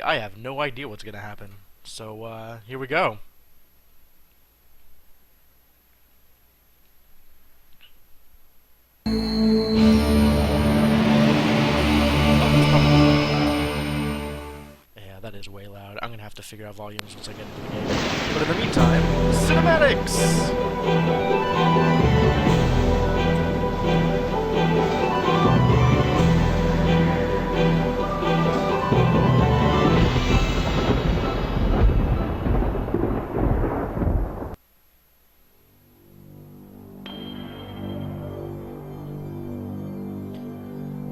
I have no idea what's gonna happen. So, here we go. Yeah, that is way loud. I'm gonna have to figure out volumes once I get into the game. But in the meantime, cinematics!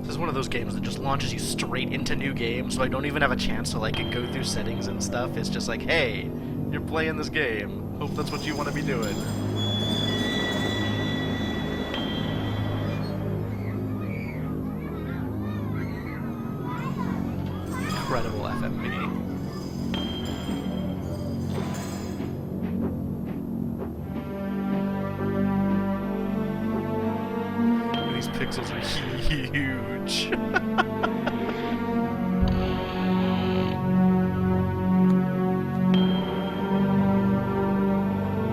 This is one of those games that just launches you straight into new games, so I don't even have a chance to like go through settings and stuff. It's just like, hey, you're playing this game. Hope that's what you want to be doing. Incredible FMV. These pixels are huge.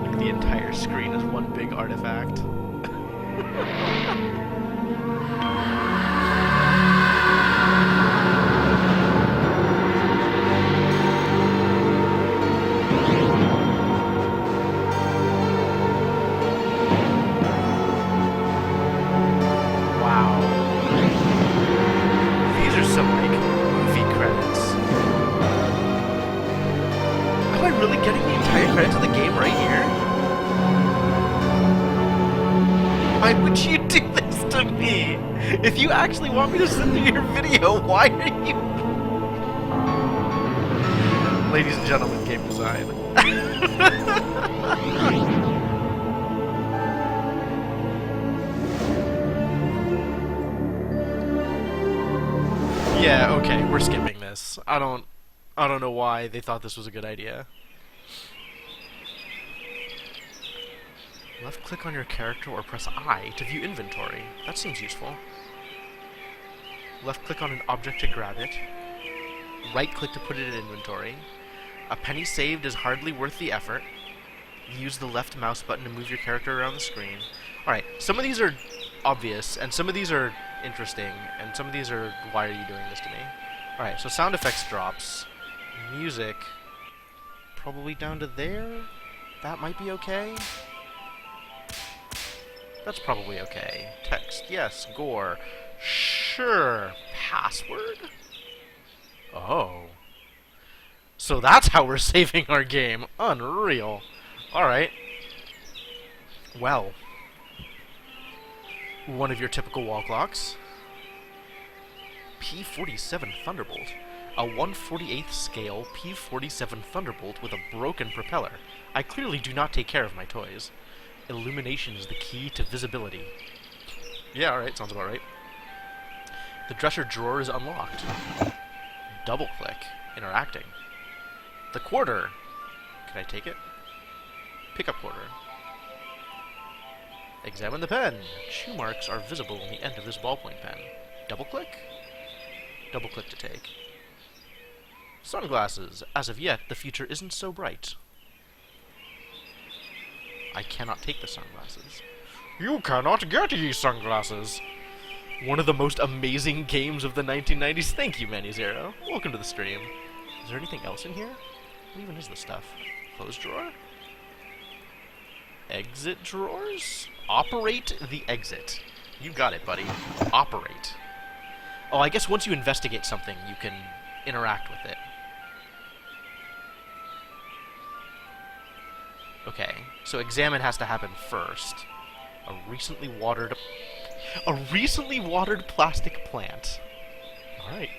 Like the entire screen is one big artifact. Really getting the entire credits of the game right here? Why would you do this to me? If you actually want me to sit through your video, why are you... Ladies and gentlemen, game design. Yeah, okay, we're skipping this. I don't know why they thought this was a good idea. Left click on your character or press I to view inventory. That seems useful. Left click on an object to grab it. Right click to put it in inventory. A penny saved is hardly worth the effort. Use the left mouse button to move your character around the screen. Alright, some of these are obvious, and some of these are interesting, and some of these are, why are you doing this to me? Alright, so sound effects drops. Music, probably down to there? That might be okay? That's probably okay. Text, yes. Gore, sure. Password? Oh. So that's how we're saving our game. Unreal. Alright. Well. One of your typical wall clocks. P-47 Thunderbolt. A 1/48th scale P-47 Thunderbolt with a broken propeller. I clearly do not take care of my toys. Illumination is the key to visibility. Yeah, alright, sounds about right. The dresser drawer is unlocked. Double click. Interacting. The quarter. Can I take it? Pick up quarter. Examine the pen. Chew marks are visible on the end of this ballpoint pen. Double click. Double click to take. Sunglasses. As of yet, the future isn't so bright. I cannot take the sunglasses. You cannot get ye sunglasses! One of the most amazing games of the 1990s. Thank you, Manny Zero. Welcome to the stream. Is there anything else in here? What even is this stuff? Close drawer? Exit drawers? Operate the exit. You got it, buddy. Operate. Oh, I guess once you investigate something, you can interact with it. Okay, so examine has to happen first. A recently watered plastic plant. Alright.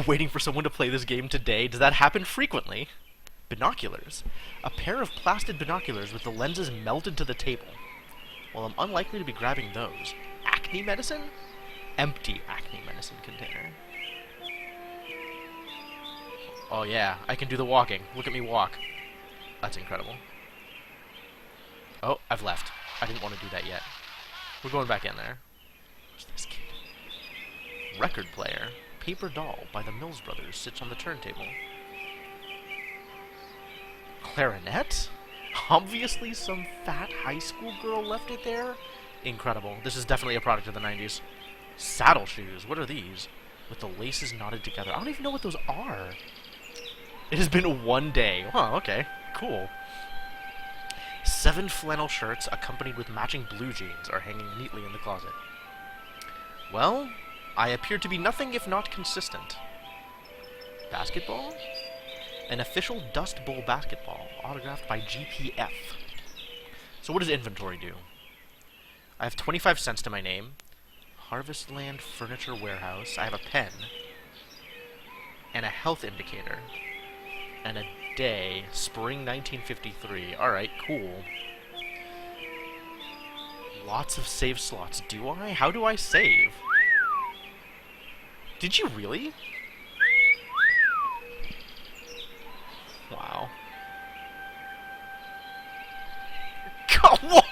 Waiting for someone to play this game today. Does that happen frequently? Binoculars. A pair of plastic binoculars with the lenses melted to the table. Well, I'm unlikely to be grabbing those. Acne medicine? Empty acne medicine container. Oh yeah, I can do the walking. Look at me walk. That's incredible. Oh, I've left. I didn't want to do that yet. We're going back in there. Where's this kid? Record player. paper doll by the Mills Brothers sits on the turntable. Clarinet? Obviously some fat high school girl left it there? Incredible. This is definitely a product of the 90s. Saddle shoes. What are these? With the laces knotted together. I don't even know what those are. It has been 1 day. Huh, okay. Cool. 7 flannel shirts accompanied with matching blue jeans are hanging neatly in the closet. Well, I appear to be nothing if not consistent. Basketball? An official Dust Bowl basketball, autographed by GPF. So what does inventory do? I have 25 cents to my name. Harvestland Furniture Warehouse. I have a pen. And a health indicator. And a day. Spring 1953. Alright, cool. Lots of save slots. Do I? How do I save? Did you really? Wow. God, why?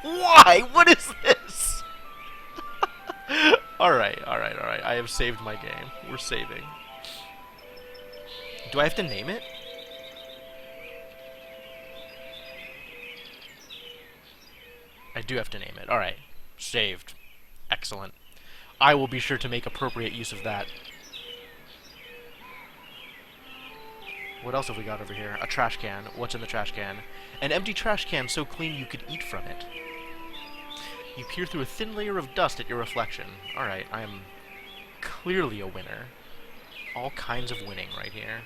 Why? What is this? Alright. I have saved my game. We're saving. Do I have to name it? I do have to name it. Alright. Saved. Excellent. I will be sure to make appropriate use of that. What else have we got over here? A trash can. What's in the trash can? An empty trash can so clean you could eat from it. You peer through a thin layer of dust at your reflection. Alright, I am clearly a winner. All kinds of winning right here.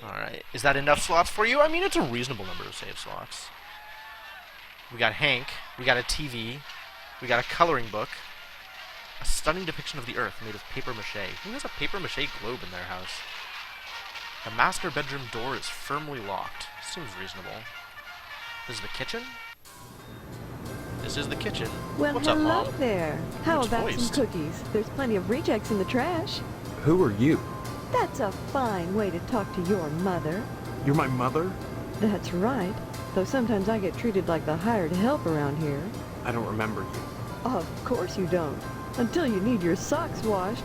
Alright, is that enough slots for you? I mean, it's a reasonable number of save slots. We got Hank. We got a TV. We got a coloring book. A stunning depiction of the Earth made of paper mache. Who has a paper mache globe in their house? The master bedroom door is firmly locked. Seems reasonable. This is the kitchen? This is the kitchen. Well, what's up, hello Mom? there. How It's about voiced. some cookies? There's plenty of rejects in the trash. Who are you? That's a fine way to talk to your mother. You're my mother? That's right. Though sometimes I get treated like the hired help around here. I don't remember you. Of course you don't. Until you need your socks washed.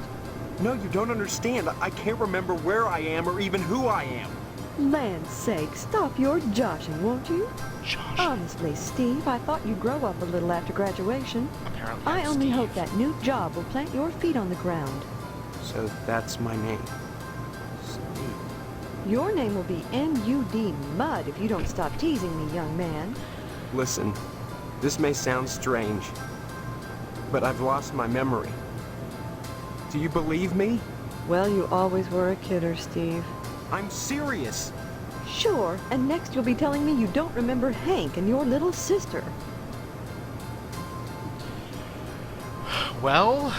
No, you don't understand. I can't remember where I am or even who I am. Land's sake, stop your joshing, won't you? Josh. Honestly, Steve, I thought you'd grow up a little after graduation. Apparently, I I'm only Steve. hope that new job will plant your feet on the ground. So that's my name. Steve. Your name will be M.U.D. Mud if you don't stop teasing me, young man. Listen, this may sound strange, but I've lost my memory. Do you believe me? Well, you always were a kidder, Steve. I'm serious. Sure, and next you'll be telling me you don't remember Hank and your little sister. Well,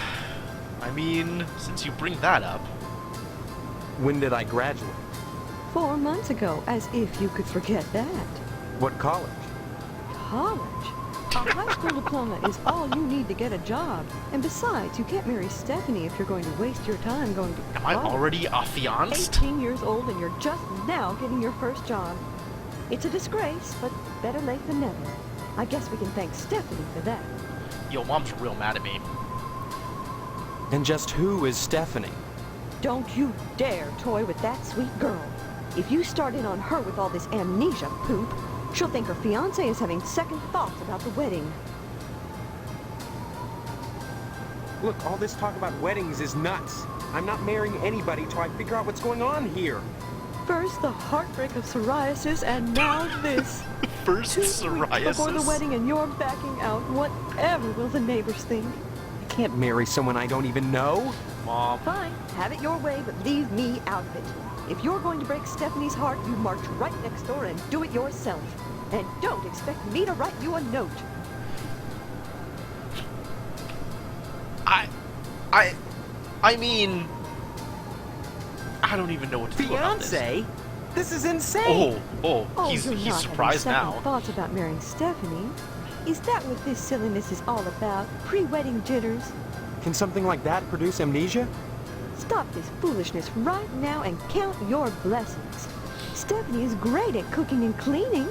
I mean, since you bring that up, When did I graduate? 4 months ago, as if you could forget that. What college? College? A high school diploma is all you need to get a job. And besides, you can't marry Stephanie if you're going to waste your time going to am I college. already affianced? 18 years old and you're just now getting your first job. It's a disgrace, but better late than never. I guess we can thank Stephanie for that. Yo, Mom's real mad at me. And just who is Stephanie? Don't you dare toy with that sweet girl. If you start in on her with all this amnesia poop, she'll think her fiancé is having second thoughts about the wedding. Look, all this talk about weddings is nuts. I'm not marrying anybody till I figure out what's going on here. First the heartbreak of psoriasis, and now this. First 2 weeks psoriasis. before the wedding and you're backing out. Whatever will the neighbors think? I can't marry someone I don't even know. Mom. Fine, have it your way, but leave me out of it. If you're going to break Stephanie's heart, you march right next door and do it yourself. And don't expect me to write you a note. I mean, I don't even know what to do about this. Fiance? This is insane. Oh, Oh, he's you're not surprised having second now. thoughts about marrying Stephanie? Is that what this silliness is all about? Pre-wedding jitters? Can something like that produce amnesia? Stop this foolishness right now and count your blessings. Stephanie is great at cooking and cleaning.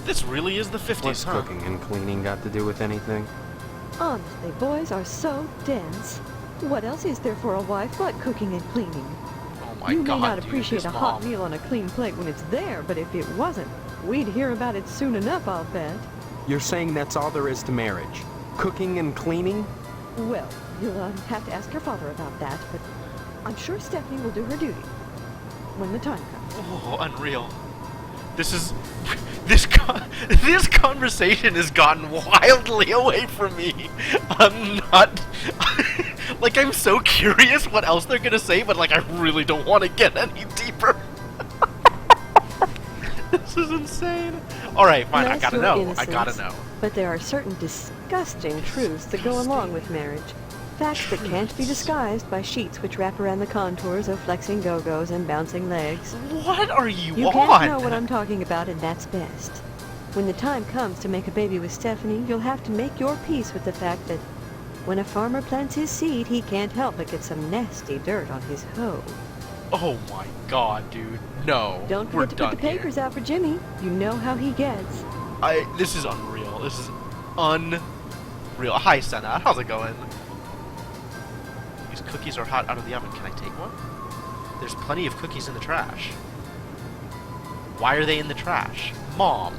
This really is the 50s, What's huh? cooking and cleaning got to do with anything? Honestly, boys are so dense. What else is there for a wife but cooking and cleaning? Oh my You god, may not dude, appreciate his a hot mom. meal on a clean plate when it's there, but if it wasn't, we'd hear about it soon enough, I'll bet. You're saying that's all there is to marriage? Cooking and cleaning? Well, you'll have to ask your father about that, but I'm sure Stephanie will do her duty when the time comes. Oh, unreal. This conversation has gotten wildly away from me. I'm not like I'm so curious what else they're gonna say, but like I really don't want to get any deeper. This is insane. All right, fine. I Bless gotta your know. I innocence. gotta know. But there are certain disgusting truths that go along with marriage. Facts that can't be disguised by sheets which wrap around the contours of flexing go-go's and bouncing legs. What are you You on? can't know what I'm talking about, and that's best. When the time comes to make a baby with Stephanie, you'll have to make your peace with the fact that when a farmer plants his seed, he can't help but get some nasty dirt on his hoe. Oh my god, dude. No. Don't we're forget to put done the papers out for Jimmy. You know how he gets. This is unreal. This is unreal. Hi, Senna. How's it going? These cookies are hot out of the oven. Can I take one? There's plenty of cookies in the trash. Why are they in the trash? Mom.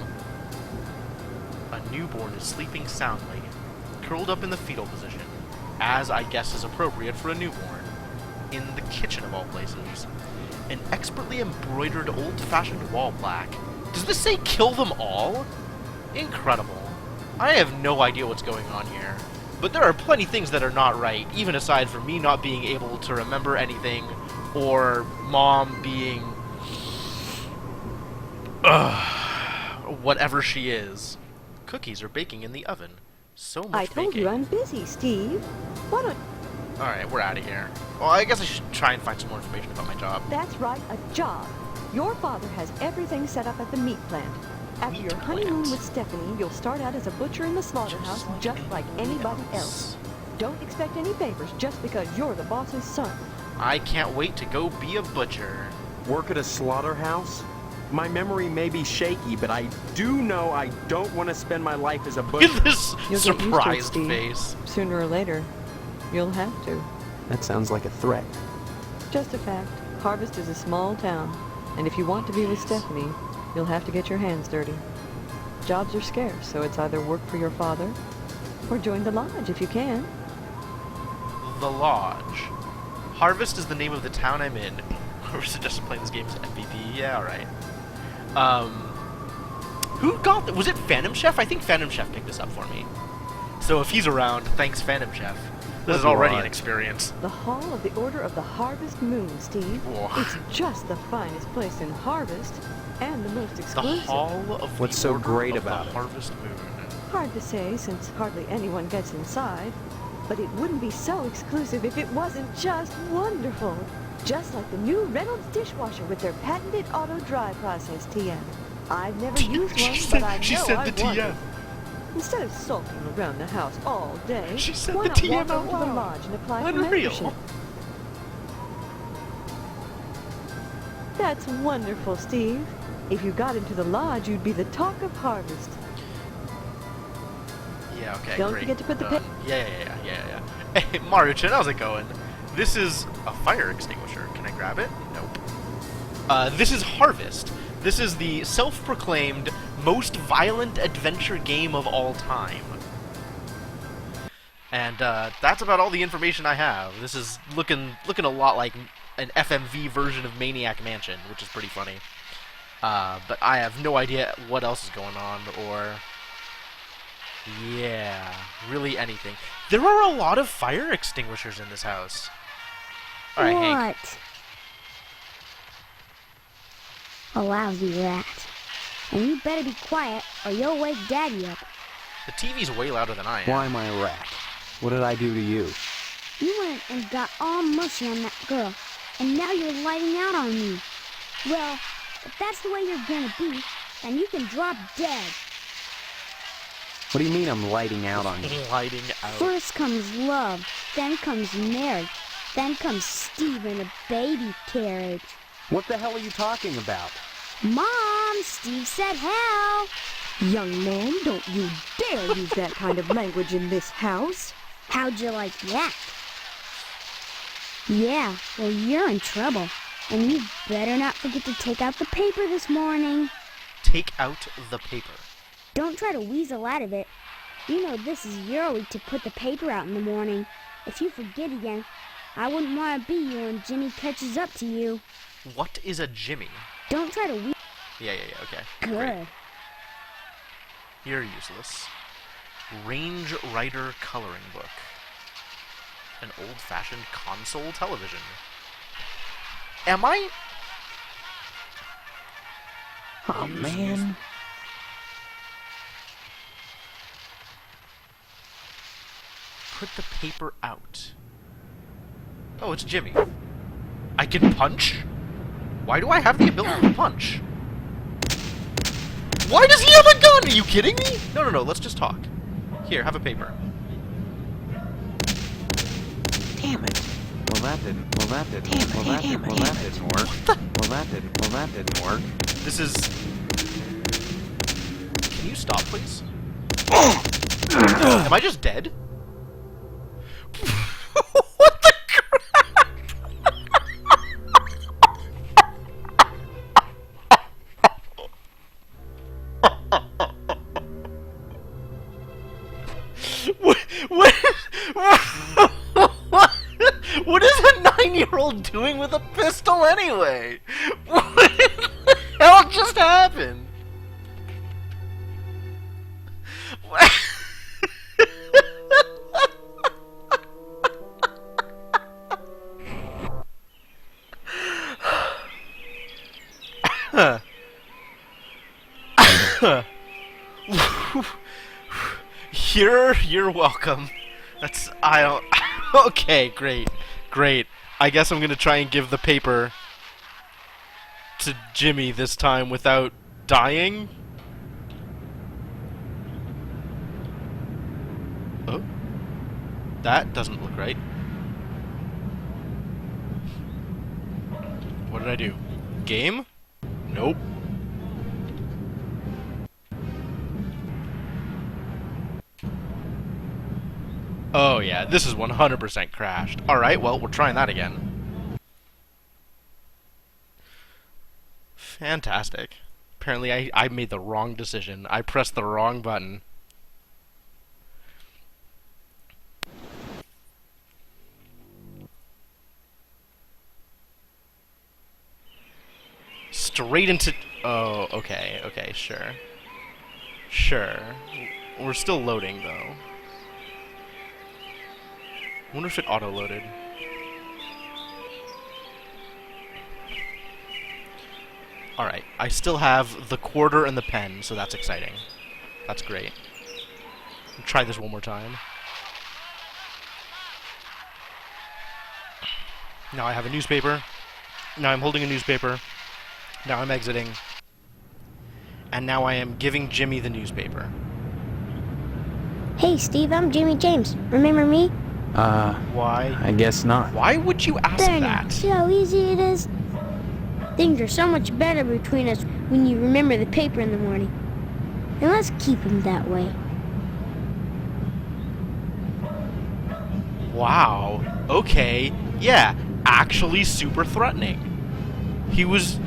A newborn is sleeping soundly, curled up in the fetal position, as I guess is appropriate for a newborn, in the kitchen of all places. An expertly embroidered old-fashioned wall plaque. Does this say kill them all? Incredible. I have no idea what's going on here. But there are plenty things that are not right, even aside from me not being able to remember anything, or Mom being... whatever she is. Cookies are baking in the oven. So much I told baking. you I'm busy, Steve. Why don't... Alright, we're out of here. Well, I guess I should try and find some more information about my job. That's right, a job. Your father has everything set up at the meat plant. After Meat your honeymoon plant. with Stephanie, you'll start out as a butcher in the slaughterhouse, just like anybody else. Don't expect any favors just because you're the boss's son. I can't wait to go be a butcher. Work at a slaughterhouse? My memory may be shaky, but I do know I don't want to spend my life as a Look at butcher. this You'll get used to it, surprised Steve. face. Sooner or later, you'll have to. That sounds like a threat. Just a fact. Harvest is a small town, and if you want to be with Stephanie, you'll have to get your hands dirty. Jobs are scarce, so it's either work for your father, or join the lodge if you can. The Lodge. Harvest is the name of the town I'm in. Whoever suggested playing this game is MVP. Yeah, alright. Who got was it Phantom Chef? I think Phantom Chef picked this up for me. So if he's around, thanks Phantom Chef. This is already an experience. The Hall of the Order of the Harvest Moon, Steve. Whoa. It's just the finest place in Harvest, and the most The exclusive. Hall of What's the so Order great of about the it? Harvest Moon. Hard to say, since hardly anyone gets inside. But it wouldn't be so exclusive if it wasn't just wonderful. Just like the new Reynolds dishwasher with their patented auto dry process TM. I've never used one, but I know She said I the want TM. it. Instead of sulking around the house all day, She said why the not TM walk out over to the loud. lodge and apply for Unreal. membership? That's wonderful, Steve. If you got into the lodge, you'd be the talk of Harvest. Yeah, okay, Don't great. forget to put the Done. Yeah. Hey, Mario-chan, how's it going? This is a fire extinguisher. Can I grab it? Nope. This is Harvest. This is the self-proclaimed most violent adventure game of all time. And that's about all the information I have. This is looking a lot like an FMV version of Maniac Mansion, which is pretty funny. But I have no idea what else is going on, or... yeah, really anything. There are a lot of fire extinguishers in this house. Alright, Hank. What? A lousy rat. And you better be quiet or you'll wake Daddy up. The TV's way louder than I am. Why am I a rat? What did I do to you? You went and got all mushy on that girl, and now you're lighting out on me. Well, if that's the way you're gonna be, then you can drop dead. What do you mean I'm lighting out on you? Lighting out. First comes love, then comes Mary, then comes Steve in a baby carriage. What the hell are you talking about? Mom, Steve said hell. Young man, don't you dare use that kind of language in this house. How'd you like that? Yeah, well, you're in trouble. And you better not forget to take out the paper this morning. Take out the paper. Don't try to weasel out of it. You know this is your week to put the paper out in the morning. If you forget again, I wouldn't want to be you when Jimmy catches up to you. What is a Jimmy? Don't try to weasel. Yeah, okay. Good. Great. You're useless. Range Rider coloring book. An old-fashioned console television. Am I? Oh, man. Put the paper out. Oh, it's Jimmy. I can punch? Why do I have the ability to punch? Why does he have a gun? Are you kidding me? No, let's just talk. Here, have a paper. Damn it. Well, that didn't work. Well, that didn't work. This is... Can you stop, please? Am I just dead? What the crap? What is a 9-year-old doing with a pistol anyway? What the hell just happened? You're welcome. I don't... Okay, great. I guess I'm gonna try and give the paper to Jimmy this time without dying. Oh? That doesn't look right. What did I do? Game? Nope. Oh yeah, this is 100% crashed. Alright, well, we're trying that again. Fantastic. Apparently I made the wrong decision. I pressed the wrong button. Straight into... Oh, okay, sure. Sure. We're still loading, though. I wonder if it auto-loaded. Alright, I still have the quarter and the pen, so that's exciting. That's great. I'll try this one more time. Now I have a newspaper. Now I'm holding a newspaper. Now I'm exiting. And now I am giving Jimmy the newspaper. Hey, Steve, I'm Jimmy James. Remember me? Why? I guess not. Why would you ask There now. that? See how easy it is? Things are so much better between us when you remember the paper in the morning. And let's keep them that way. Wow. Okay. Yeah. Actually super threatening. He was...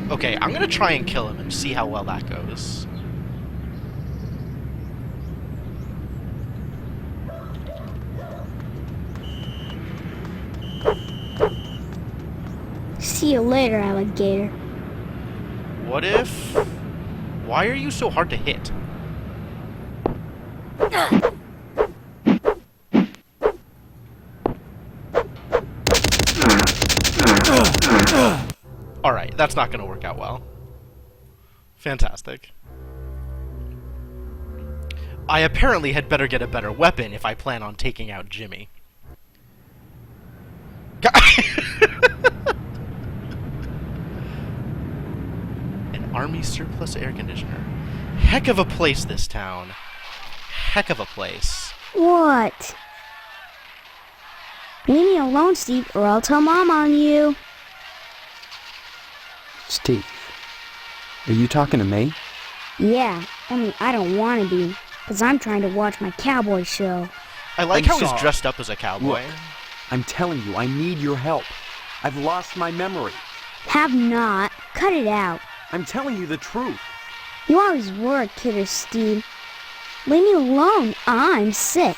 Okay, I'm gonna try and kill him and see how well that goes. See you later, alligator. What if... Why are you so hard to hit? Alright, that's not gonna work out well. Fantastic. I apparently had better get a better weapon if I plan on taking out Jimmy. An army surplus air conditioner. Heck of a place, this town. Heck of a place. What? Leave me alone, Steve, or I'll tell Mom on you. Steve, Are you talking to me? Yeah, only I don't want to be, because I'm trying to watch my cowboy show. I like I'm how he's sorry. dressed up as a cowboy. Look, I'm telling you, I need your help. I've lost my memory. Have not. Cut it out. I'm telling you the truth. You always were a kidder, Steve. Leave me alone. I'm sick.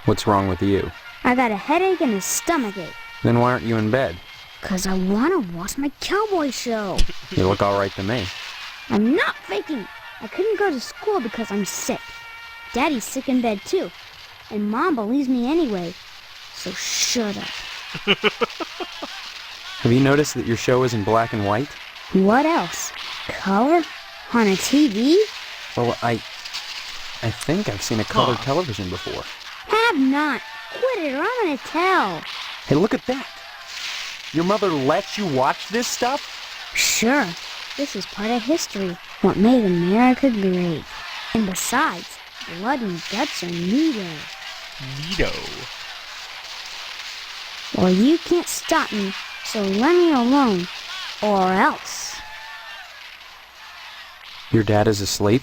What's wrong with you? I got a headache and a stomachache. Then why aren't you in bed? 'Cause I want to watch my cowboy show. You look all right to me. I'm not faking. I couldn't go to school because I'm sick. Daddy's sick in bed too. And Mom believes me anyway. So shut up. Have you noticed that your show is in black and white? What else? Color? On a TV? Well, I think I've seen a color Huh. television before. Have not. Quit it or I'm gonna tell. Hey, look at that. Your mother lets you watch this stuff? Sure. This is part of history. What made America great. And besides, blood and guts are neato. Neato. Well, you can't stop me, so let me alone. Or else. Your dad is asleep?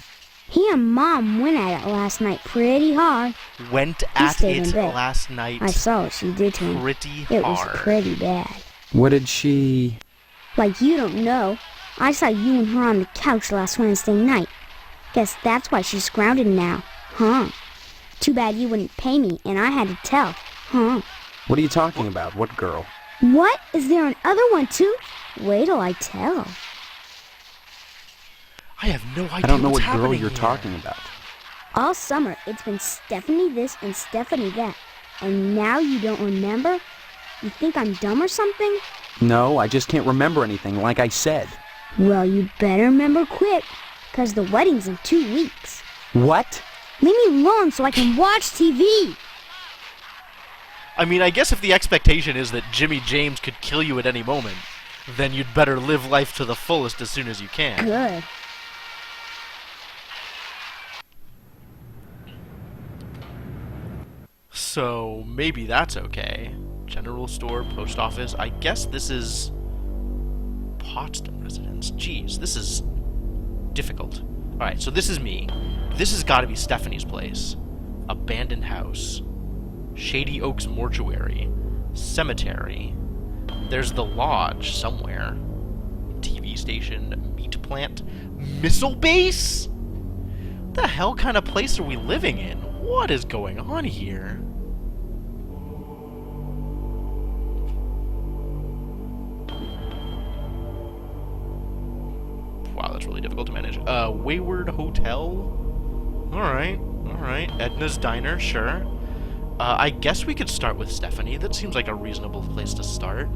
He and Mom went at it last night pretty hard. Went at stayed in it bed. last night I saw what she did to him. pretty It was hard. pretty bad. What did she... Like you don't know. I saw you and her on the couch last Wednesday night. Guess that's why she's grounded now, huh? Too bad you wouldn't pay me and I had to tell, huh? What are you talking about? What girl? What? Is there another one too? Wait till I tell. I have no idea I don't know what's what girl happening you're here. talking about. All summer it's been Stephanie this and Stephanie that. And now you don't remember? You think I'm dumb or something? No, I just can't remember anything, like I said. Well, you better remember quick, 'cause the wedding's in 2 weeks. What? Leave me alone so I can watch TV. I mean, I guess if the expectation is that Jimmy James could kill you at any moment, then you'd better live life to the fullest as soon as you can. Good. So, maybe that's okay. General store, post office. I guess this is Potsdam residence. Jeez, this is difficult. Alright, so this is me. This has got to be Stephanie's place. Abandoned house. Shady Oaks Mortuary. Cemetery. There's the lodge somewhere. TV station. Meat plant. Missile base? What the hell kind of place are we living in? What is going on here? Wow, that's really difficult to manage. Wayward Hotel? Alright, alright. Edna's Diner, sure. I guess we could start with Stephanie. That seems like a reasonable place to start.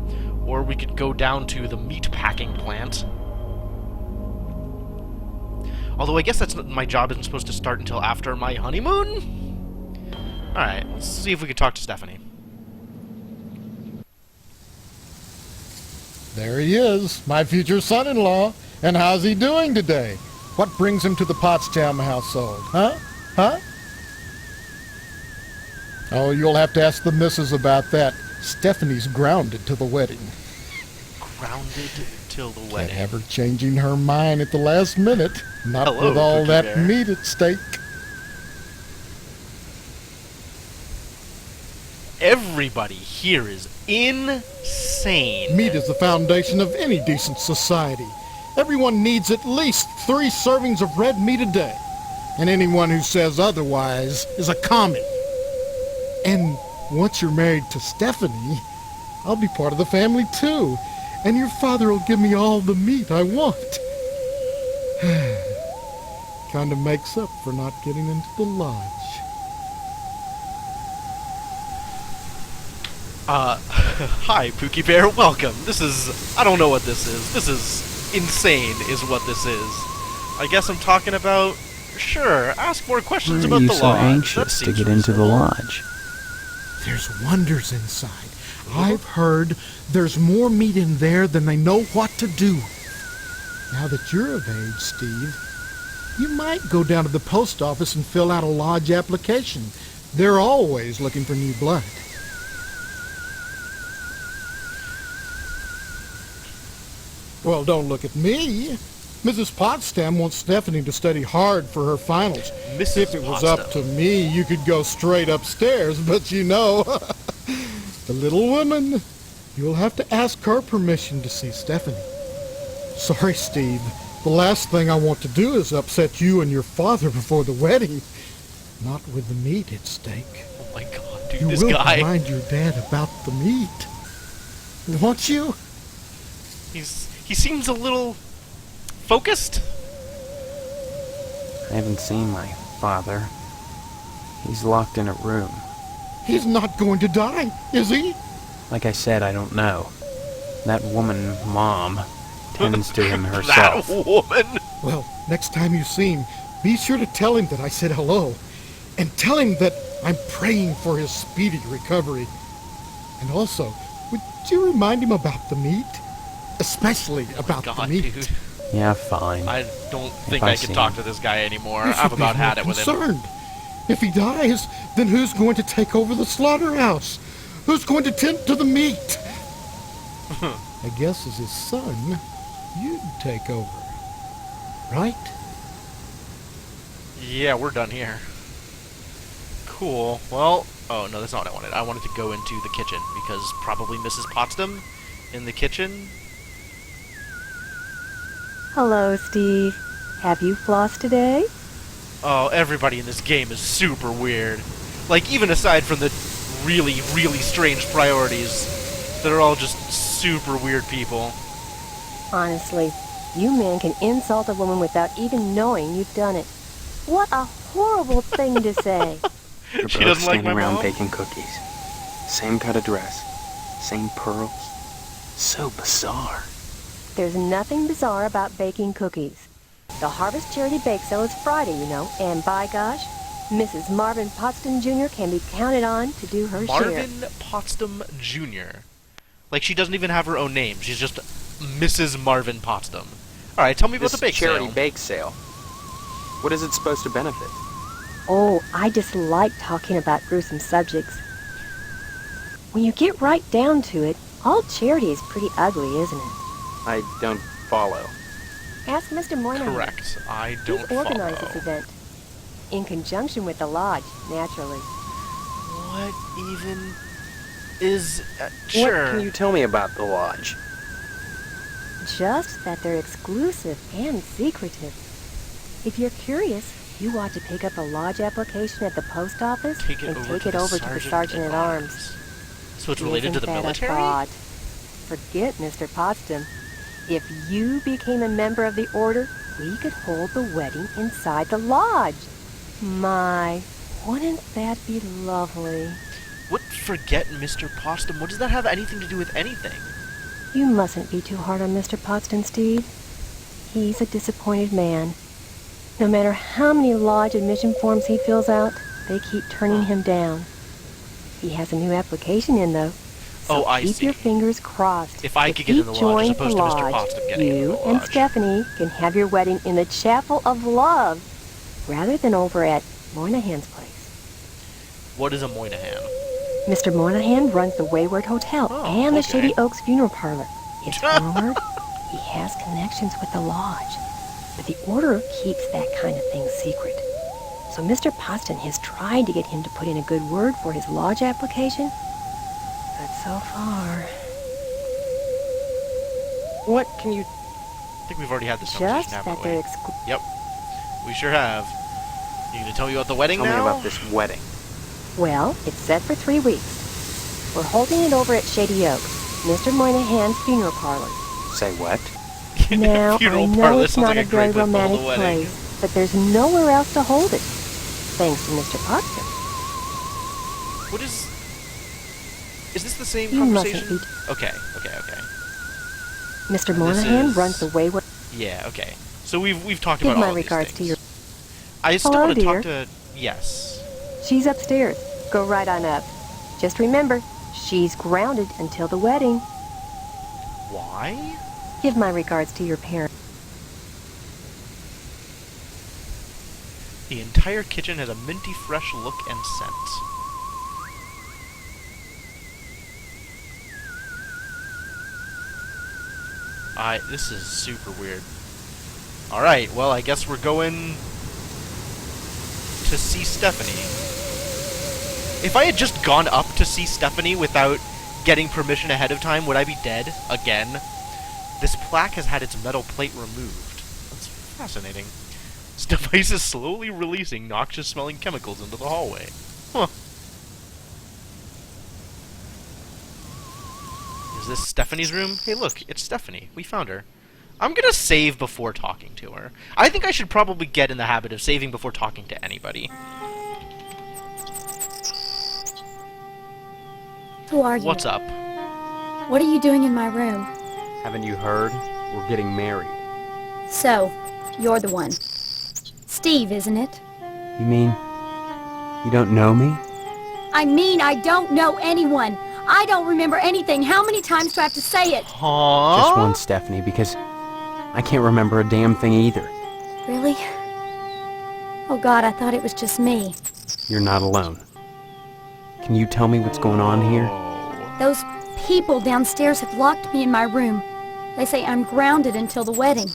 Or we could go down to the meat packing plant. Although I guess that's my job isn't supposed to start until after my honeymoon? Alright, let's see if we can talk to Stephanie. There he is, my future son-in-law. And how's he doing today? What brings him to the Potsdam household, huh? Huh? Oh, you'll have to ask the missus about that. Stephanie's grounded to the wedding. Grounded till the Can't wedding. have her changing her mind at the last minute. Not Hello, with all Cookie that Bear. meat at stake. Everybody here is insane. Meat is the foundation of any decent society. Everyone needs at least 3 servings of red meat a day. And anyone who says otherwise is a commie. And once you're married to Stephanie, I'll be part of the family too. And your father will give me all the meat I want. Kind of makes up for not getting into the lodge. Hi, Pookie Bear, welcome. This is, I don't know what this is. This is insane, is what this is. I guess I'm talking about, sure, ask more questions Why about are you the so lodge. That anxious to seems get into the reasonable. lodge? There's wonders inside. I've heard there's more meat in there than they know what to do. Now that you're of age, Steve, you might go down to the post office and fill out a lodge application. They're always looking for new blood. Well, don't look at me. Mrs. Potsdam wants Stephanie to study hard for her finals. Mrs. If it was up to me, you could go straight upstairs, but you know, the little woman, you'll have to ask her permission to see Stephanie. Sorry, Steve. The last thing I want to do is upset you and your father before the wedding. Not with the meat at stake. Oh my god, dude, You this will guy. remind your dad about the meat. Won't you? He seems a little focused. I haven't seen my father. He's locked in a room. He's not going to die, is he? Like I said, I don't know. That woman, Mom, tends to him herself. That woman. Well, next time you see him, be sure to tell him that I said hello. And tell him that I'm praying for his speedy recovery. And also, would you remind him about the meat? Especially about the God, meat. dude. Yeah, fine. I don't think I I can see talk him. to this guy anymore. You should I've be about more had it with him. concerned. If he dies, then who's going to take over the slaughterhouse? Who's going to tend to the meat? I guess as his son, you'd take over. Right? Yeah, we're done here. Cool. Well, oh no, that's not what I wanted. I wanted to go into the kitchen because probably Mrs. Potsdam in the kitchen. Hello, Steve. Have you flossed today? Oh, everybody in this game is super weird. Like, even aside from the really, really strange priorities, they're all just super weird people. Honestly, you men can insult a woman without even knowing you've done it. What a horrible thing to say. We're She both doesn't like standing my around mom? baking cookies. Same cut of dress. Same pearls. So bizarre. There's nothing bizarre about baking cookies. The Harvest Charity Bake Sale is Friday, you know, and by gosh, Mrs. Marvin Potsdam Jr. can be counted on to do her share. Marvin Potsdam Jr. Like, she doesn't even have her own name. She's just Mrs. Marvin Potsdam. Alright, tell me about This the bake charity sale. bake sale. What is it supposed to benefit? Oh, I just like talking about gruesome subjects. When you get right down to it, all charity is pretty ugly, isn't it? I don't follow. Ask Mr. Moynihan. Correct. I don't He's organized follow. this event. In conjunction with the lodge, naturally. What even is... sure. What can you tell me about the lodge? Just that they're exclusive and secretive. If you're curious, you ought to pick up a lodge application at the post office and take it over to the Sergeant at Arms. So it's related to the Isn't that military? a thought? Forget Mr. Potsdam. If you became a member of the order, we could hold the wedding inside the lodge. My, wouldn't that be lovely? What? Forget Mr. Potsdam? What does that have anything to do with anything? You mustn't be too hard on Mr. Potsdam, Steve. He's a disappointed man. No matter how many lodge admission forms he fills out, they keep turning him down. He has a new application in, though. So Oh, I keep see. your fingers crossed. If I If could get he in the lodge as joins opposed the to Mr. lodge, Potsdam getting into you the and lodge. Stephanie can have your wedding in the Chapel of Love, rather than over at Moynihan's place. What is a Moynihan? Mr. Moynihan runs the Wayward Hotel Oh, and the okay. Shady Oaks Funeral Parlor. It's rumored he has connections with the lodge, but the order keeps that kind of thing secret. So Mr. Potsdam has tried to get him to put in a good word for his lodge application, but so far, What can you... I think we've already had this just conversation, that haven't they're we? Yep. We sure have. You gonna tell me about the wedding Tell now? me about this wedding. Well, it's set for 3 weeks. We're holding it over at Shady Oaks, Mr. Moynihan's funeral parlor. Say what? Now, I Funeral know parlor it's sounds not like a great very place to hold romantic a wedding. place, but there's nowhere else to hold it, thanks to Mr. Potsdam. What is... Is this the same You mustn't conversation? be- Okay. Mr. This Moynihan is- runs the Wayward. Yeah, okay. So we've talked Give about my all of these regards to things. your. I still Hello, want to talk dear. to... Yes. She's upstairs. Go right on up. Just remember, she's grounded until the wedding. Why? Give my regards to your parents. The entire kitchen has a minty fresh look and scent. This is super weird. Alright, well, I guess we're going to see Stephanie. If I had just gone up to see Stephanie without getting permission ahead of time, would I be dead again? This plaque has had its metal plate removed. That's fascinating. This device is slowly releasing noxious-smelling chemicals into the hallway. Huh. Is this Stephanie's room? Hey, look, it's Stephanie. We found her. I'm gonna save before talking to her. I think I should probably get in the habit of saving before talking to anybody. Who are you? What's up? What are you doing in my room? Haven't you heard? We're getting married. So, you're the one. Steve, isn't it? You mean you don't know me? I mean, I don't know anyone. I don't remember anything. How many times do I have to say it? Huh? Just one, Stephanie, because I can't remember a damn thing either. Really? Oh God, I thought it was just me. You're not alone. Can you tell me what's going on here? Those people downstairs have locked me in my room. They say I'm grounded until the wedding.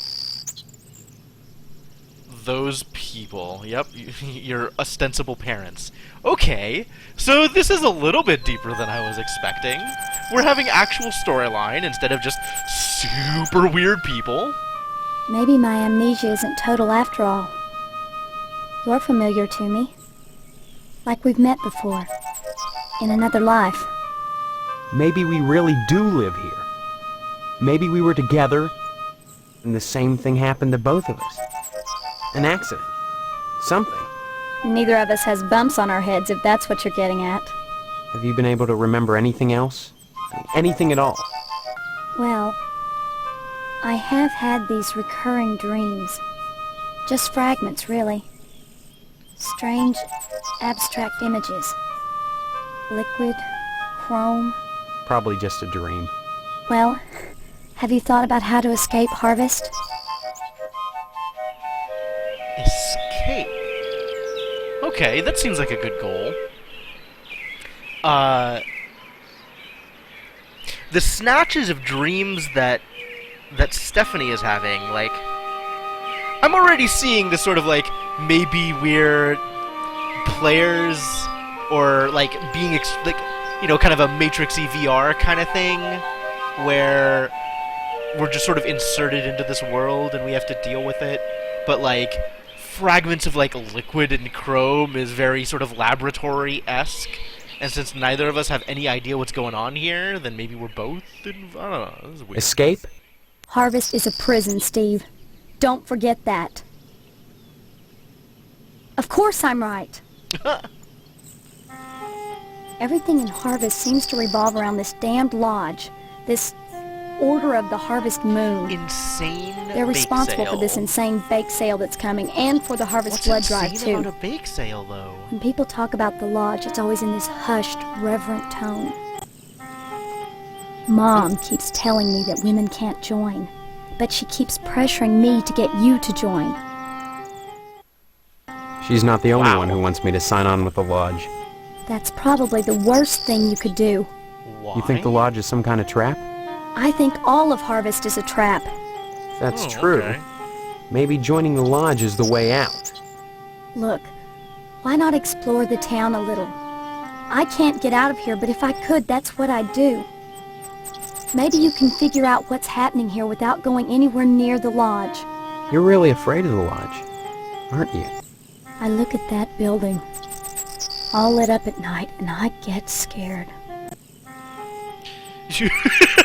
Those people. Yep, your ostensible parents. Okay, so this is a little bit deeper than I was expecting. We're having actual storyline instead of just super weird people. Maybe my amnesia isn't total after all. You're familiar to me. Like we've met before. In another life. Maybe we really do live here. Maybe we were together, and the same thing happened to both of us. An accident. Something. Neither of us has bumps on our heads, if that's what you're getting at. Have you been able to remember anything else? Anything at all? Well, I have had these recurring dreams. Just fragments, really. Strange, abstract images. Liquid, chrome. Probably just a dream. Well, have you thought about how to escape Harvest? Escape. Okay, that seems like a good goal. The snatches of dreams that Stephanie is having, like, I'm already seeing this sort of, like, maybe we're players, or, like, being, like, you know, kind of a Matrix-y VR kind of thing, where we're just sort of inserted into this world and we have to deal with it, but, like, fragments of, like, liquid and chrome is very sort of laboratory-esque, and since neither of us have any idea what's going on here, then maybe we're both I don't know, this is weird. Escape? Harvest is a prison, Steve. Don't forget that. Of course I'm right. Everything in Harvest seems to revolve around this damned lodge. This Order of the Harvest Moon. Insane. They're responsible bake for this sale. insane bake sale that's coming, and for the Harvest What's Blood Drive, insane too. about a bake sale, though? When people talk about the lodge, it's always in this hushed, reverent tone. Mom keeps telling me that women can't join, but she keeps pressuring me to get you to join. She's not the only Wow. one who wants me to sign on with the lodge. That's probably the worst thing you could do. Why? You think the lodge is some kind of trap? I think all of Harvest is a trap. If that's Oh, true, okay. maybe joining the lodge is the way out. Look, why not explore the town a little? I can't get out of here, but if I could, that's what I'd do. Maybe you can figure out what's happening here without going anywhere near the lodge. You're really afraid of the lodge, aren't you? I look at that building, all lit up at night, and I get scared.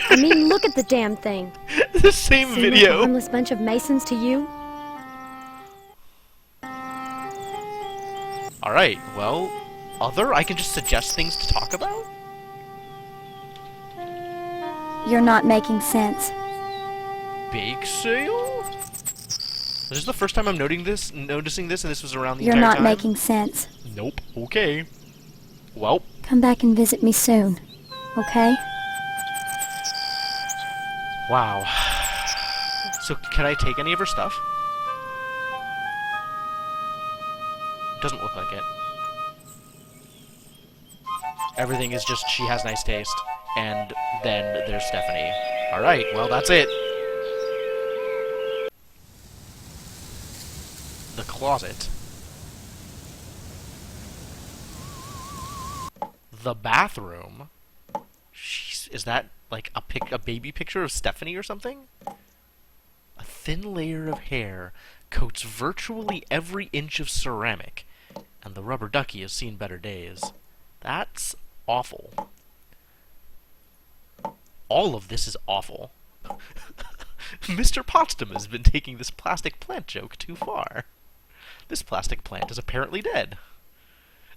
I mean, look at the damn thing. The same Seem like a video. harmless bunch of Masons to you? Alright, well, I can just suggest things to talk about? You're not making sense. Bake sale? This is the first time I'm noticing this, and this was around the You're entire not time? making sense. Nope. Okay. Well, Come back and visit me soon, okay? wow. So, can I take any of her stuff? Doesn't look like it. Everything is just, she has nice taste. And then there's Stephanie. Alright, well, that's it. closet. The bathroom? Jeez, is that like a baby picture of Stephanie or something? A thin layer of hair coats virtually every inch of ceramic, and the rubber ducky has seen better days. That's awful. All of this is awful. Mr. Potsdam has been taking this plastic plant joke too far. This plastic plant is apparently dead.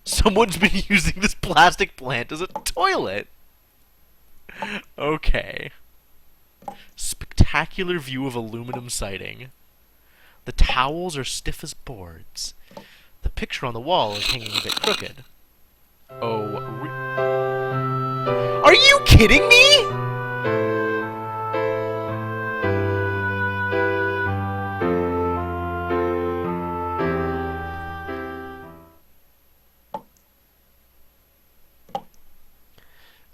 Someone's been using this plastic plant as a toilet. Okay. Spectacular view of aluminum siding. The towels are stiff as boards. The picture on the wall is hanging a bit crooked. Oh, are you kidding me?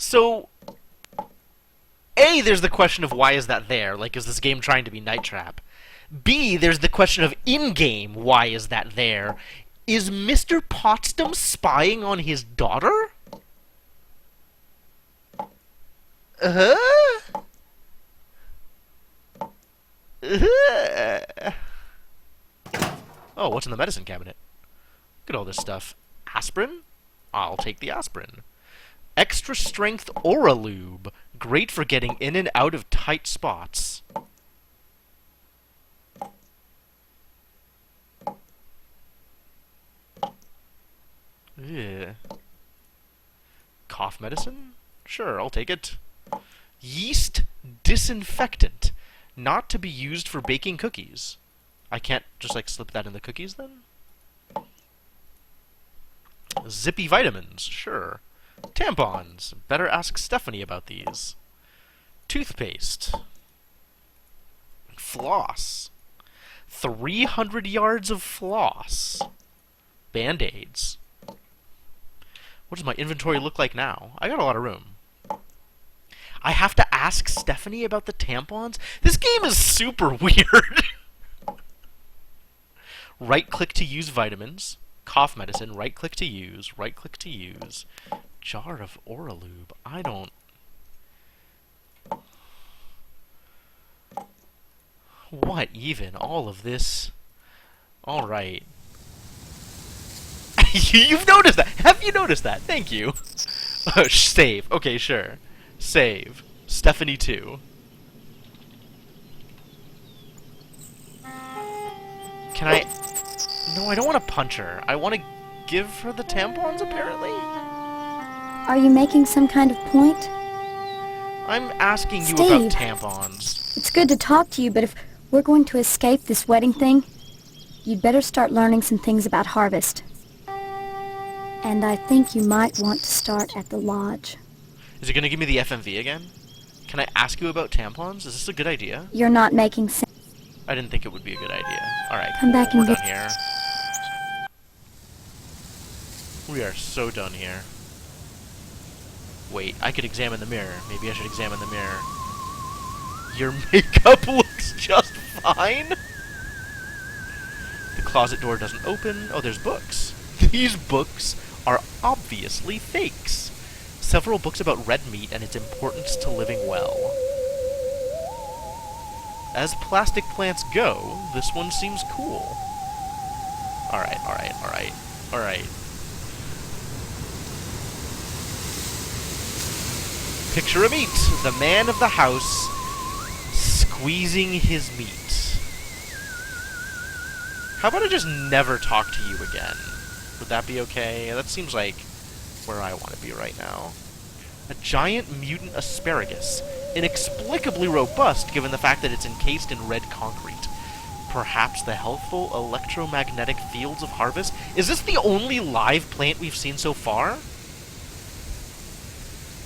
So, A, there's the question of why is that there? Like, is this game trying to be Night Trap? B, there's the question of in-game, why is that there? Is Mr. Potsdam spying on his daughter? Uh-huh? Uh-huh. Oh, what's in the medicine cabinet? Look at all this stuff. Aspirin? I'll take the aspirin. Extra strength Aura Lube. Great for getting in and out of tight spots. Ugh. Cough medicine? Sure, I'll take it. Yeast disinfectant. Not to be used for baking cookies. I can't just, like, slip that in the cookies, then? Zippy vitamins. Sure. Tampons. Better ask Stephanie about these. Toothpaste. Floss. 300 yards of floss. Band-aids. What does my inventory look like now? I got a lot of room. I have to ask Stephanie about the tampons? This game is super weird. Right-click to use vitamins. Cough medicine. Right-click to use. Right-click to use. Jar of Aura Lube. I don't... What even? All of this? Alright. You've noticed that! Have you noticed that? Thank you. Oh, save. Okay, sure. Save. Stephanie 2. Can I... No, I don't want to punch her. I want to give her the tampons, apparently? Are you making some kind of point? I'm asking you Steve, about tampons. It's good to talk to you, but if we're going to escape this wedding thing, you'd better start learning some things about Harvest. And I think you might want to start at the lodge. Is it going to give me the FMV again? Can I ask you about tampons? Is this a good idea? You're not making sense. I didn't think it would be a good idea. Alright, Come back and we're get... done here. We are so done here. Wait, I could examine the mirror. Maybe I should examine the mirror. Your makeup looks just fine? The closet door doesn't open. Oh, there's books. These books are obviously fakes. Several books about red meat and its importance to living well. As plastic plants go, this one seems cool. Alright, alright, alright, alright. Picture of meat. The man of the house squeezing his meat. How about I just never talk to you again? Would that be okay? That seems like where I want to be right now. A giant mutant asparagus. Inexplicably robust given the fact that it's encased in red concrete. Perhaps the healthful electromagnetic fields of Harvest? Is this the only live plant we've seen so far?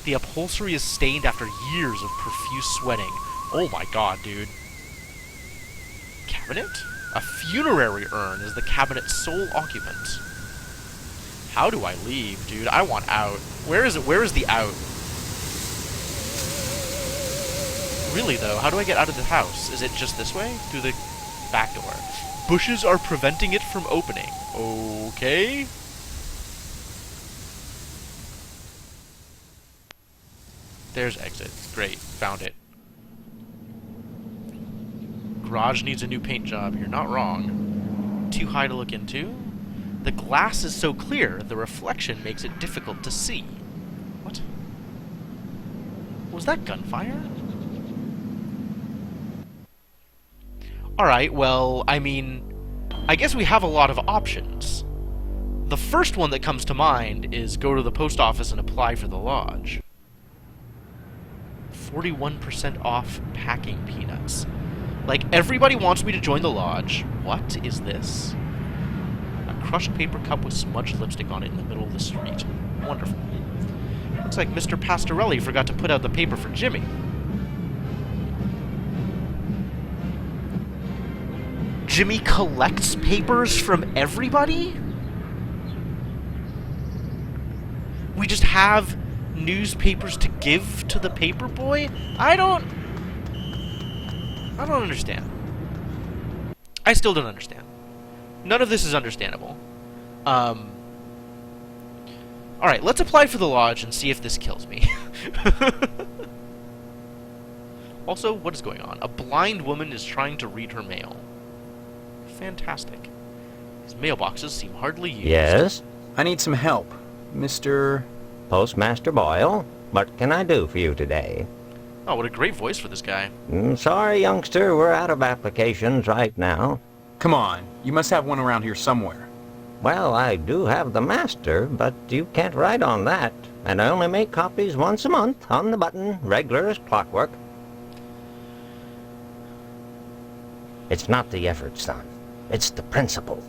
The upholstery is stained after years of profuse sweating. Oh my god, dude. Cabinet? A funerary urn is the cabinet's sole occupant. How do I leave, dude? I want out. Where is it? Where is the out? Really, though, how do I get out of the house? Is it just this way? Through the back door. Bushes are preventing it from opening. Okay. There's exit. Great. Found it. Garage needs a new paint job. You're not wrong. Too high to look into? The glass is so clear, the reflection makes it difficult to see. What? Was that gunfire? Alright, well, I mean, I guess we have a lot of options. The first one that comes to mind is go to the post office and apply for the lodge. 41% off packing peanuts. Like, everybody wants me to join the lodge. What is this? A crushed paper cup with smudged lipstick on it in the middle of the street. Wonderful. Looks like Mr. Pastorelli forgot to put out the paper for Jimmy. Jimmy collects papers from everybody? We just have newspapers to give to the paper boy? I don't understand. I still don't understand. None of this is understandable. Alright, let's apply for the lodge and see if this kills me. Also, what is going on? A blind woman is trying to read her mail. Fantastic. These mailboxes seem hardly used. Yes? I need some help. Mr. Postmaster Boyle, what can I do for you today? Oh, what a great voice for this guy. Sorry, youngster, we're out of applications right now. Come on, you must have one around here somewhere. Well, I do have the master, but you can't write on that. And I only make copies once a month, on the button, regular as clockwork. It's not the effort, son. It's the principle.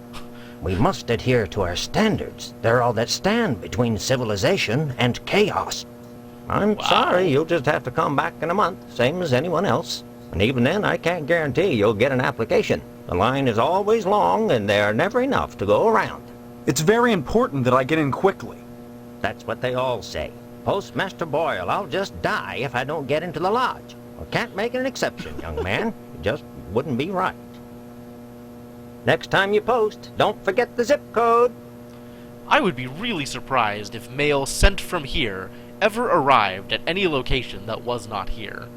We must adhere to our standards. They're all that stand between civilization and chaos. I'm sorry, you'll just have to come back in a month, same as anyone else. And even then, I can't guarantee you'll get an application. The line is always long, and there are never enough to go around. It's very important that I get in quickly. That's what they all say. Postmaster Boyle, I'll just die if I don't get into the lodge. I can't make an exception, young man. It just wouldn't be right. Next time you post, don't forget the zip code. I would be really surprised if mail sent from here ever arrived at any location that was not here.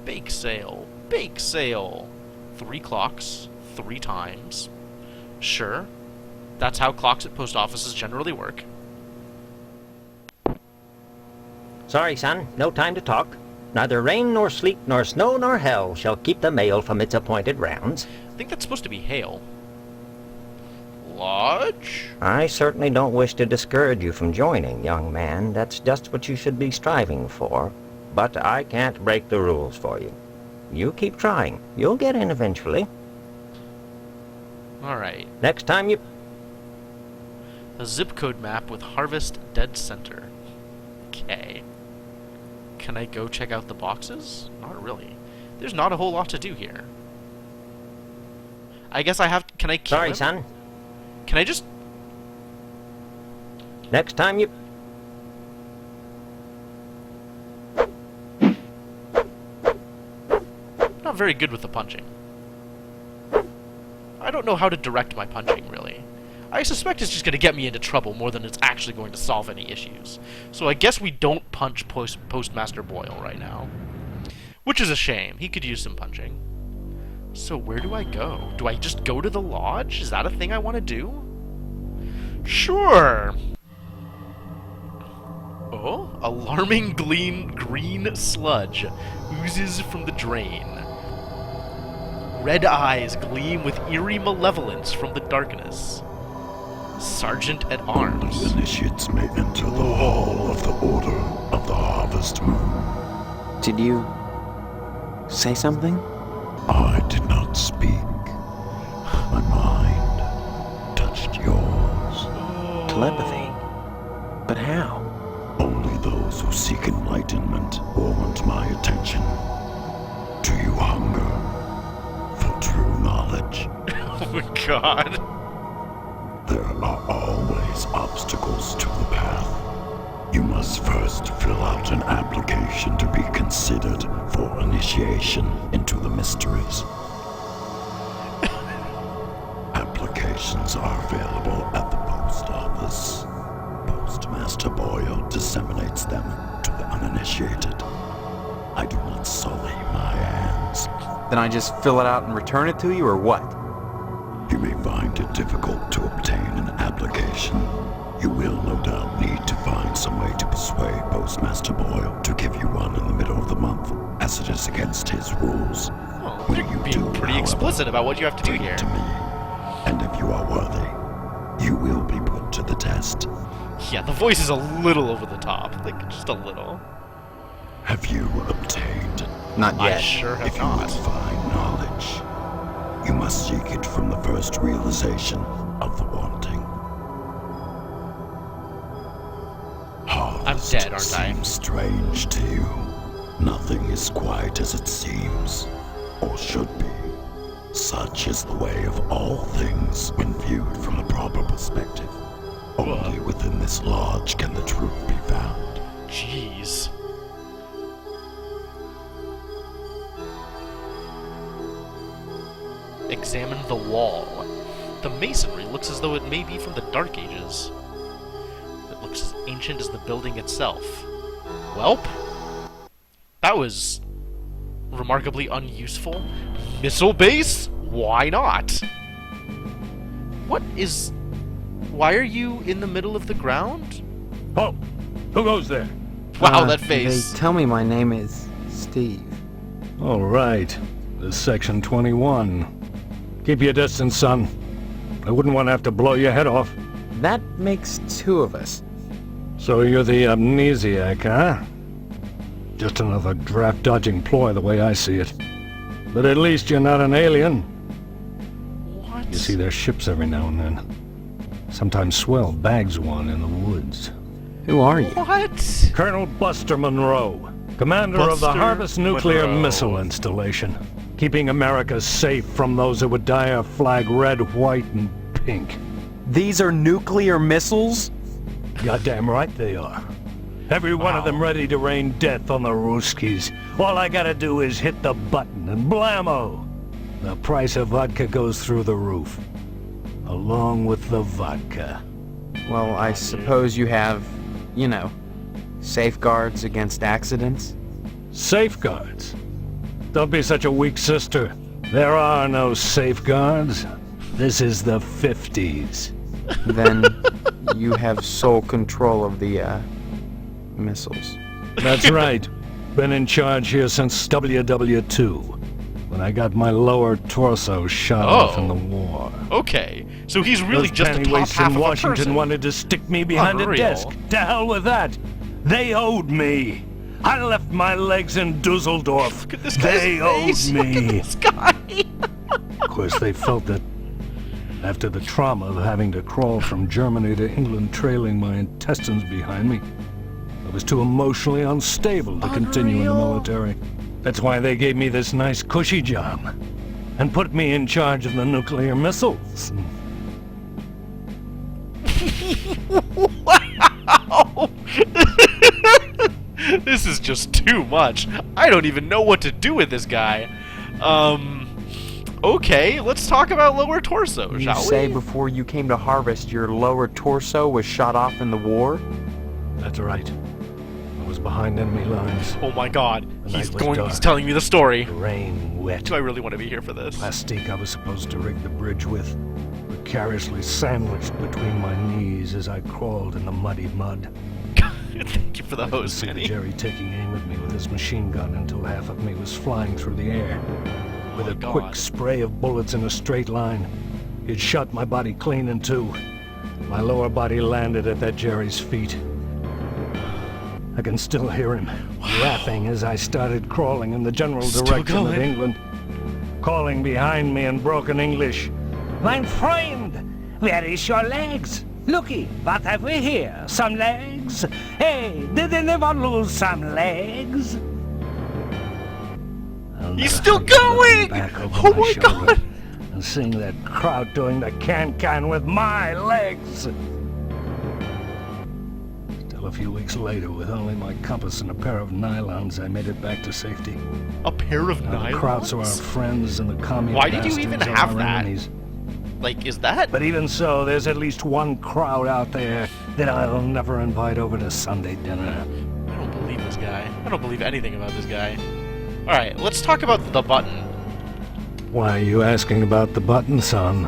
Bake sale. Bake sale. 3 clocks, 3 times. Sure. That's how clocks at post offices generally work. Sorry, son, no time to talk. Neither rain nor sleet nor snow nor hell shall keep the mail from its appointed rounds. I think that's supposed to be hail. Lodge? I certainly don't wish to discourage you from joining, young man. That's just what you should be striving for. But I can't break the rules for you. You keep trying. You'll get in eventually. Alright. Next time you... A zip code map with Harvest Dead Center. Okay. Can I go check out the boxes? Not really. There's not a whole lot to do here. I guess I have... Can I kill Sorry, him? son. Can I just... Next time you... Not very good with the punching. I don't know how to direct my punching, really. I suspect it's just going to get me into trouble more than it's actually going to solve any issues. So I guess we don't punch Postmaster Boyle right now. Which is a shame. He could use some punching. So where do I go? Do I just go to the lodge? Is that a thing I want to do? Sure! Oh, alarming green sludge oozes from the drain. Red eyes gleam with eerie malevolence from the darkness. Sergeant at Arms. The initiates may enter the hall of the Order of the Harvest Moon. Did you say something? I did not speak. My mind touched yours. Telepathy. But how? Only those who seek enlightenment warrant my attention. Do you hunger for true knowledge? Oh my god. There are always obstacles to the path. You must first fill out an application to be considered for initiation into the mysteries. applications are available at the post office. Postmaster Boyle disseminates them to the uninitiated. I do not sully my hands. Then I just fill it out and return it to you, or what? You may find it difficult to obtain an application. You will no doubt need to find some way to persuade Postmaster Boyle to give you one in the middle of the month, as it is against his rules. Oh, When they're you being do, pretty however, explicit about what you have to do bring here. it to me, and if you are worthy, you will be put to the test. Yeah, the voice is a little over the top. Like, just a little. Have you obtained? Not I yet. sure have If you not. will find knowledge, you must seek it from the first realization of the wanting. Harvest dead, aren't I? seems strange to you. Nothing is quite as it seems, or should be. Such is the way of all things when viewed from a proper perspective. Only within this lodge can the truth be found. Jeez. Examine the wall. The masonry looks as though it may be from the Dark Ages. It looks as ancient as the building itself. Welp. That was remarkably unuseful. Missile base? Why not? What is... Why are you in the middle of the ground? Oh, who goes there? Wow, that face. They tell me my name is Steve. All right, this is Section 21. Keep your distance, son. I wouldn't want to have to blow your head off. That makes two of us. So you're the amnesiac, huh? Just another draft-dodging ploy the way I see it. But at least you're not an alien. What? You see their ships every now and then. Sometimes Swell bags one in the woods. Who are you? What? Colonel Buster Monroe, commander of the Buster Harvest Nuclear Monroe. Missile Installation, keeping America safe from those who would dye our flag red, white, and pink. These are nuclear missiles? Goddamn right they are. Every one of them ready to rain death on the Ruskies. All I gotta do is hit the button and blammo! The price of vodka goes through the roof. Along with the vodka. Well, I suppose you have, you know, safeguards against accidents? Safeguards? Don't be such a weak sister. There are no safeguards. This is the 50s. Then you have sole control of the, missiles. That's right. Been in charge here since WW2, when I got my lower torso shot off in the war. Okay, so he's really Those just the top pennyweights half in of a Washington person. wanted to stick me behind Unreal. a desk. To hell with that. They owed me. I left my legs in Dusseldorf. Look at this guy's They face. owed Look at me. this guy. Of course, they felt that after the trauma of having to crawl from Germany to England trailing my intestines behind me, I was too emotionally unstable to continue in the Unreal. military. That's why they gave me this nice cushy job and put me in charge of the nuclear missiles. Wow! This is just too much. I don't even know what to do with this guy. Okay, let's talk about lower torso, You shall say we? before you came to Harvest, your lower torso was shot off in the war? That's right. I was behind enemy lines. Oh my god, The he's night was dark. he's telling me the story. The rain wet. Do I really want to be here for this? Plastique I was supposed to rig the bridge with, precariously sandwiched between my knees as I crawled in the muddy mud. Thank you for the I could hose, see Manny. Jerry taking aim at me with his machine gun until half of me was flying through the air. With a God. quick spray of bullets in a straight line, he'd shot my body clean in two. My lower body landed at that Jerry's feet. I can still hear him laughing as I started crawling in the general Still direction of going. England, calling behind me in broken English. Mein Freund, where is your legs? Looky, what have we here? Some legs? Hey, did anyone lose some legs? I'll He's never still forget looking going! back over Oh my my shoulder God! And seeing that crowd doing the can-can with my legs. Still a few weeks later, with only my compass and a pair of nylons, I made it back to safety. A pair of Now the crowds are our nylons? friends and the commie Why did you even bastards are have our that? enemies. Like, is that... But even so, there's at least one crowd out there that I'll never invite over to Sunday dinner. I don't believe this guy. I don't believe anything about this guy. Alright, let's talk about the button. Why are you asking about the button, son?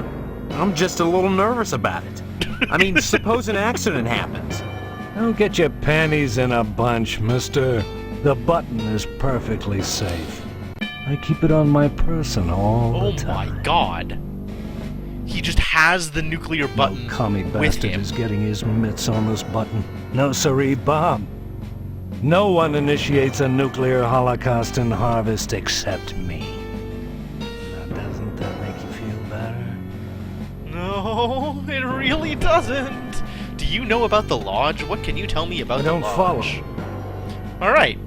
I'm just a little nervous about it. I mean, suppose an accident happens. Don't get your panties in a bunch, mister. The button is perfectly safe. I keep it on my person all the time. Oh my god. He just has the nuclear button No commie with bastard him. is getting his mitts on this button. No siree, Bob. No one initiates a nuclear holocaust and harvest except me. Now, doesn't that make you feel better? No, it really doesn't. Do you know about the Lodge? What can you tell me about I don't the follow. Lodge? Alright.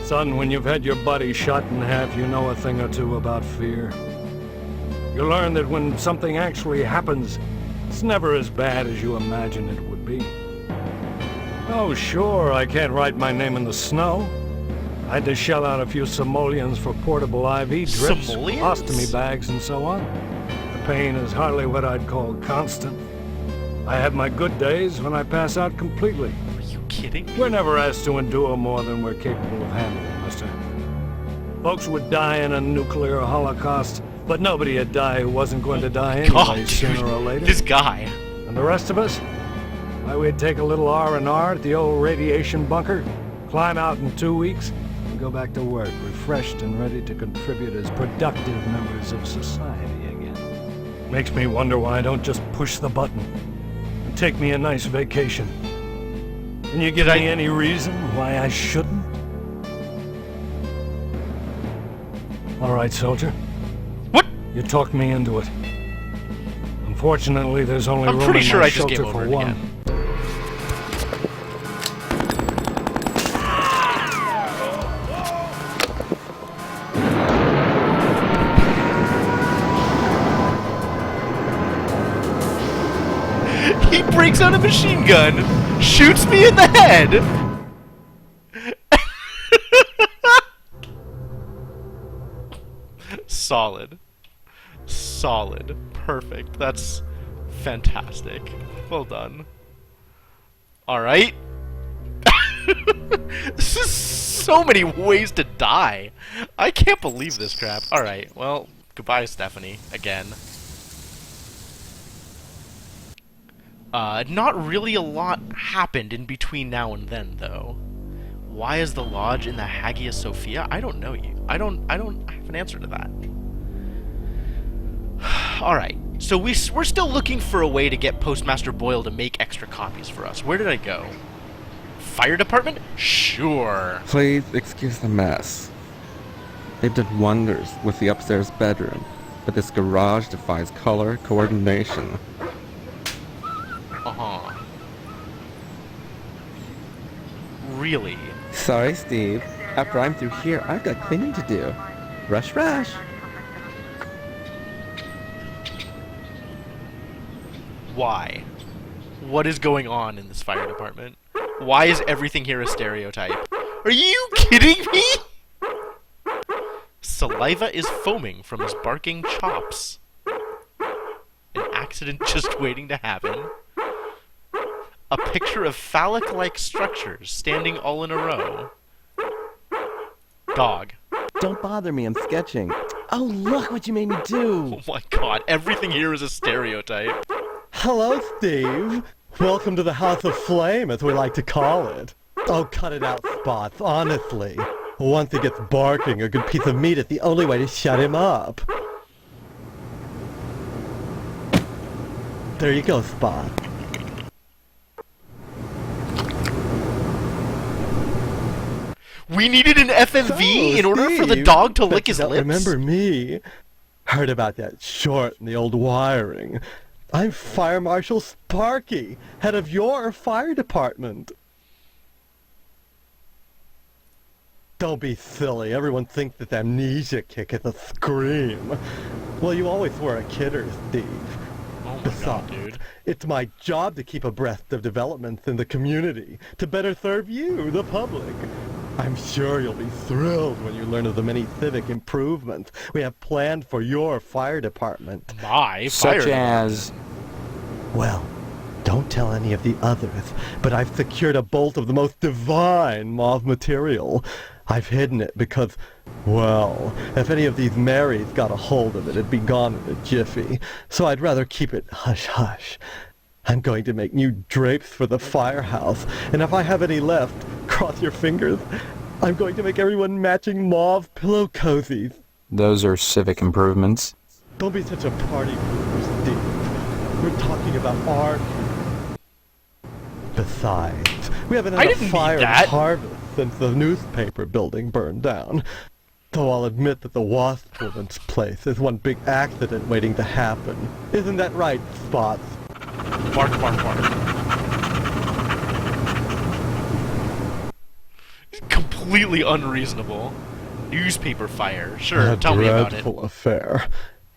Son, when you've had your buddy shot in half, you know a thing or two about fear. You learn that when something actually happens, it's never as bad as you imagine it would be. Oh, sure, I can't write my name in the snow. I had to shell out a few simoleons for portable IV drips, Simoleons? ostomy bags, and so on. The pain is hardly what I'd call constant. I have my good days when I pass out completely. Are you kidding? We're never asked to endure more than we're capable of handling, mister. Folks would die in a nuclear holocaust, but nobody would die who wasn't going to die anyway, God, sooner or later. This guy. And the rest of us? Why, we'd take a little R&R at the old radiation bunker, climb out in 2 weeks, and go back to work, refreshed and ready to contribute as productive members of society again. Makes me wonder why I don't just push the button and take me a nice vacation. Can you give me any reason why I shouldn't? All right, soldier. What? You talked me into it. Unfortunately, there's only I'm room pretty in sure my I just shelter game for over it one. again. He breaks out a machine gun, shoots me in the head. Solid. Solid. Perfect. That's fantastic. Well done. Alright. This is so many ways to die. I can't believe this crap. Alright, well, goodbye, Stephanie. Again. Not really a lot happened in between now and then, though. Why is the Lodge in the Hagia Sophia? I don't know you. I don't have an answer to that. Alright, so we're still looking for a way to get Postmaster Boyle to make extra copies for us. Where did I go? Fire department? Sure. Please excuse the mess. They've done wonders with the upstairs bedroom, but this garage defies color coordination. Uh-huh. Really? Sorry, Steve. After I'm through here, I've got cleaning to do. Rush, rush. Why? What is going on in this fire department? Why is everything here a stereotype? Are you kidding me? Saliva is foaming from his barking chops. An accident just waiting to happen. A picture of phallic-like structures standing all in a row. Dog. Don't bother me, I'm sketching. Oh, look what you made me do! Oh my god, everything here is a stereotype. Hello, Steve. Welcome to the House of Flame, as we like to call it. Oh, cut it out, Spots, honestly. Once he gets barking, a good piece of meat is the only way to shut him up. There you go, Spot. We needed an FMV in order for the dog to lick his lips? Remember me? Heard about that short in the old wiring. I'm Fire Marshal Sparky, head of your fire department. Don't be silly. Everyone thinks this amnesia kick is a scream. Well, you always were a kidder, Steve. Oh my Besides, god, dude. it's my job to keep abreast of developments in the community, to better serve you, the public. I'm sure you'll be thrilled when you learn of the many civic improvements we have planned for your fire department. My Such fire as... Well, don't tell any of the others, but I've secured a bolt of the most divine mauve material. I've hidden it because, well, if any of these Marys got a hold of it, it'd be gone in a jiffy. So I'd rather keep it hush-hush. I'm going to make new drapes for the firehouse, and if I have any left, cross your fingers, I'm going to make everyone matching mauve pillow cozies. Those are civic improvements. Don't be such a party pooper, Steve. We're talking about our future. Besides, we haven't had a fire harvest since the newspaper building burned down. Though I'll admit that the Wasp Woman's place is one big accident waiting to happen. Isn't that right, Spots? Bark, bark, bark. Completely unreasonable. Newspaper fire. Sure, tell me about it. A dreadful affair.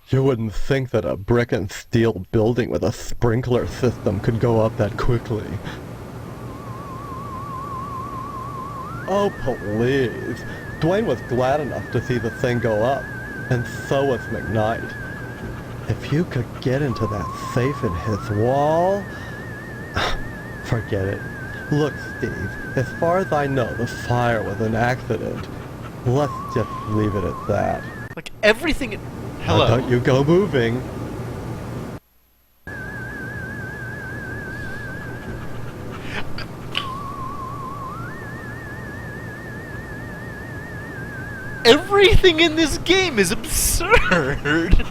You wouldn't think that a brick and steel building with a sprinkler system could go up that quickly. Oh, please. Dwayne was glad enough to see the thing go up, and so was McKnight. If you could get into that safe in his wall... Forget it. Look, Steve, as far as I know, the fire was an accident. Let's just leave it at that. Like, everything... Hello? Now don't you go moving. Everything in this game is absurd!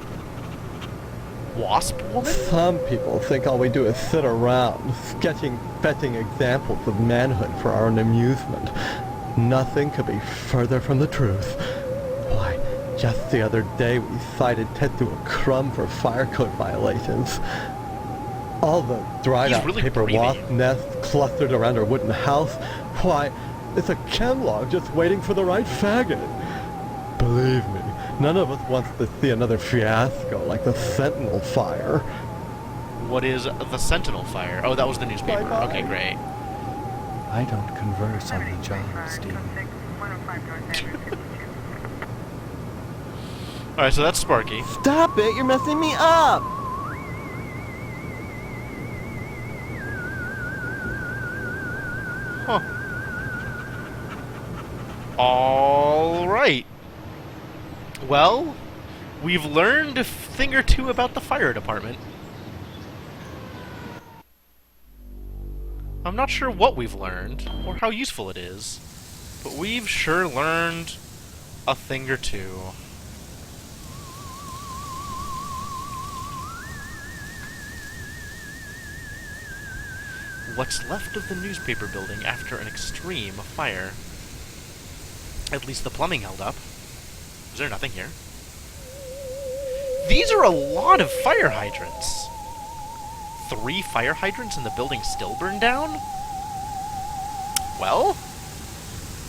Wasp Woman? Some people think all we do is sit around, fetching examples of manhood for our own amusement. Nothing could be further from the truth. Why, just the other day we cited Tetsuo Crumb for fire code violations. All the dried-out really paper breathing. wasp nests clustered around our wooden house. Why, it's a chemlog just waiting for the right faggot. Believe me, none of us wants to see another fiasco like the Sentinel fire. What is the Sentinel fire? Oh, that was the newspaper. Bye-bye. Okay, great. I don't converse on the job, Steve. Alright, so that's Sparky. Stop it! You're messing me up! Huh. Alright. Well, we've learned a thing or two about the fire department. I'm not sure what we've learned, or how useful it is, but we've sure learned a thing or two. What's left of the newspaper building after an extreme fire? At least the plumbing held up. Is there nothing here? These are a lot of fire hydrants. 3 fire hydrants and the building still burned down? Well,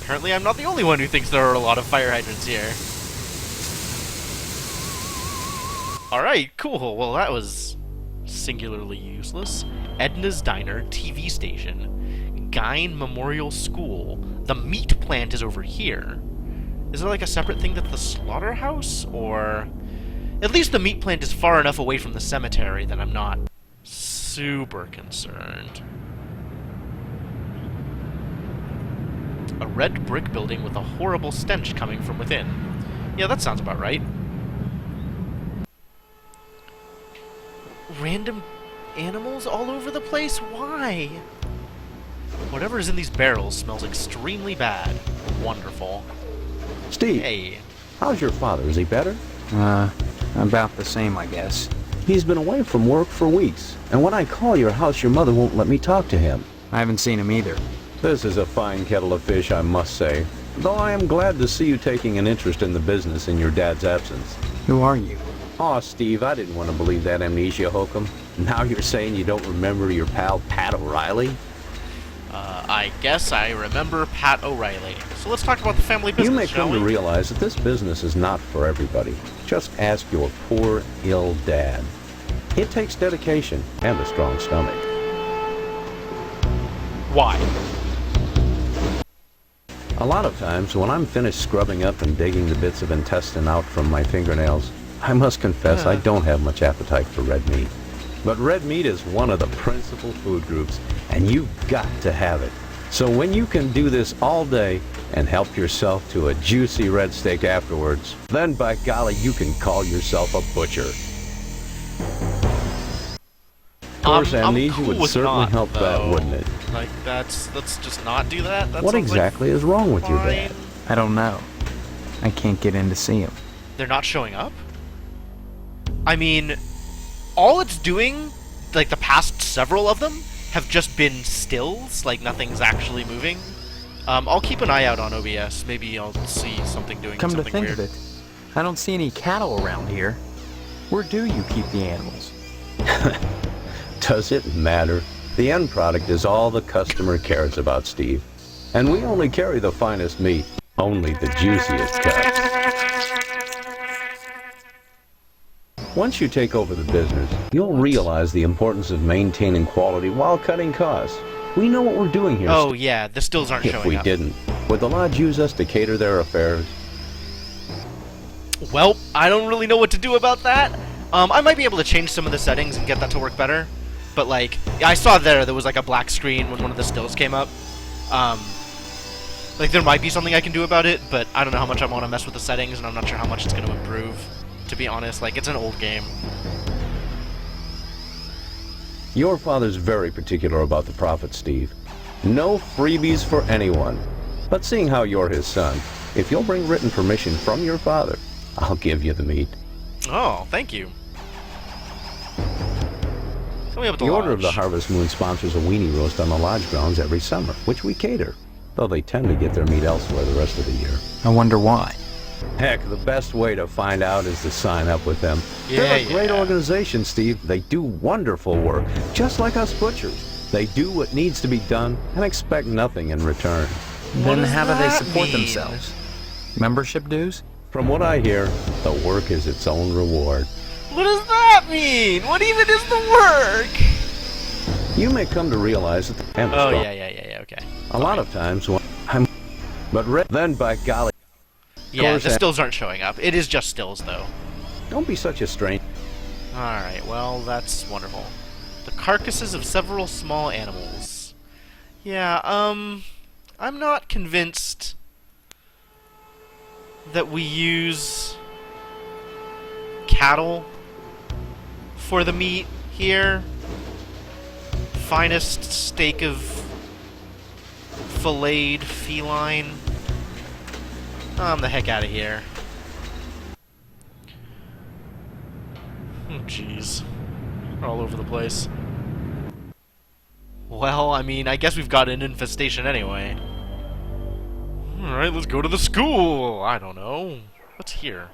apparently I'm not the only one who thinks there are a lot of fire hydrants here. Alright, cool. Well, that was singularly useless. Edna's Diner, TV station, Gyn Memorial School. The meat plant is over here. Is there like a separate thing that's the slaughterhouse? Or... At least the meat plant is far enough away from the cemetery that I'm not super concerned. A red brick building with a horrible stench coming from within. Yeah, that sounds about right. Random animals all over the place? Why? Whatever is in these barrels smells extremely bad. Wonderful. Steve, Hey. how's your father? Is he better? About the same, I guess. He's been away from work for weeks, and when I call your house, your mother won't let me talk to him. I haven't seen him either. This is a fine kettle of fish, I must say. Though I am glad to see you taking an interest in the business in your dad's absence. Who are you? Aw, Steve, I didn't want to believe that amnesia hokum. Now you're saying you don't remember your pal Pat O'Reilly? I guess I remember Pat O'Reilly. So let's talk about the family business, You may shall come to we? realize that this business is not for everybody. Just ask your poor, ill dad. It takes dedication and a strong stomach. Why? A lot of times, when I'm finished scrubbing up and digging the bits of intestine out from my fingernails, I must confess I don't have much appetite for red meat. But red meat is one of the principal food groups, and you've got to have it. So when you can do this all day and help yourself to a juicy red steak afterwards, then by golly, you can call yourself a butcher. Of course, amnesia cool would with certainly not, help that, though. wouldn't it? Like, let's just not do that? That What sounds exactly is wrong with your dad? I don't know. I can't get in to see him. They're not showing up? I mean, all it's doing, like the past several of them, have just been stills, like nothing's actually moving. I'll keep an eye out on OBS. Maybe I'll see something doing Come to something think weird. of it, I don't see any cattle around here. Where do you keep the animals? Does it matter? The end product is all the customer cares about, Steve. And we only carry the finest meat, only the juiciest cuts. Once you take over the business, you'll realize the importance of maintaining quality while cutting costs. We know what we're doing here. Oh yeah, the stills aren't If showing we up. didn't, would the lodge use us to cater their affairs? Well, I don't really know what to do about that. I might be able to change some of the settings and get that to work better. But like, I saw there was like a black screen when one of the stills came up. Like there might be something I can do about it, but I don't know how much I want to mess with the settings, and I'm not sure how much it's going to improve. To be honest, like it's an old game. Your father's very particular about the profit, Steve. No freebies for anyone. But seeing how you're his son, if you'll bring written permission from your father, I'll give you the meat. Oh, thank you. Tell me about The Order of the Harvest Moon sponsors a weenie roast on the lodge grounds every summer, which we cater, though they tend to get their meat elsewhere the rest of the year. I wonder why. Heck, the best way to find out is to sign up with them. Yeah, They're a great organization, Steve. They do wonderful work, just like us butchers. They do what needs to be done and expect nothing in return. Then how do they support themselves? Membership dues? From what I hear, the work is its own reward. What does that mean? What even is the work? You may come to realize that the end is Oh gone. yeah, okay. A lot of times when then by golly. Yeah, course, the stills aren't showing up. It is just stills though. Don't be such a stranger. Alright, well, that's wonderful. The carcasses of several small animals. Yeah, I'm not convinced that we use cattle for the meat here. Finest steak of filleted feline. I'm the heck out of here. Oh, jeez. We're all over the place. Well, I mean, I guess we've got an infestation anyway. Alright, let's go to the school! I don't know. What's here?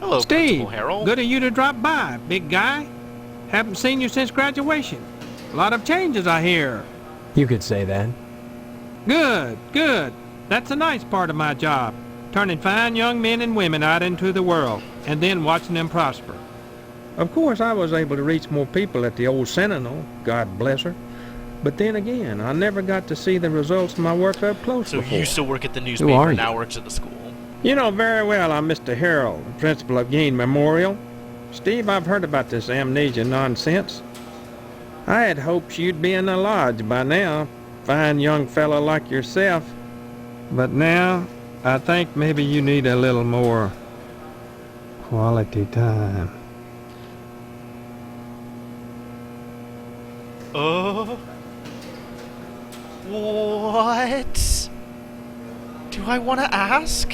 Hello, Steve, Principal Harold. good of you to drop by, big guy. Haven't seen you since graduation. A lot of changes, I hear. You could say that. Good, good. That's a nice part of my job. Turning fine young men and women out into the world, and then watching them prosper. Of course, I was able to reach more people at the old Sentinel, God bless her. But then again, I never got to see the results of my work up close So before. you used to work at the are newspaper, you? now works at the school. You know very well I'm Mr. Harold, the principal of Gain Memorial. Steve, I've heard about this amnesia nonsense. I had hoped you'd be in the lodge by now, fine young fellow like yourself. But now, I think maybe you need a little more quality time. What? Do I want to ask?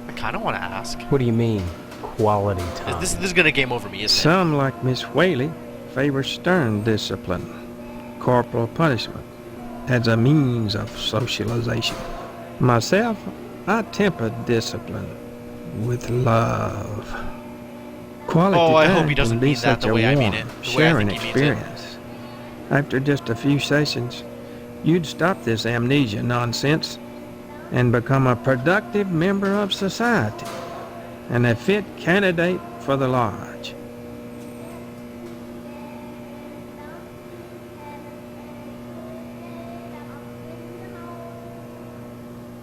I kind of want to ask. What do you mean, quality time? This is gonna game over me, isn't it? Some, like Miss Whaley, favor stern discipline, corporal punishment, as a means of socialization. Myself, I temper discipline with love. Quality Oh, I hope time he doesn't can be mean that such the a way I mean warm, it, the way I sharing think he means it. experience. After just a few sessions, you'd stop this amnesia nonsense and become a productive member of society and a fit candidate for the lodge.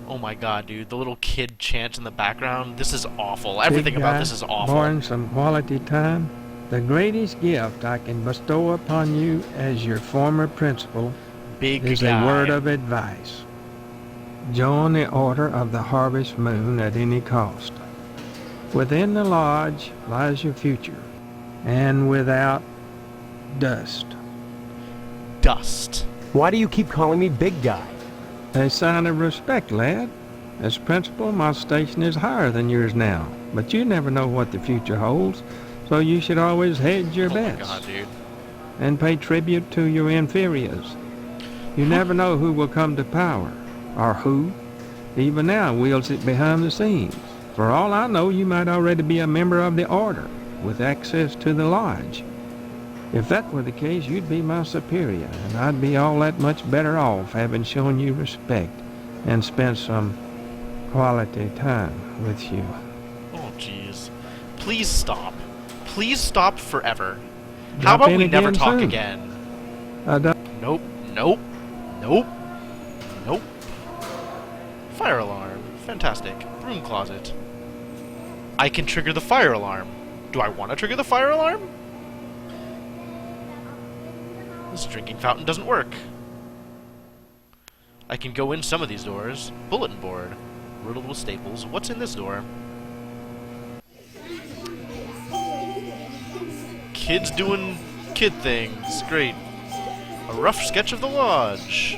Oh my god, dude. The little kid chant in the background. This is awful. Everything Big about guy, this is awful. Born some quality time. The greatest gift I can bestow upon you as your former principal Big is guy. a word of advice. Join the Order of the Harvest Moon at any cost. Within the lodge lies your future, and without dust. Dust. Why do you keep calling me big guy? A sign of respect, lad. As principal, my station is higher than yours now, but you never know what the future holds, so you should always hedge your bets. Oh my god, dude. And pay tribute to your inferiors. You never know who will come to power, or who, even now, wields it behind the scenes. For all I know, you might already be a member of the Order, with access to the lodge. If that were the case, you'd be my superior, and I'd be all that much better off having shown you respect and spent some quality time with you. Oh, jeez. Please stop. Please stop forever. How Drop about in we never again talk soon. again? Nope. Nope. Nope. Nope. Fire alarm. Fantastic. Broom closet. I can trigger the fire alarm. Do I want to trigger the fire alarm? This drinking fountain doesn't work. I can go in some of these doors. Bulletin board. Riddled with staples. What's in this door? Kids doing kid things. Great. A rough sketch of the lodge.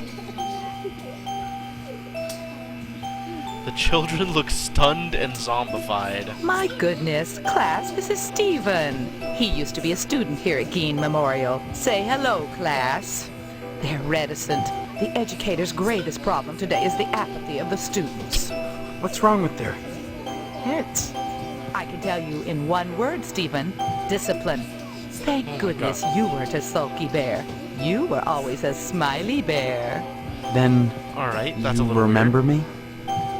The children look stunned and zombified. My goodness, class, this is Stephen. He used to be a student here at Gein Memorial. Say hello, class. They're reticent. The educator's greatest problem today is the apathy of the students. What's wrong with their heads? I can tell you in one word, Stephen. Discipline. Thank goodness you weren't a sulky bear. You were always a smiley bear. Then Alright, that's you a little remember me?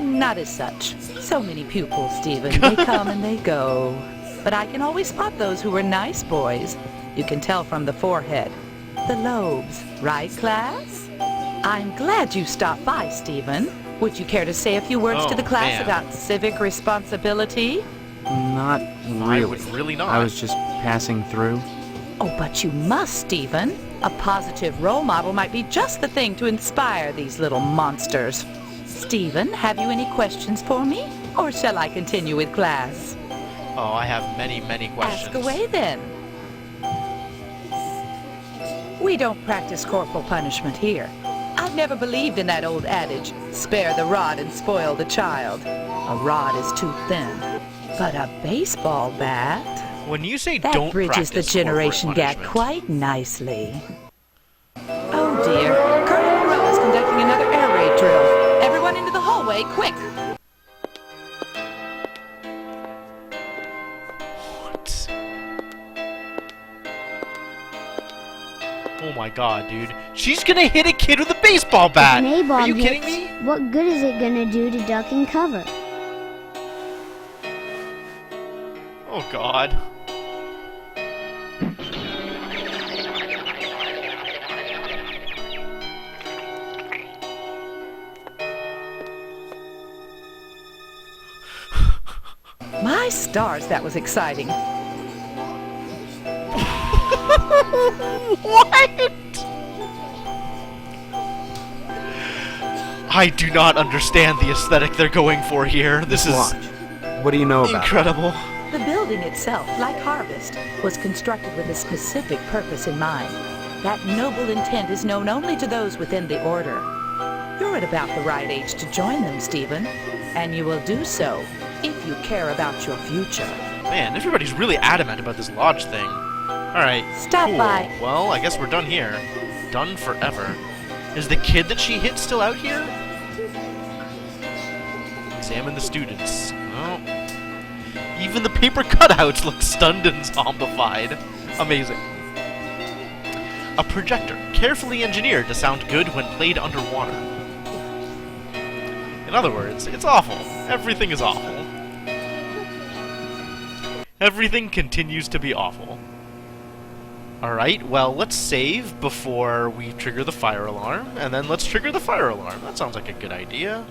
Not as such. So many pupils, Stephen. They come and they go. But I can always spot those who were nice boys. You can tell from the forehead. The lobes. Right, class? I'm glad you stopped by, Stephen. Would you care to say a few words to the class man. about civic responsibility? Not really. I would really not. I was just passing through. Oh, but you must, Stephen. A positive role model might be just the thing to inspire these little monsters. Stephen, have you any questions for me? Or shall I continue with class? Oh, I have many, many questions. Ask away then. We don't practice corporal punishment here. I've never believed in that old adage, spare the rod and spoil the child. A rod is too thin. But a baseball bat? When you say That don't bridges the practice generation corporate gap punishment. quite nicely. Oh dear. Colonel Monroe is conducting another air raid drill. Everyone into the hallway, quick! What? Oh my god, dude. She's gonna hit a kid with a baseball bat! If an A-bomb Are you kidding hits, me? what good is it gonna do to duck and cover? Oh god. My stars, that was exciting. What? I do not understand the aesthetic they're going for here. This is Watch. What do you know about incredible. The building itself, like Harvest, was constructed with a specific purpose in mind. That noble intent is known only to those within the Order. You're at about the right age to join them, Stephen, and you will do so if you care about your future. Man, everybody's really adamant about this lodge thing. Alright, Stop cool. by. Well, I guess we're done here. Done forever. Is the kid that she hit still out here? Examine the students. Oh. Even the paper cutouts look stunned and zombified. Amazing. A projector, carefully engineered to sound good when played underwater. In other words, it's awful. Everything is awful. Everything continues to be awful. Alright, well, let's save before we trigger the fire alarm, and then let's trigger the fire alarm. That sounds like a good idea.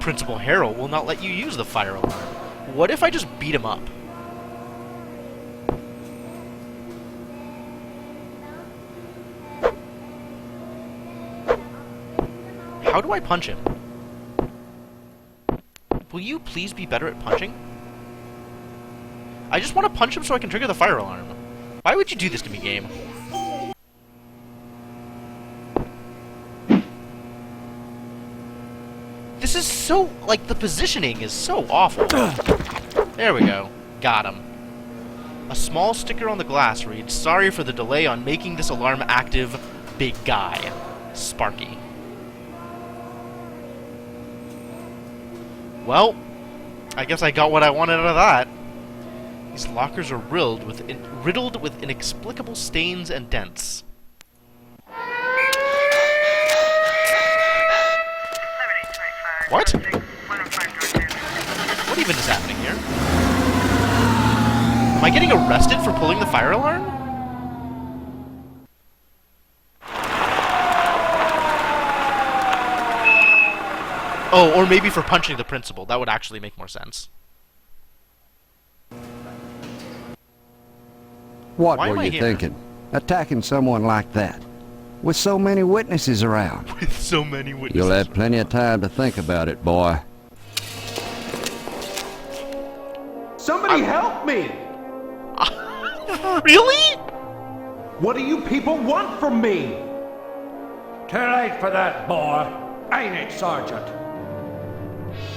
Principal Harold will not let you use the fire alarm. What if I just beat him up? How do I punch him? Will you please be better at punching? I just want to punch him so I can trigger the fire alarm. Why would you do this to me, game? This is so... like, the positioning is so awful. There we go. Got him. A small sticker on the glass reads, "Sorry for the delay on making this alarm active, big guy. Sparky." Well, I guess I got what I wanted out of that. These lockers are riddled with inexplicable stains and dents. What? What even is happening here? Am I getting arrested for pulling the fire alarm? Oh, or maybe for punching the principal. That would actually make more sense. What Why am were I you here? thinking? Attacking someone like that? With so many witnesses around. With so many witnesses. You'll have plenty of time to think about it, boy. Somebody help me! Really? What do you people want from me? Too late for that, boy. Ain't it, Sergeant?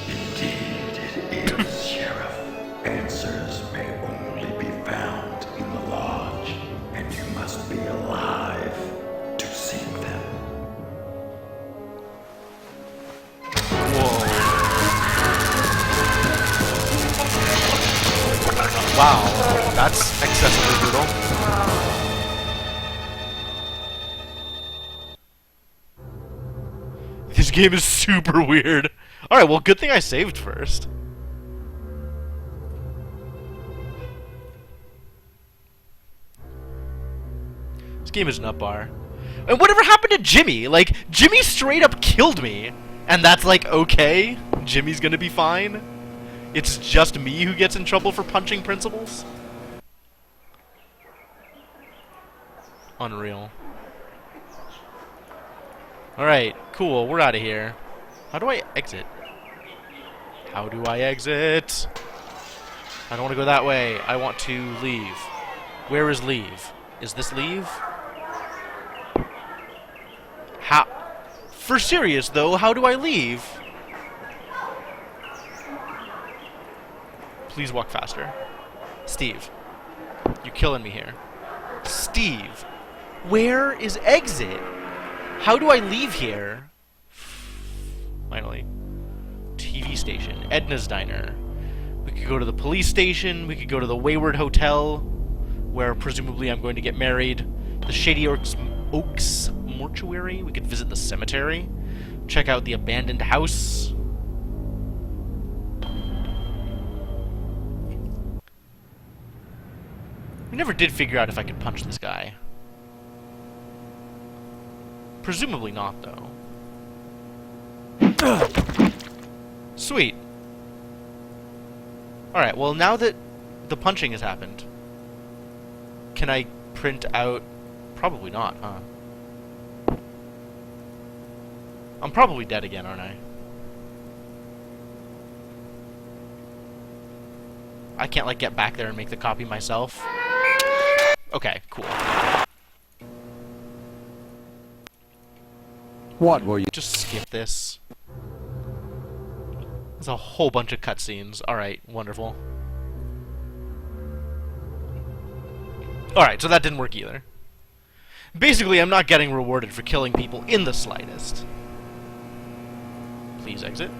Indeed it is, Sheriff. Answers may only be found in the lodge, and you must be alive to seek them. Wow, that's excessively brutal. This game is super weird. Alright, well, good thing I saved first. This game is nut bar. And whatever happened to Jimmy? Like, Jimmy straight up killed me. And that's like, okay? Jimmy's gonna be fine? It's just me who gets in trouble for punching principals? Unreal. Alright, cool, we're out of here. How do I exit? How do I exit? I don't want to go that way. I want to leave. Where is leave? Is this leave? How? For serious, though, how do I leave? Please walk faster. Steve. You're killing me here. Steve. Where is exit? How do I leave here? Finally. TV station. Edna's Diner. We could go to the police station. We could go to the Wayward Hotel, where presumably I'm going to get married. The Shady Oaks Mortuary. We could visit the cemetery. Check out the abandoned house. We never did figure out if I could punch this guy. Presumably not, though. Sweet. Alright, well, now that the punching has happened, can I print out... Probably not, huh? I'm probably dead again, aren't I? I can't, like, get back there and make the copy myself? Okay, cool. What were you... Just skip this. There's a whole bunch of cutscenes. Alright, wonderful. Alright, so that didn't work either. Basically, I'm not getting rewarded for killing people in the slightest. Please exit.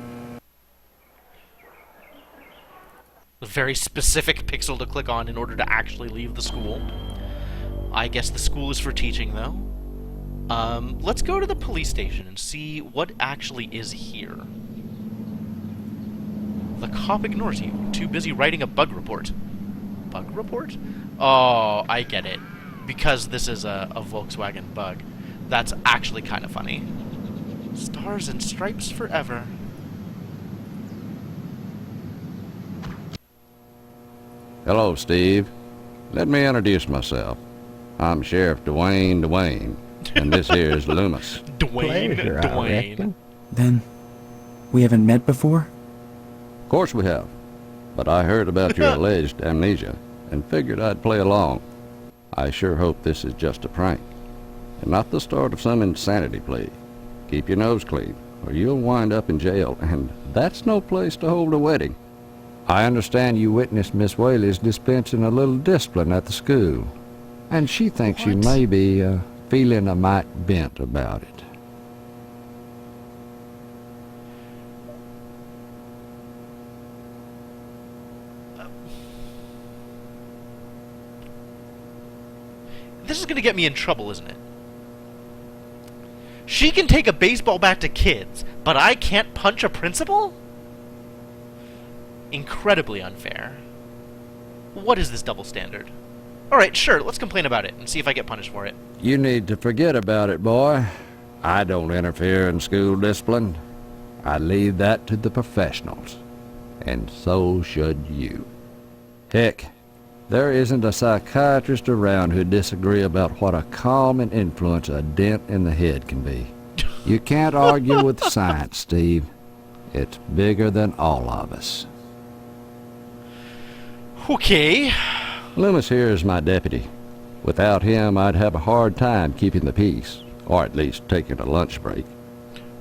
A very specific pixel to click on in order to actually leave the school. I guess the school is for teaching, though. Let's go to the police station and see what actually is here. The cop ignores you. Too busy writing a bug report. Bug report? Oh, I get it. Because this is a Volkswagen Bug. That's actually kind of funny. Stars and stripes forever. Hello, Steve. Let me introduce myself. I'm Sheriff Dwayne, and this here is Loomis. Dwayne. Then, we haven't met before? Of course we have. But I heard about your alleged amnesia and figured I'd play along. I sure hope this is just a prank, and not the start of some insanity plea. Keep your nose clean, or you'll wind up in jail, and that's no place to hold a wedding. I understand you witnessed Miss Whaley's dispensing a little discipline at the school, and she thinks you may be feeling a mite bent about it. This is going to get me in trouble, isn't it? She can take a baseball bat to kids, but I can't punch a principal? Incredibly unfair. What is this double standard? Alright, sure, let's complain about it and see if I get punished for it. You need to forget about it, boy. I don't interfere in school discipline. I leave that to the professionals. And so should you. Heck, there isn't a psychiatrist around who'd disagree about what a calming influence a dent in the head can be. You can't argue with science, Steve. It's bigger than all of us. Okay. Loomis here is my deputy. Without him, I'd have a hard time keeping the peace, or at least taking a lunch break.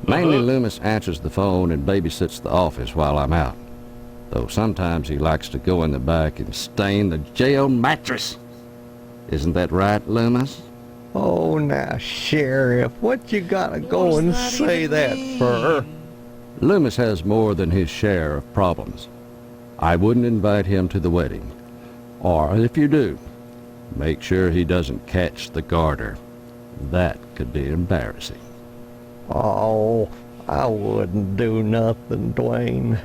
Mainly Loomis answers the phone and babysits the office while I'm out. Though sometimes he likes to go in the back and stain the jail mattress. Isn't that right, Loomis? Oh, now, Sheriff, what you gotta go and say that for? Loomis has more than his share of problems. I wouldn't invite him to the wedding. Or, if you do, make sure he doesn't catch the garter. That could be embarrassing. Oh, I wouldn't do nothing, Dwayne.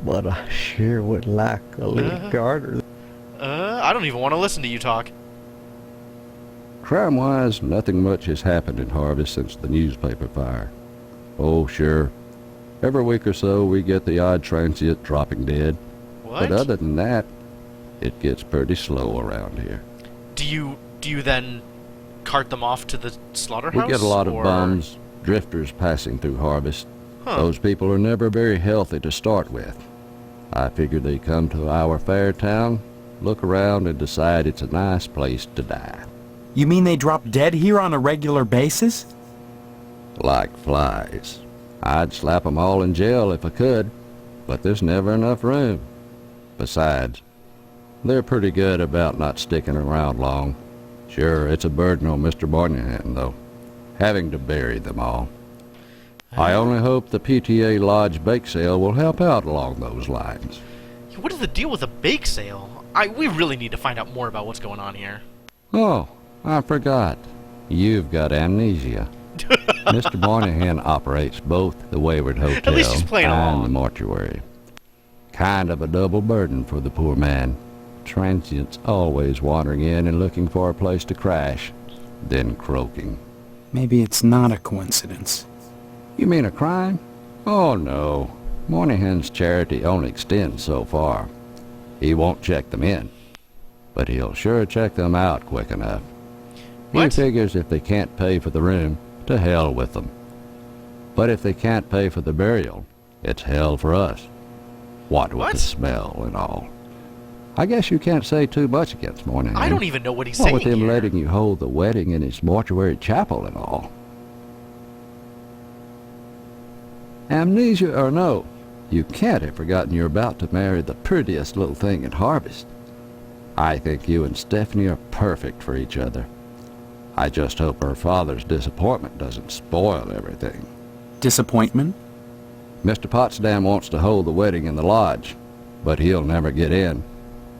But I sure would like a little garter. I don't even want to listen to you talk. Crime-wise, nothing much has happened in Harvest since the newspaper fire. Oh, sure. Every week or so, we get the odd transient dropping dead. What? But other than that, it gets pretty slow around here. Do you then cart them off to the slaughterhouse? We get a lot of bums, drifters passing through Harvest. Huh. Those people are never very healthy to start with. I figure they come to our fair town, look around, and decide it's a nice place to die. You mean they drop dead here on a regular basis? Like flies. I'd slap them all in jail if I could, but there's never enough room. Besides, they're pretty good about not sticking around long. Sure, it's a burden on Mr. Moynihan, though, having to bury them all. I only hope the PTA Lodge bake sale will help out along those lines. What is the deal with a bake sale? We really need to find out more about what's going on here. Oh, I forgot. You've got amnesia. Mr. Moynihan operates both the Wayward Hotel At least he's playing and along. the mortuary. Kind of a double burden for the poor man. Transients always wandering in and looking for a place to crash, then croaking. Maybe it's not a coincidence. You mean a crime? Oh, no. Moynihan's charity only extends so far. He won't check them in, but he'll sure check them out quick enough. He figures if they can't pay for the room, to hell with them. But if they can't pay for the burial, it's hell for us. What with the smell and all. I guess you can't say too much against Moynihan. I don't even know what he's What saying with him here. letting you hold the wedding in his mortuary chapel and all. Amnesia or no, you can't have forgotten you're about to marry the prettiest little thing in Harvest. I think you and Stephanie are perfect for each other. I just hope her father's disappointment doesn't spoil everything. Disappointment? Mr. Potsdam wants to hold the wedding in the lodge, but he'll never get in.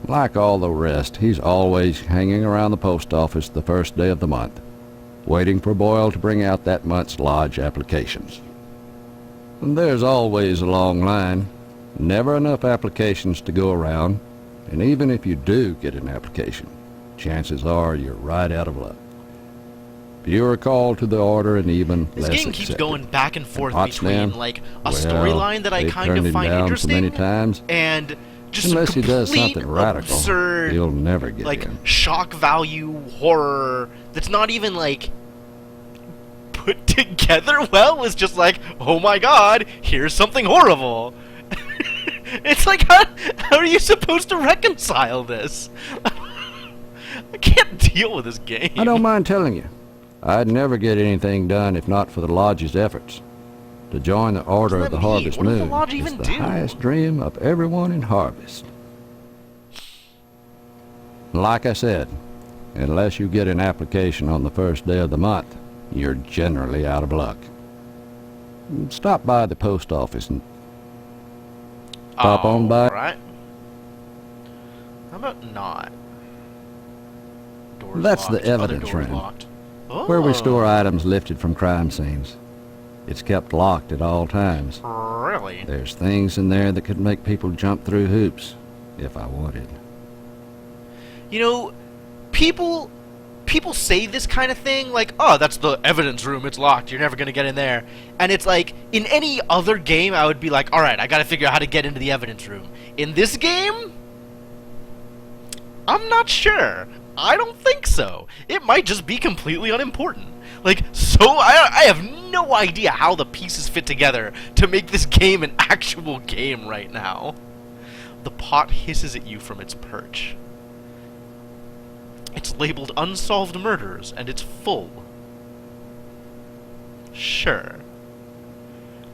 Like all the rest, he's always hanging around the post office the first day of the month, waiting for Boyle to bring out that month's lodge applications. And there's always a long line, never enough applications to go around, and even if you do get an application, chances are you're right out of luck. You are called to the order and even This less game keeps accepted. going back and forth Potsdam, between like a well, storyline that I they've kind turned of him find down so interesting many times. and just Unless he does complete something radical, absurd, he'll never get like in. shock value horror that's not even like put together well. It's just like, oh my god, here's something horrible. It's like, how are you supposed to reconcile this? I can't deal with this game. I don't mind telling you, I'd never get anything done if not for the Lodge's efforts. To join the Order of the Harvest What does the Moon Lodge is even the do? highest dream of everyone in Harvest. Like I said, unless you get an application on the first day of the month, you're generally out of luck. Stop by the post office and pop on by. Right. How about not? Doors That's locked, the other evidence doors room, locked. where we Oh. store items lifted from crime scenes. It's kept locked at all times. Really? There's things in there that could make people jump through hoops, if I wanted. You know, people say this kind of thing, like, oh, that's the evidence room, it's locked, you're never gonna get in there. And it's like, in any other game, I would be like, alright, I gotta figure out how to get into the evidence room. In this game, I'm not sure. I don't think so. It might just be completely unimportant. Like, so I have no idea how the pieces fit together to make this game an actual game right now. The pot hisses at you from its perch. It's labeled Unsolved Murders, and it's full. Sure.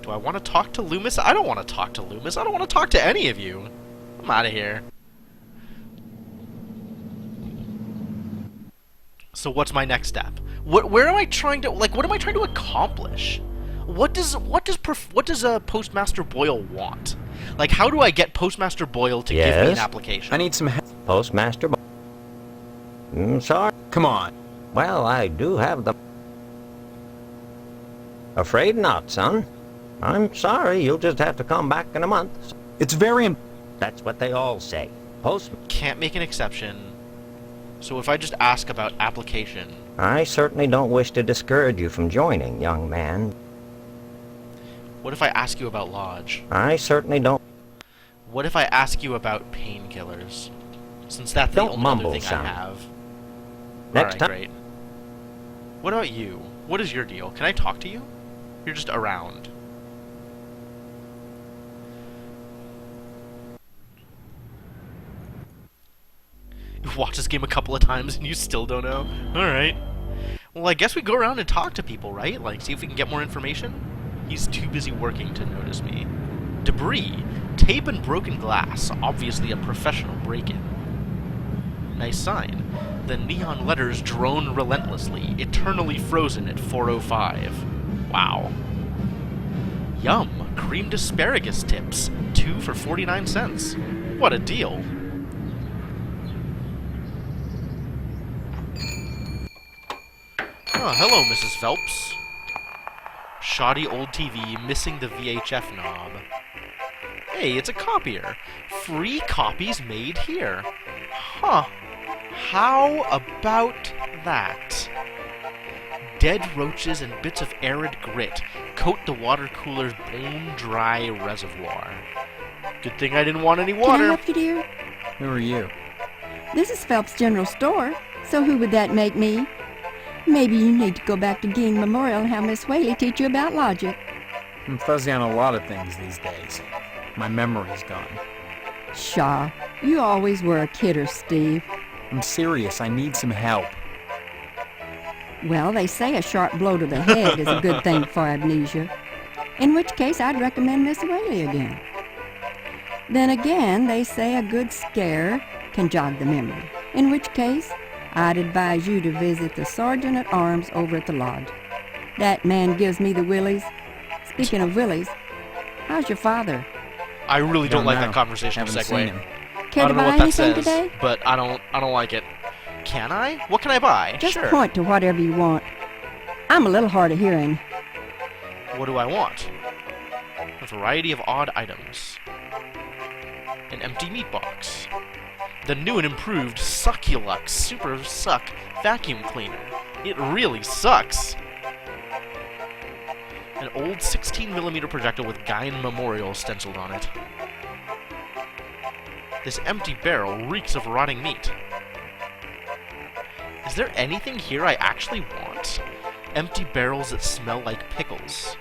Do I want to talk to Loomis? I don't want to talk to Loomis. I don't want to talk to any of you. I'm out of here. So what's my next step? Where am I trying to, like, what am I trying to accomplish? What does Postmaster Boyle want? Like, how do I get Postmaster Boyle to give me an application? I need some help. Postmaster Boyle. Sorry. Come on. Well, I do have the... Afraid not, son. I'm sorry, you'll just have to come back in a month. It's very... That's what they all say. Can't make an exception. So if I just ask about application... I certainly don't wish to discourage you from joining, young man. What if I ask you about Lodge? I certainly don't... What if I ask you about painkillers? Since that's the Don't only mumble, other thing son. I have. Next Alright, time- great. What about you? What is your deal? Can I talk to you? You're just around. You've watched this game a couple of times and you still don't know? Alright. Well, I guess we go around and talk to people, right? Like, see if we can get more information? He's too busy working to notice me. Debris. Tape and broken glass. Obviously a professional break-in. Nice sign. The neon letters drone relentlessly, eternally frozen at 4:05. Wow. Yum. Creamed asparagus tips. 2 for 49 cents. What a deal. Oh, hello, Mrs. Phelps. Shoddy old TV missing the VHF knob. Hey, it's a copier. Free copies made here. Huh. How about that? Dead roaches and bits of arid grit coat the water cooler's bone-dry reservoir. Good thing I didn't want any Can I water. help you, dear? Who are you? This is Phelps General Store, so who would that make me? Maybe you need to go back to Gein Memorial and have Miss Whaley teach you about logic. I'm fuzzy on a lot of things these days. My memory's gone. Pshaw, you always were a kidder, Steve. I'm serious. I need some help. Well, they say a sharp blow to the head is a good thing for amnesia. In which case, I'd recommend Miss Whaley again. Then again, they say a good scare can jog the memory. In which case, I'd advise you to visit the Sergeant at Arms over at the Lodge. That man gives me the willies. Speaking of willies, how's your father? I really don't like know. that conversation Haven't segue. seen him. Care I to don't know buy what that anything says, today? but I don't like it. Can I? What can I buy? Just sure. point to whatever you want. I'm a little hard of hearing. What do I want? A variety of odd items. An empty meat box. The new and improved Succulux Super Suck vacuum cleaner. It really sucks. An old 16mm projectile with Gein Memorial stenciled on it. This empty barrel reeks of rotting meat. Is there anything here I actually want? Empty barrels that smell like pickles.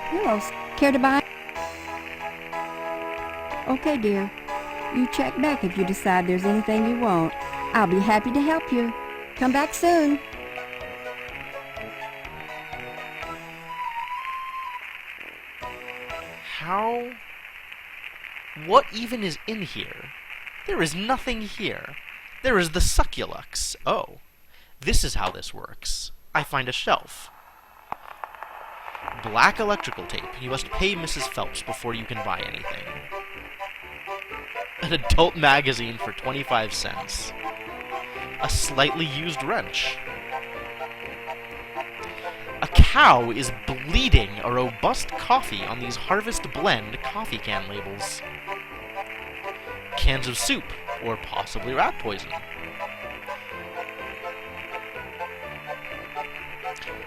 Hello, care to buy? Okay, dear. You check back if you decide there's anything you want. I'll be happy to help you. Come back soon. How? What even is in here? There is nothing here. There is the Succulux. Oh. This is how this works. I find a shelf. Black electrical tape. You must pay Mrs. Phelps before you can buy anything. An adult magazine for 25 cents. A slightly used wrench. A cow is bleeding a robust coffee on these Harvest Blend coffee can labels. Cans of soup, or possibly rat poison.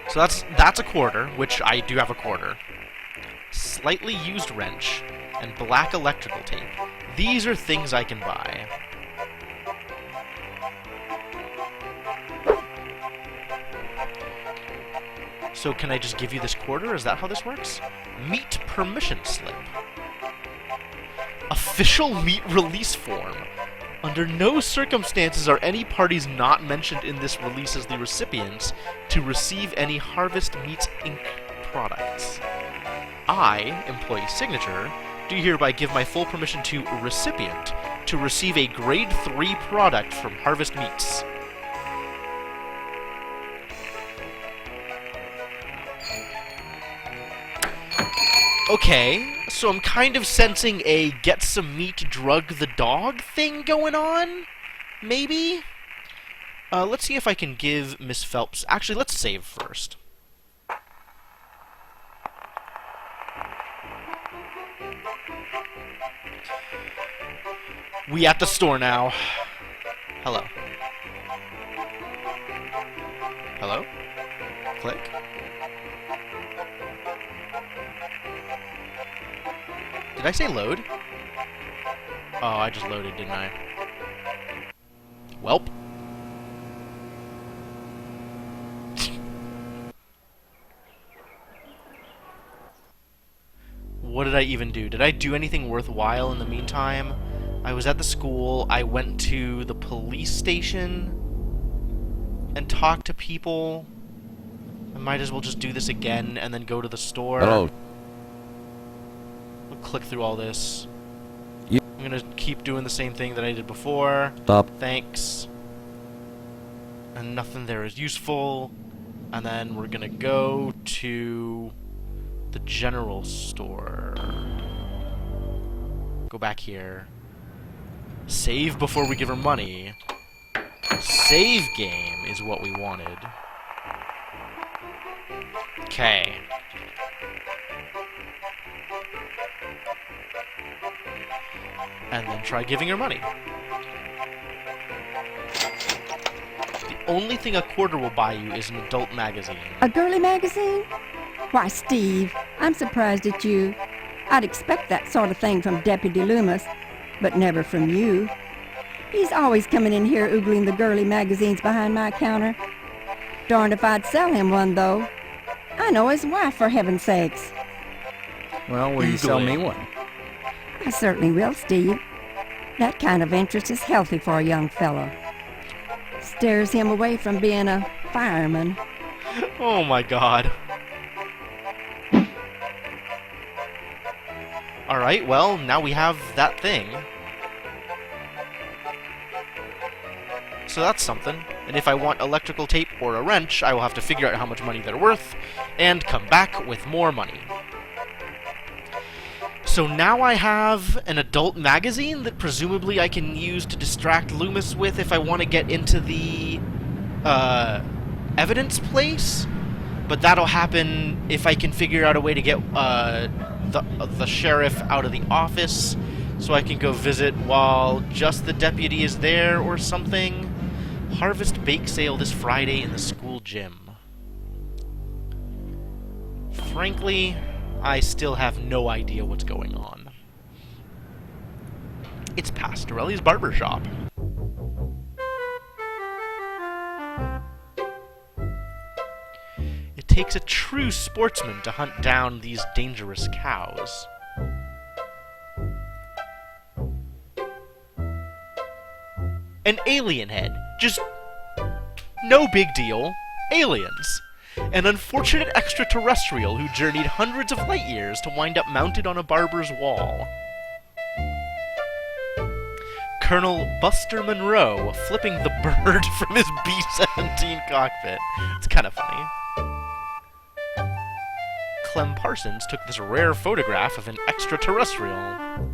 So that's a quarter, which I do have a quarter. Slightly used wrench, and black electrical tape. These are things I can buy. So can I just give you this quarter? Is that how this works? Meat permission slip. Official meat release form. Under no circumstances are any parties not mentioned in this release as the recipients to receive any Harvest Meats Inc. products. I, employee signature, do hereby give my full permission to recipient to receive a grade 3 product from Harvest Meats. Okay, so I'm kind of sensing a get some meat, drug the dog thing going on? Maybe? Let's see if I can give Miss Phelps... Actually, let's save first. We at the store now. Hello. Hello? Click. Did I say load? Oh, I just loaded, didn't I? Welp. What did I even do? Did I do anything worthwhile in the meantime? I was at the school, I went to the police station and talked to people. I might as well just do this again and then go to the store. Hello. Click through all this. I'm gonna keep doing the same thing that I did before. Stop. Thanks. And nothing there is useful. And then we're gonna go to the general store. Go back here. Save before we give her money. Save game is what we wanted. Okay. And then try giving her money. The only thing a quarter will buy you is an adult magazine. A girly magazine? Why, Steve, I'm surprised at you. I'd expect that sort of thing from Deputy Loomis, but never from you. He's always coming in here oogling the girly magazines behind my counter. Darned if I'd sell him one, though. I know his wife, for heaven's sakes. Well, will you sell me one? I certainly will, Steve. That kind of interest is healthy for a young fellow. Steers him away from being a fireman. Oh my god. Alright, well, now we have that thing. So that's something. And if I want electrical tape or a wrench, I will have to figure out how much money they're worth, and come back with more money. So now I have an adult magazine that presumably I can use to distract Loomis with if I want to get into the evidence place. But that'll happen if I can figure out a way to get the sheriff out of the office so I can go visit while just the deputy is there or something. Harvest bake sale this Friday in the school gym. Frankly, I still have no idea what's going on. It's Pastorelli's barbershop. It takes a true sportsman to hunt down these dangerous cows. An alien head. Just no big deal. Aliens. An unfortunate extraterrestrial who journeyed hundreds of light years to wind up mounted on a barber's wall. Colonel Buster Monroe flipping the bird from his B-17 cockpit. It's kind of funny. Clem Parsons took this rare photograph of an extraterrestrial.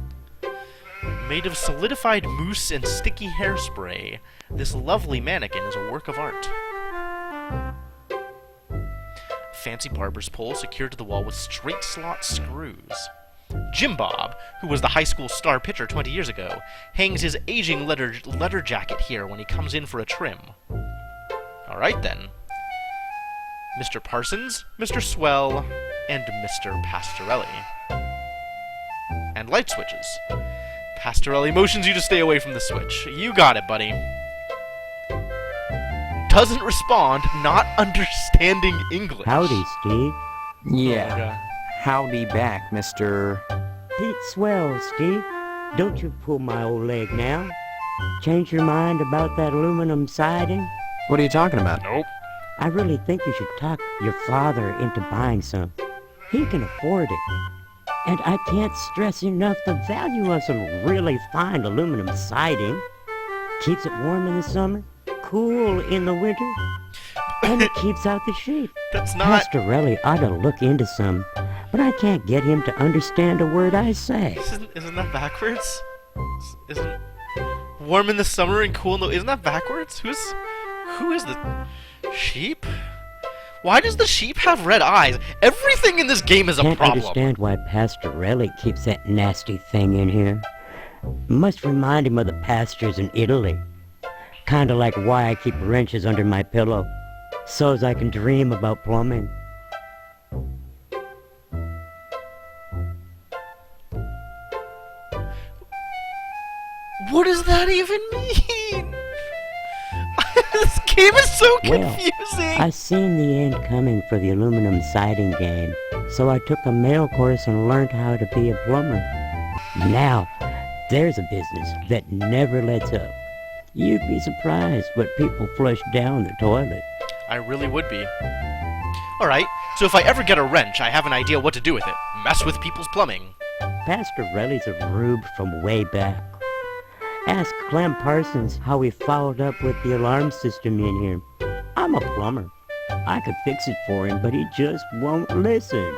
Made of solidified mousse and sticky hairspray, this lovely mannequin is a work of art. Fancy barber's pole secured to the wall with straight slot screws. Jim Bob, who was the high school star pitcher 20 years ago, hangs his aging leather jacket here when he comes in for a trim. Alright then. Mr. Parsons, Mr. Swell, and Mr. Pastorelli. And light switches. Pastorelli motions you to stay away from the switch. You got it, buddy. Doesn't respond, not understanding English. Howdy, Steve. Yeah. Howdy back, Mr. Pete Swell, Steve. Don't you pull my old leg now. Change your mind about that aluminum siding? What are you talking about? Nope. I really think you should talk your father into buying some. He can afford it. And I can't stress enough the value of some really fine aluminum siding. Keeps it warm in the summer, cool in the winter, and it keeps out the sheep. That's not... Pastorelli ought to look into some, but I can't get him to understand a word I say. Isn't that backwards? Isn't warm in the summer and cool in the... Isn't that backwards? Who is the sheep? Why does the sheep have red eyes? Everything in this game is a problem. Can't understand why Pastorelli keeps that nasty thing in here. Must remind him of the pastures in Italy. Kinda like why I keep wrenches under my pillow, so's I can dream about plumbing. What does that even mean? This game is so confusing. Well, I seen the end coming for the aluminum siding game, so I took a mail course and learned how to be a plumber. Now, there's a business that never lets up. You'd be surprised what people flush down the toilet. I really would be. Alright, so if I ever get a wrench, I have an idea what to do with it. Mess with people's plumbing. Pastorelli's a rube from way back. Ask Clem Parsons how he followed up with the alarm system in here. I'm a plumber. I could fix it for him, but he just won't listen.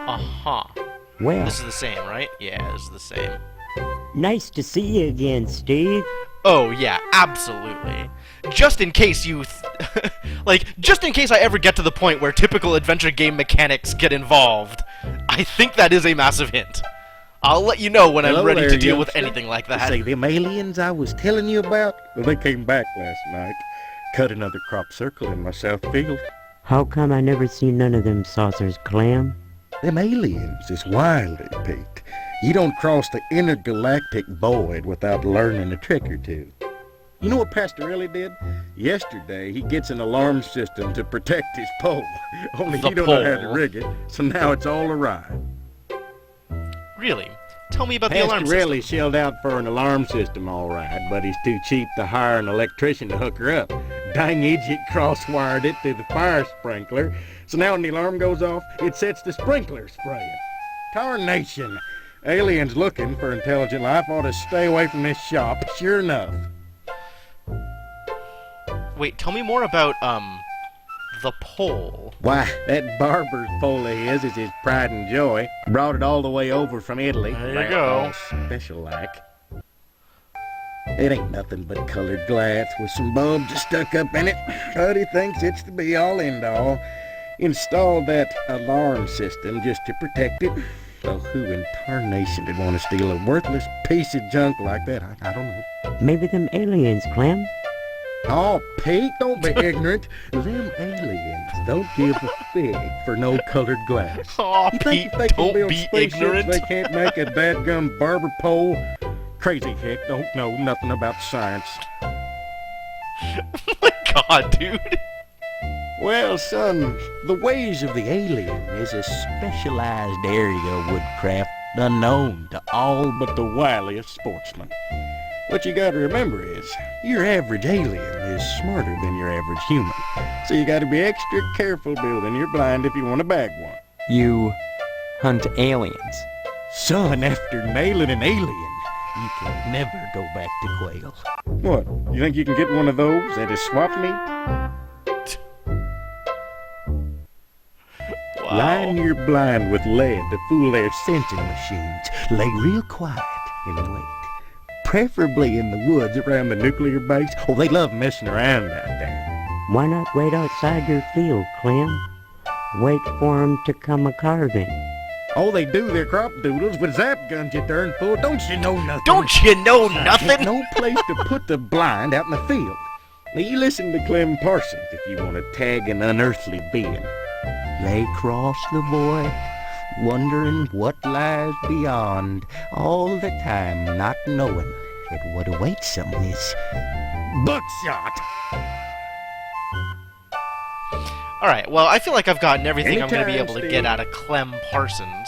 Uh-huh. Well... This is the same, right? Yeah, this is the same. Nice to see you again, Steve. Oh, yeah, absolutely. Just in case you... just in case I ever get to the point where typical adventure game mechanics get involved, I think that is a massive hint. I'll let you know when I'm ready to deal with anything like that. Say, them aliens I was telling you about? Well, they came back last night. Cut another crop circle in my south field. How come I never seen none of them saucers, Clem? Them aliens is wily, Pete. You don't cross the intergalactic void without learning a trick or two. You know what Pastorelli did? Yesterday, he gets an alarm system to protect his pole. Only he don't know how to rig it, so now it's all awry. Really? Tell me about the alarm system. Pastorelli shelled out for an alarm system, all right, but he's too cheap to hire an electrician to hook her up. Dang idiot cross-wired it to the fire sprinkler, so now when the alarm goes off, it sets the sprinkler spraying. Tarnation! Aliens looking for intelligent life ought to stay away from this shop, sure enough. Wait, tell me more about, the pole. Why, that barber's pole of his is his pride and joy. Brought it all the way over from Italy. There you go. Special-like. It ain't nothing but colored glass with some bulbs stuck up in it, but he thinks it's the be-all, end-all. Installed that alarm system just to protect it. So who in tarnation would want to steal a worthless piece of junk like that? I don't know. Maybe them aliens, Clem. Oh, Pete, don't be ignorant. Them aliens don't give a fig for no colored glass. Aw, you Pete, think if they can don't build be spaceships, ignorant. they can't make a dadgum barber pole? Crazy hick don't know nothing about science. Oh my god, dude. Well, son, the ways of the alien is a specialized area of woodcraft unknown to all but the wiliest sportsmen. What you gotta remember is, your average alien is smarter than your average human. So you gotta be extra careful building your blind if you want to bag one. You hunt aliens. Son, after nailing an alien, you can never go back to quail. What, you think you can get one of those at a swap meet? Wow. Line your blind with lead to fool their sensing machines. Lay real quiet and wait. Preferably in the woods around the nuclear base. Oh, they love messing around out there. Why not wait outside your field, Clem? Wait for 'em to come a-carving. Oh, they do their crop doodles with zap guns, you darn fool. Don't you know nothing? Don't you know Ain't nothing? no place to put the blind out in the field. Now, you listen to Clem Parsons if you want to tag an unearthly being. They cross the void, wondering what lies beyond, all the time not knowing that what awaits them is buckshot. Alright, well, I feel like I've gotten everything I'm going to be Anytime, able to Steve. get out of Clem Parsons.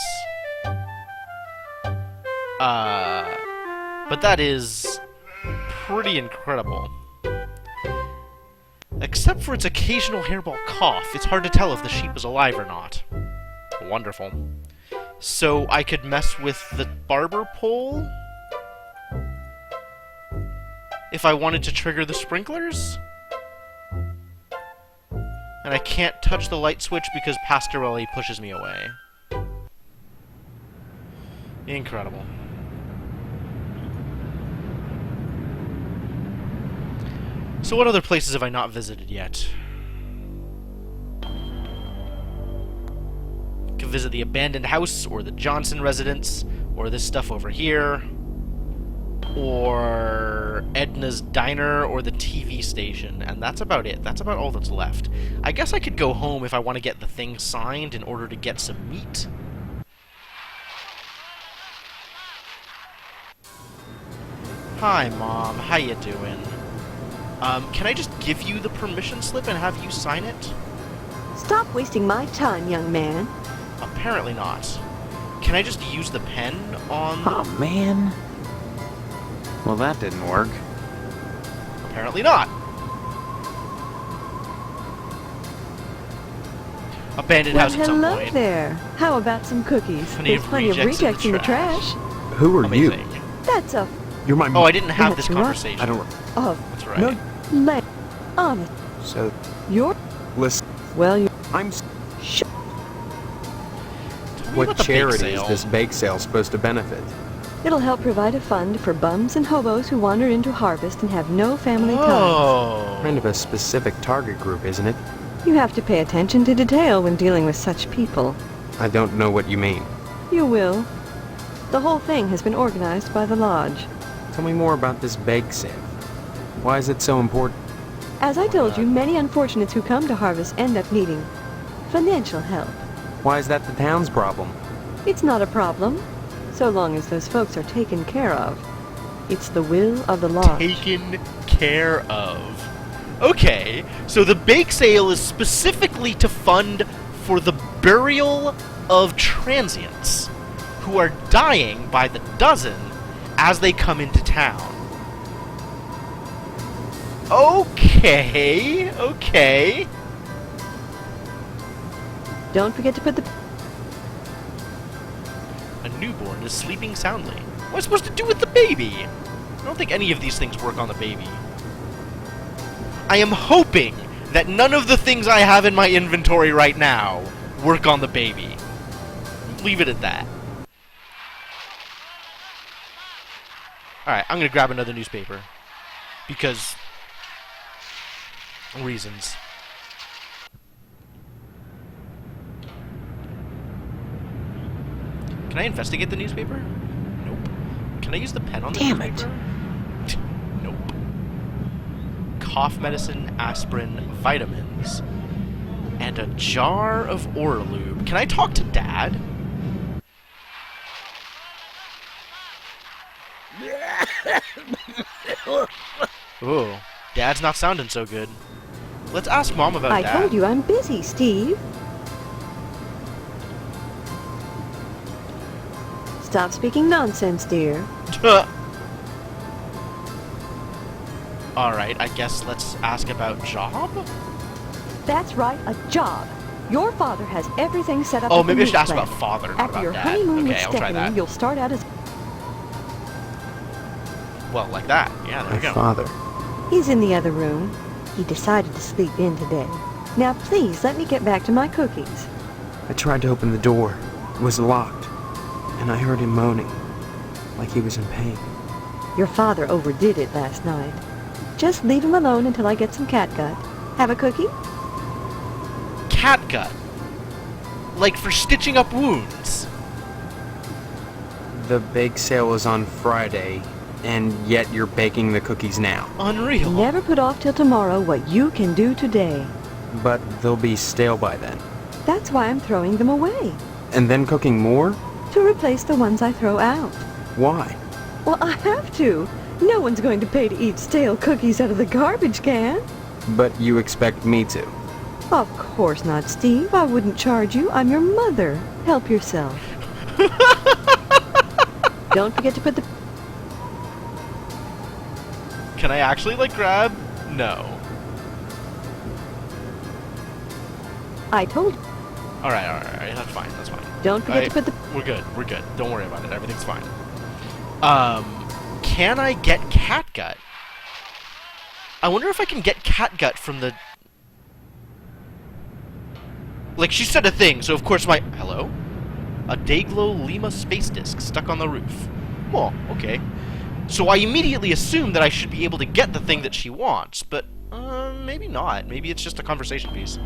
But that is pretty incredible. Except for its occasional hairball cough, it's hard to tell if the sheep is alive or not. Wonderful. So I could mess with the barber pole? If I wanted to trigger the sprinklers? And I can't touch the light switch because Pastorelli pushes me away. Incredible. So what other places have I not visited yet? Could visit the abandoned house, or the Johnson residence, or this stuff over here, or Edna's diner, or the TV station, and that's about it. That's about all that's left. I guess I could go home if I want to get the thing signed in order to get some meat. Hi, Mom. How you doing? Can I just give you the permission slip and have you sign it? Stop wasting my time, young man. Apparently not. Can I just use the pen on... Oh, man. Well, that didn't work. Apparently not. Abandoned house at some Hello point. there. How about some cookies? Plenty There's of plenty of rejects rejects in in the the trash. Who are Amazing. you? That's a You're my... Oh, I didn't have That's this right. conversation. I don't... That's right. No, leg. Honest. so... You're... Listen, Well, you... I'm... Shh. Tell me What about the bake charity is sale. this bake sale supposed to benefit? It'll help provide a fund for bums and hobos who wander into harvest and have no family ties. Oh. Kind of a specific target group, isn't it? You have to pay attention to detail when dealing with such people. I don't know what you mean. You will. The whole thing has been organized by the Lodge. Tell me more about this bake sale. Why is it so important? As I told you, many unfortunates who come to harvest end up needing financial help. Why is that the town's problem? It's not a problem, so long as those folks are taken care of. It's the will of the Lodge. Taken care of. Okay, so the bake sale is specifically to fund for the burial of transients who are dying by the dozen as they come into town. Okay, okay. Don't forget to put the... A newborn is sleeping soundly. What am I supposed to do with the baby? I don't think any of these things work on the baby. I am hoping that none of the things I have in my inventory right now work on the baby. Leave it at that. Alright, I'm gonna grab another newspaper. Because... reasons. Can I investigate the newspaper? Nope. Can I use the pen on the Damn it. newspaper? Nope. cough medicine, aspirin, vitamins, and a jar of Oralube. Can I talk to Dad? Ooh, Dad's not sounding so good. Let's ask Mom about Dad. I told you I'm busy, Steve. Stop speaking nonsense, dear. Alright, I guess let's ask about job? That's right, a job. Your father has everything set up. Oh, at the maybe I should meat ask plant. about father, not After about your dad. honeymoon with Okay, I'll try Stephanie, that. you'll start out as... Well, like that. Yeah, there we go. Father. He's in the other room. He decided to sleep in today. Now, please, let me get back to my cookies. I tried to open the door. It was locked. And I heard him moaning, like he was in pain. Your father overdid it last night. Just leave him alone until I get some catgut. Have a cookie? Catgut. Like for stitching up wounds. The bake sale is on Friday, and yet you're baking the cookies now. Unreal. Never put off till tomorrow what you can do today. But they'll be stale by then. That's why I'm throwing them away. And then cooking more? To replace the ones I throw out. Why? Well, I have to. No one's going to pay to eat stale cookies out of the garbage can. But you expect me to. Of course not, Steve. I wouldn't charge you. I'm your mother. Help yourself. Don't forget to put the... Can I actually, like, grab? No. I told you. Alright, that's fine, that's fine. Don't forget to put the... We're good. Don't worry about it, everything's fine. Can I get catgut? I wonder if I can get catgut from the... Like, she said a thing, so of course my... Hello? A Dayglow Lima space disc stuck on the roof. Well, okay. So I immediately assume that I should be able to get the thing that she wants, but, maybe not. Maybe it's just a conversation piece.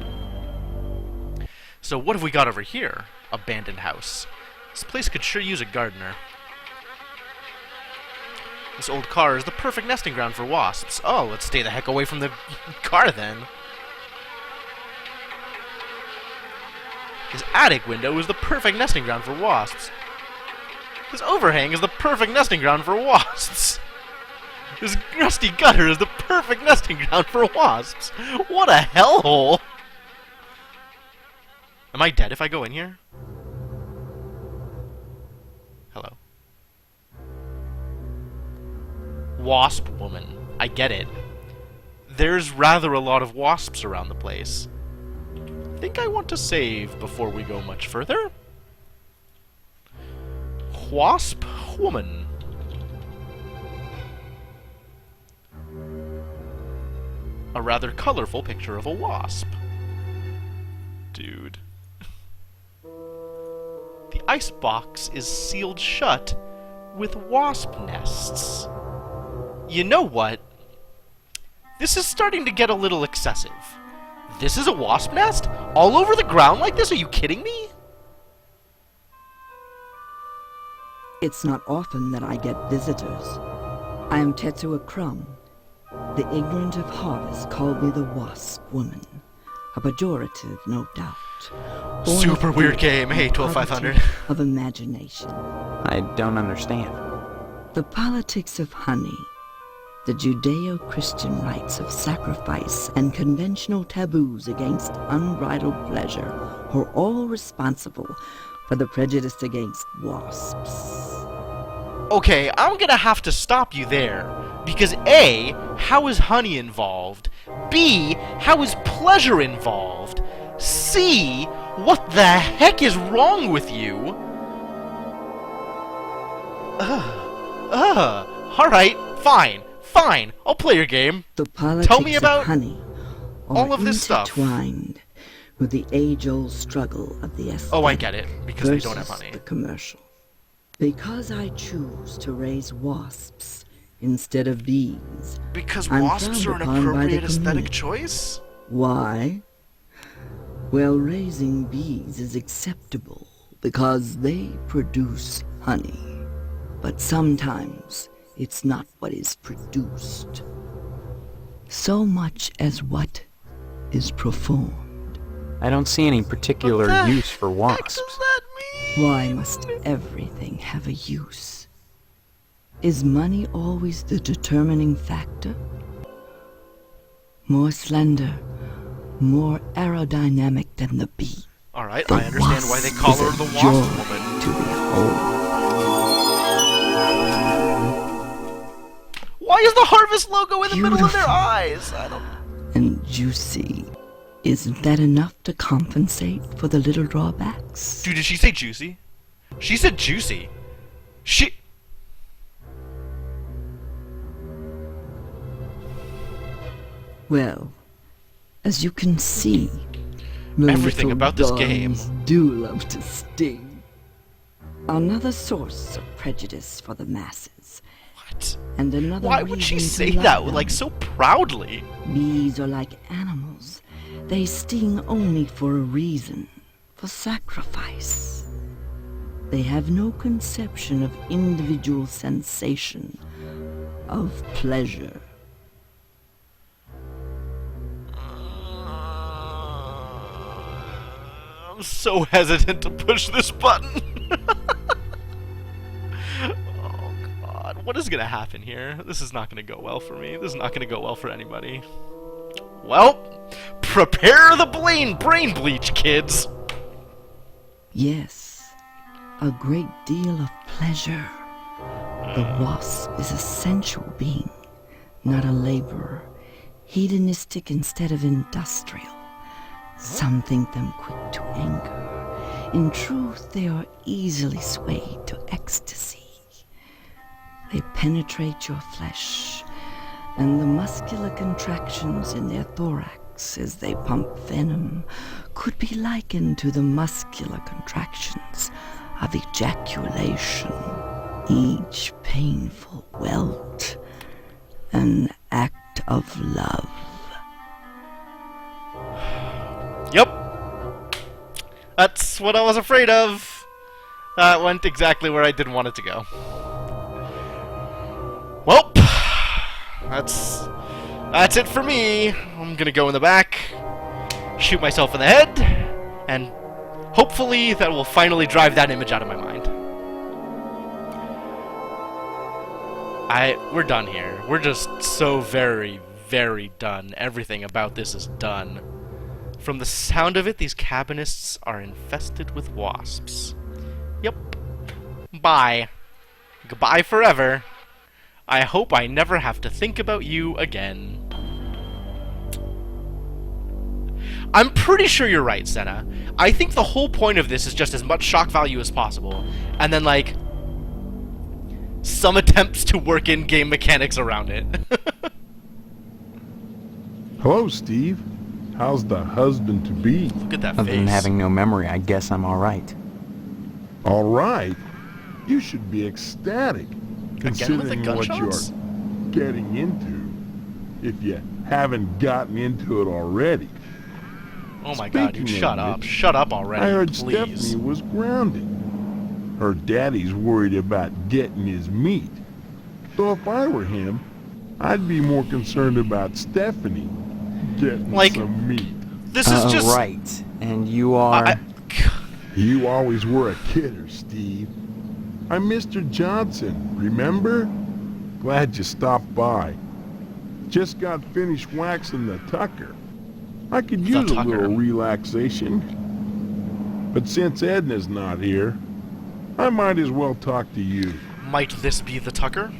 So what have we got over here? Abandoned house. This place could sure use a gardener. This old car is the perfect nesting ground for wasps. Oh, let's stay the heck away from the car then. His attic window is the perfect nesting ground for wasps. His overhang is the perfect nesting ground for wasps. His rusty gutter is the perfect nesting ground for wasps. What a hellhole! Am I dead if I go in here? Hello. Wasp woman. I get it. There's rather a lot of wasps around the place. I think I want to save before we go much further. Wasp woman. A rather colorful picture of a wasp. Dude. The icebox is sealed shut with wasp nests. You know what? This is starting to get a little excessive. This is a wasp nest? All over the ground like this? Are you kidding me? It's not often that I get visitors. I am Tetsuo Crumb. The ignorant of harvest called me the Wasp Woman. A pejorative, no doubt. Born Super of weird fear game. Hey, and 12500. poverty of imagination. I don't understand. The politics of honey, the Judeo-Christian rites of sacrifice and conventional taboos against unbridled pleasure are all responsible for the prejudice against wasps. Okay, I'm gonna have to stop you there. Because A, how is honey involved? B, how is pleasure involved? C, what the heck is wrong with you? Alright, fine. I'll play your game. The politics Tell me about of honey all of this stuff. Intertwined with the age-old struggle of the aesthetic. Oh, I get it, because they don't have versus honey. The commercial. Because I choose to raise wasps instead of bees. Because I'm wasps are frowned an upon by the appropriate aesthetic community. choice? Why? Well, raising bees is acceptable because they produce honey. But sometimes it's not what is produced. so much as what is performed. I don't see any particular use for wasps. Why must everything have a use? Is money always the determining factor? More slender, more aerodynamic than the bee. Alright, I understand why they call her the Wasp Woman. To behold. Why is the Harvest logo in the middle of their eyes? I don't... And juicy. Isn't that enough to compensate for the little drawbacks? Dude, did she say juicy? She said juicy. Well, as you can see, everything about this game do love to sting. Another source of prejudice for the masses. What? And another Why would she reason say to love that, them. like, so proudly? Bees are like animals. They sting only for a reason, for sacrifice. They have no conception of individual sensation, of pleasure. I'm so hesitant to push this button. Oh god, what is gonna happen here? This is not gonna go well for me. This is not gonna go well for anybody. Well, prepare the brain bleach, kids. Yes, a great deal of pleasure. The wasp is a sensual being, not a laborer, hedonistic instead of industrial. Some think them quick to anger. In truth, they are easily swayed to ecstasy. They penetrate your flesh, and the muscular contractions in their thorax as they pump venom could be likened to the muscular contractions of ejaculation. Each painful welt, an act of love. Yep. That's what I was afraid of. That went exactly where I didn't want it to go. Well, that's it for me. I'm gonna go in the back, shoot myself in the head, and hopefully that will finally drive that image out of my mind. We're done here. We're just so very, very done. Everything about this is done. From the sound of it, these cabinists are infested with wasps. Yep. Bye. Goodbye forever. I hope I never have to think about you again. I'm pretty sure you're right, Senna. I think the whole point of this is just as much shock value as possible, and then, like, some attempts to work in game mechanics around it. Hello, Steve. How's the husband-to-be? Look at that Other than having no memory, I guess I'm alright. Alright? You should be ecstatic, considering what you are getting into, if you haven't gotten into it already. Oh my god, dude, Speaking shut of up. which, Shut up already, I heard please. Stephanie was grounded. Her daddy's worried about getting his meat. So if I were him, I'd be more concerned about Stephanie getting some meat. This is just... Right, and you are... You always were a kidder, Steve. I'm Mr. Johnson, remember? Glad you stopped by. Just got finished waxing the Tucker. I could use a little relaxation. But since Edna's not here, I might as well talk to you. Might this be the Tucker?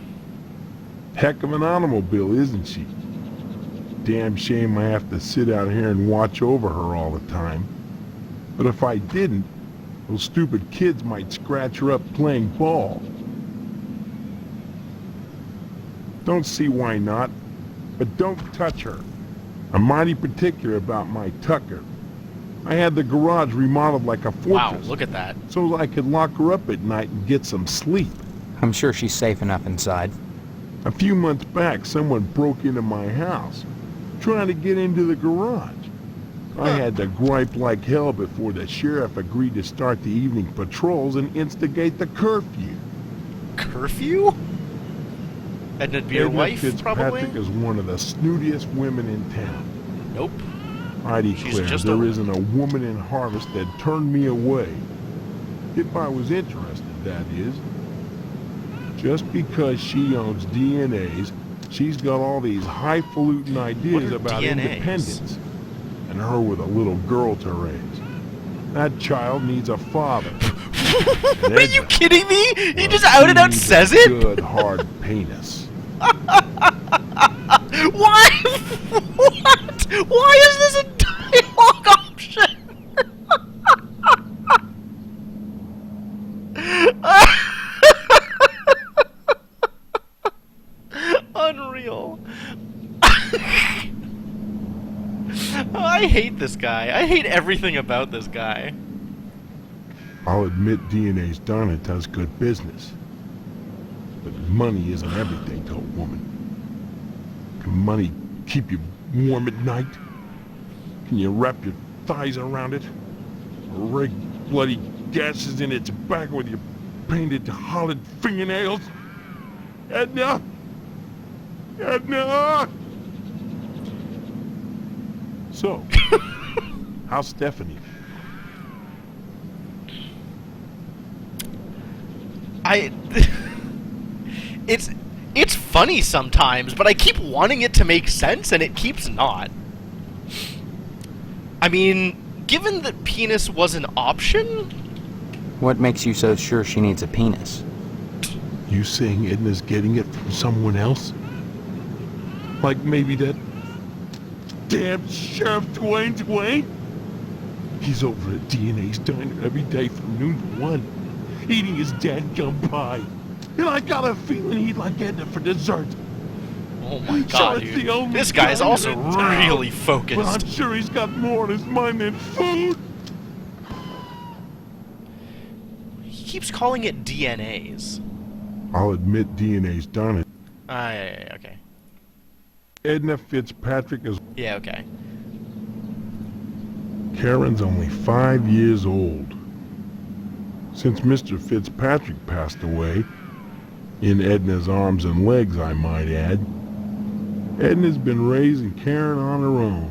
Heck of an automobile, isn't she? Damn shame I have to sit out here and watch over her all the time. But if I didn't, those stupid kids might scratch her up playing ball. Don't see why not, but don't touch her. I'm mighty particular about my Tucker. I had the garage remodeled like a fortress. Wow, look at that. So I could lock her up at night and get some sleep. I'm sure she's safe enough inside. A few months back, someone broke into my house, trying to get into the garage. I had to gripe like hell before the sheriff agreed to start the evening patrols and instigate the curfew. Curfew? Edna'd be your Edna wife, Fitzpatrick probably? is one of the snootiest women in town. Nope. I She's declare just there isn't a woman in Harvest that turned me away. If I was interested, that is. Just because she owns DNAs, she's got all these highfalutin ideas about DNAs? independence. And her with a little girl to raise. That child needs a father. Are you kidding me? He just out and out says it? Good hard penis. Why? What? Why is this a dialogue option? Unreal. I hate this guy. I hate everything about this guy. I'll admit DNA's done it does good business. But money isn't everything to a woman. Can money keep you warm at night? Can you wrap your thighs around it? Or rake bloody gashes in its back with your painted hollowed fingernails? Edna! Edna! So, how's Stephanie? It's funny sometimes, but I keep wanting it to make sense, and it keeps not. I mean, given that penis was an option? What makes you so sure she needs a penis? You saying Edna's getting it from someone else? Like maybe that damn Sheriff Dwayne? He's over at DNA's diner every day from noon to 1, eating his dadgum pie. And I got a feeling he'd like Edna for dessert. Oh my god, dude. This guy's also really focused. But I'm sure he's got more on his mind than food. He keeps calling it DNAs. I'll admit DNA's done it. Yeah, okay. Edna Fitzpatrick is... Yeah, okay. Karen's only 5 years old. Since Mr. Fitzpatrick passed away, in Edna's arms and legs, I might add, Edna's been raising Karen on her own.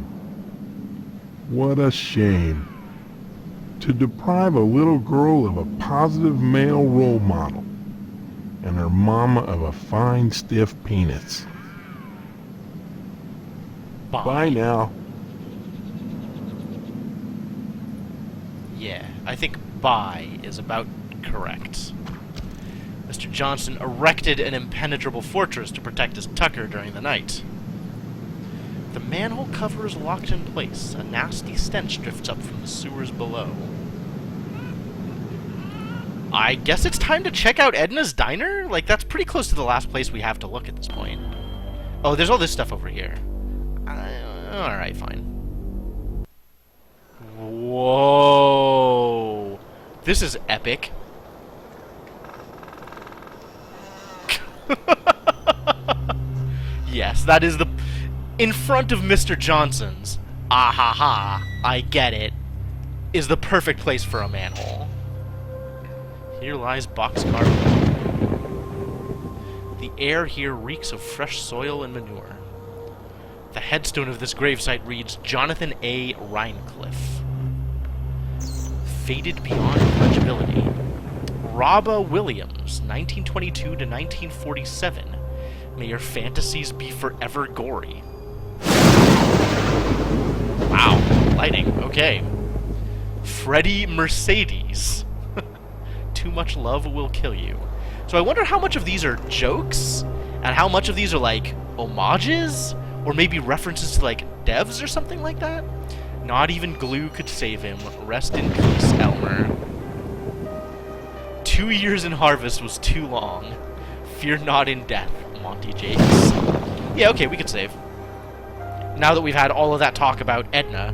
What a shame. To deprive a little girl of a positive male role model, and her mama of a fine, stiff penis. Bye now. Yeah, I think bye is about correct. Mr. Johnson erected an impenetrable fortress to protect his Tucker during the night. The manhole cover is locked in place. A nasty stench drifts up from the sewers below. I guess it's time to check out Edna's Diner? Like, that's pretty close to the last place we have to look at this point. Oh, there's all this stuff over here. Alright, fine. Whoa! This is epic. Yes, that is the... In front of Mr. Johnson's, ah ha ha, I get it, is the perfect place for a manhole. Here lies Boxcar. The air here reeks of fresh soil and manure. The headstone of this gravesite reads, Jonathan A. Rhinecliffe. Faded beyond legibility. Robba Williams, 1922 to 1947. May your fantasies be forever gory. Wow, lighting, okay. Freddie Mercedes. Too much love will kill you. So I wonder how much of these are jokes, and how much of these are like homages, or maybe references to like devs or something like that? Not even glue could save him. Rest in peace, Elmer. 2 years in Harvest was too long. Fear not in death, Monty Jakes. Yeah, okay, we could save. Now that we've had all of that talk about Edna.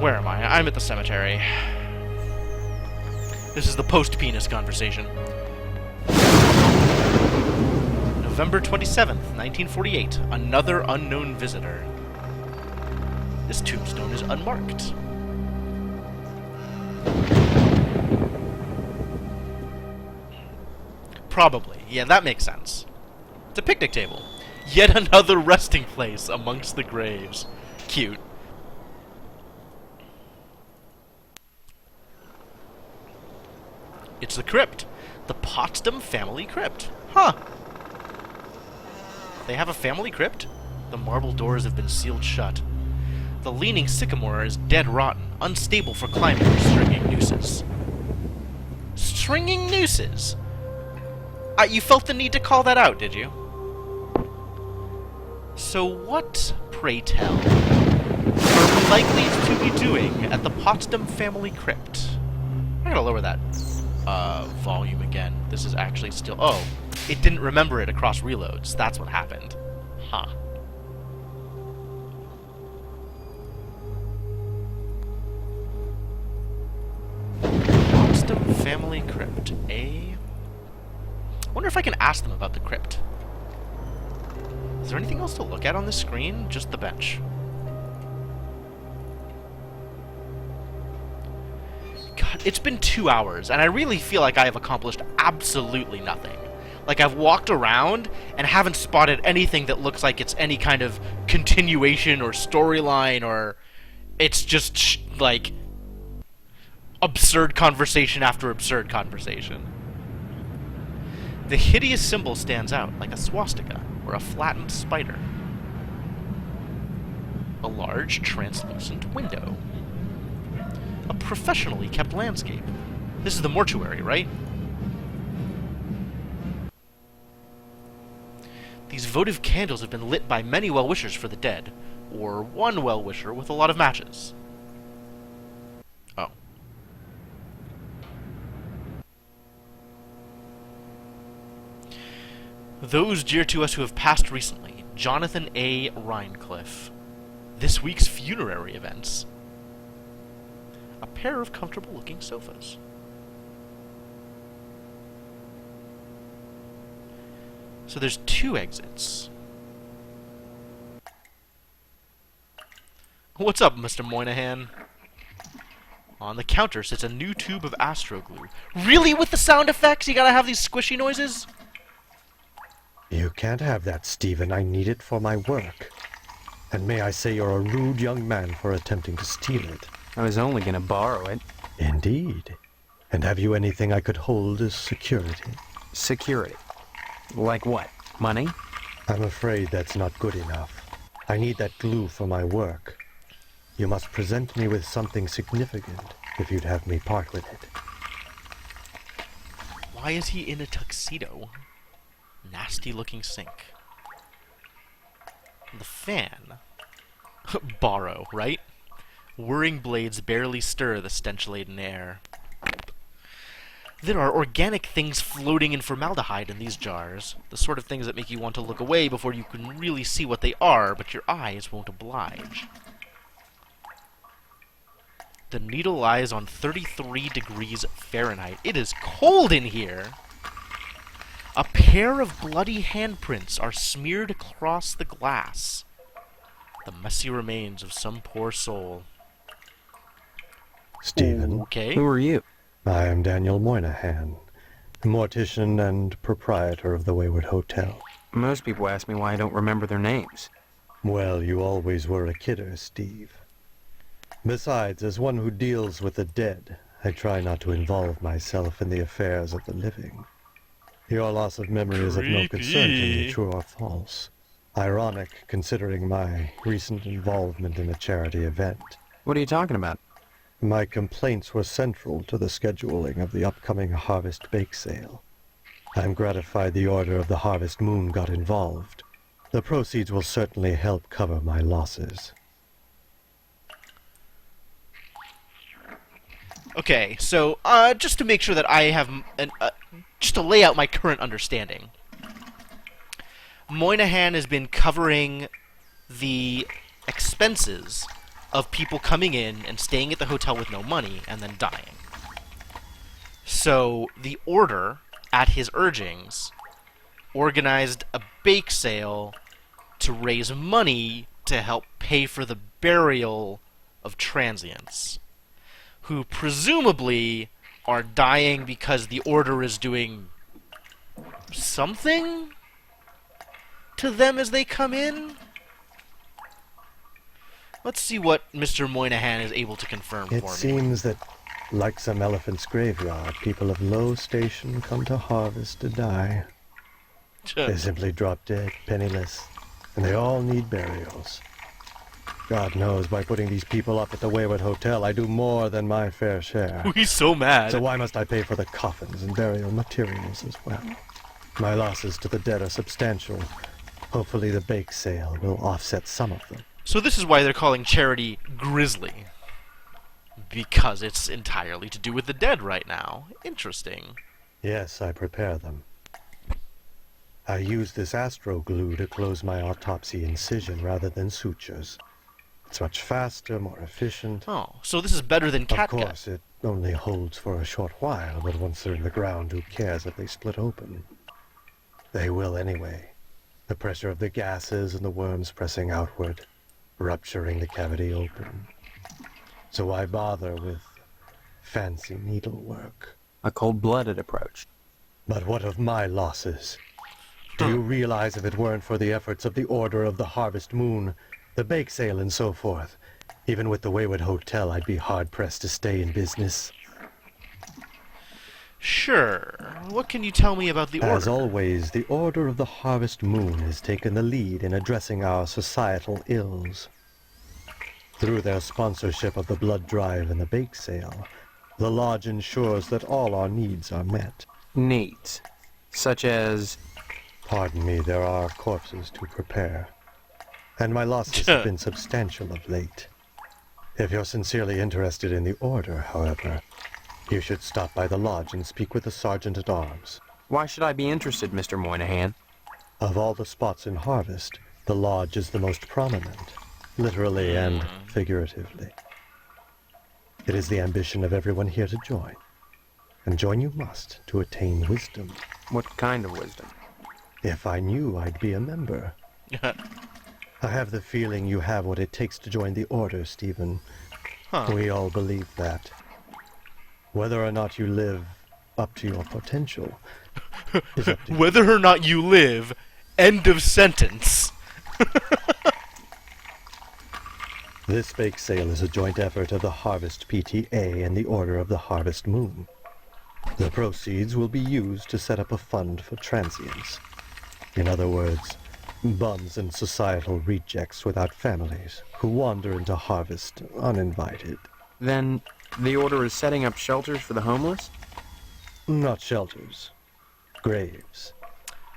Where am I? I'm at the cemetery. This is the post-penis conversation. November 27th, 1948. Another unknown visitor. This tombstone is unmarked. Probably. Yeah, that makes sense. It's a picnic table. Yet another resting place amongst the graves. Cute. It's the crypt. The Potsdam family crypt. Huh. They have a family crypt? The marble doors have been sealed shut. The leaning sycamore is dead rotten, unstable for climbing or stringing nooses. Stringing nooses? You felt the need to call that out, did you? So what, pray tell, are we likely to be doing at the Potsdam family crypt? I gotta lower that volume again. This is actually still... Oh, it didn't remember it across reloads. That's what happened. Huh. Potsdam family crypt. I wonder if I can ask them about the crypt. Is there anything else to look at on this screen? Just the bench. God, it's been 2 hours, and I really feel like I have accomplished absolutely nothing. Like, I've walked around and haven't spotted anything that looks like it's any kind of continuation or storyline, or it's just, like, absurd conversation after absurd conversation. The hideous symbol stands out, like a swastika or a flattened spider. A large, translucent window. A professionally kept landscape. This is the mortuary, right? These votive candles have been lit by many well-wishers for the dead, or one well-wisher with a lot of matches. Oh. Those dear to us who have passed recently, Jonathan A. Rhinecliffe. This week's funerary events. A pair of comfortable-looking sofas. So there's 2 exits. What's up, Mr. Moynihan? On the counter sits a new tube of Astroglue. Really, with the sound effects? You gotta have these squishy noises? You can't have that, Stephen. I need it for my work. And may I say you're a rude young man for attempting to steal it. I was only gonna borrow it. Indeed. And have you anything I could hold as security? Security? Like what? Money? I'm afraid that's not good enough. I need that glue for my work. You must present me with something significant if you'd have me part with it. Why is he in a tuxedo? Nasty looking sink. The fan. Borrow, right? Whirring blades barely stir the stench-laden air. There are organic things floating in formaldehyde in these jars. The sort of things that make you want to look away before you can really see what they are, but your eyes won't oblige. The needle lies on 33 degrees Fahrenheit. It is cold in here! A pair of bloody handprints are smeared across the glass. The messy remains of some poor soul. Stephen. Okay. Who are you? I am Daniel Moynihan, mortician and proprietor of the Wayward Hotel. Most people ask me why I don't remember their names. Well, you always were a kidder, Steve. Besides, as one who deals with the dead, I try not to involve myself in the affairs of the living. Your loss of memory is of no concern to me, true or false. Ironic, considering my recent involvement in a charity event. What are you talking about? My complaints were central to the scheduling of the upcoming Harvest Bake Sale. I'm gratified the Order of the Harvest Moon got involved. The proceeds will certainly help cover my losses. Okay, so, just to make sure that I have just to lay out my current understanding. Moynihan has been covering the expenses of people coming in and staying at the hotel with no money and then dying. So, the Order, at his urgings, organized a bake sale to raise money to help pay for the burial of transients, who presumably are dying because the Order is doing something to them as they come in? Let's see what Mr. Moynihan is able to confirm It for me. seems that, like some elephant's graveyard, people of low station come to harvest to die. They simply drop dead, penniless, and they all need burials. God knows, by putting these people up at the Wayward Hotel, I do more than my fair share. He's so mad. So why must I pay for the coffins and burial materials as well? My losses to the dead are substantial. Hopefully the bake sale will offset some of them. So this is why they're calling charity grisly. Because it's entirely to do with the dead right now. Interesting. Yes, I prepare them. I use this astro glue to close my autopsy incision rather than sutures. It's much faster, more efficient. Oh, so this is better than catgut. Of course, it only holds for a short while, but once they're in the ground, who cares if they split open? They will anyway. The pressure of the gases and the worms pressing outward, rupturing the cavity open. So why bother with fancy needlework? A cold-blooded approach. But what of my losses? Do you realize if it weren't for the efforts of the Order of the Harvest Moon, the bake sale and so forth, even with the Wayward Hotel, I'd be hard-pressed to stay in business? Sure. What can you tell me about the Order? As always, the Order of the Harvest Moon has taken the lead in addressing our societal ills. Through their sponsorship of the blood drive and the bake sale, the Lodge ensures that all our needs are met. Needs? Such as? Pardon me, there are corpses to prepare. And my losses have been substantial of late. If you're sincerely interested in the Order, however, you should stop by the Lodge and speak with the Sergeant-at-Arms. Why should I be interested, Mr. Moynihan? Of all the spots in Harvest, the Lodge is the most prominent, literally and figuratively. It is the ambition of everyone here to join. And join you must to attain wisdom. What kind of wisdom? If I knew, I'd be a member. I have the feeling you have what it takes to join the Order, Stephen. We all believe that. Whether or not you live up to your potential is up to you. Whether or not you live, end of sentence. This bake sale is a joint effort of the Harvest PTA and the Order of the Harvest Moon. The proceeds will be used to set up a fund for transients. In other words, bums and societal rejects without families who wander into Harvest uninvited. Then the Order is setting up shelters for the homeless? Not shelters. Graves.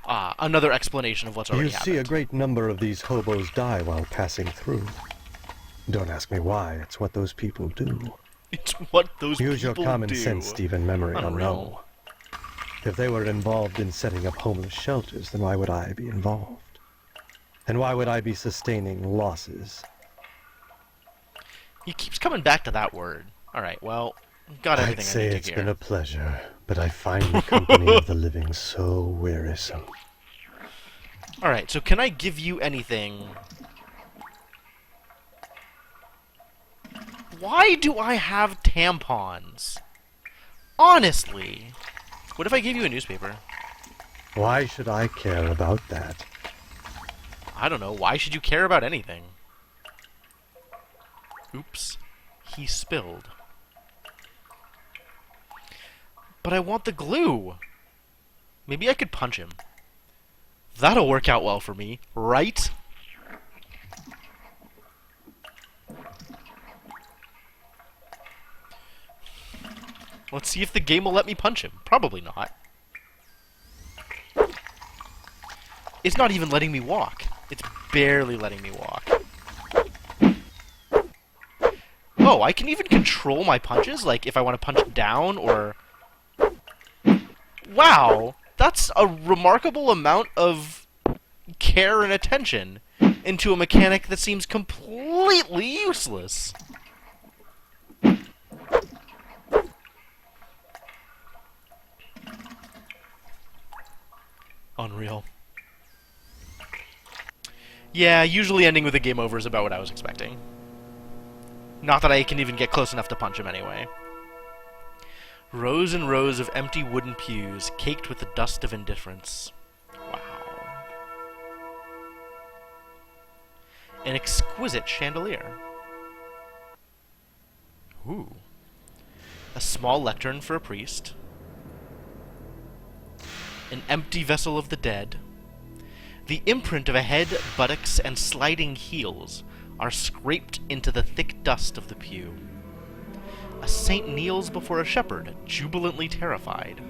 Another explanation of what's already happened. You see a great number of these hobos die while passing through. Don't ask me why, it's what those people do. It's what those people do. Use your common sense, Stephen. Memory or Unreal. no. If they were involved in setting up homeless shelters, then why would I be involved? And why would I be sustaining losses? He keeps coming back to that word. Alright, well, got everything I'd say I need it's to been hear. a pleasure, but I find the company of the living so wearisome. Alright, so can I give you anything? Why do I have tampons? Honestly. What if I gave you a newspaper? Why should I care about that? I don't know. Why should you care about anything? Oops. He spilled. But I want the glue. Maybe I could punch him. That'll work out well for me, right? Let's see if the game will let me punch him. Probably not. It's not even letting me walk. It's barely letting me walk. Oh, I can even control my punches? Like, if I want to punch down, or... Wow! That's a remarkable amount of care and attention into a mechanic that seems completely useless. Unreal. Yeah, usually ending with a game over is about what I was expecting. Not that I can even get close enough to punch him anyway. Rows and rows of empty wooden pews, caked with the dust of indifference. Wow. An exquisite chandelier. Ooh. A small lectern for a priest. An empty vessel of the dead. The imprint of a head, buttocks, and sliding heels are scraped into the thick dust of the pew. A saint kneels before a shepherd, jubilantly terrified.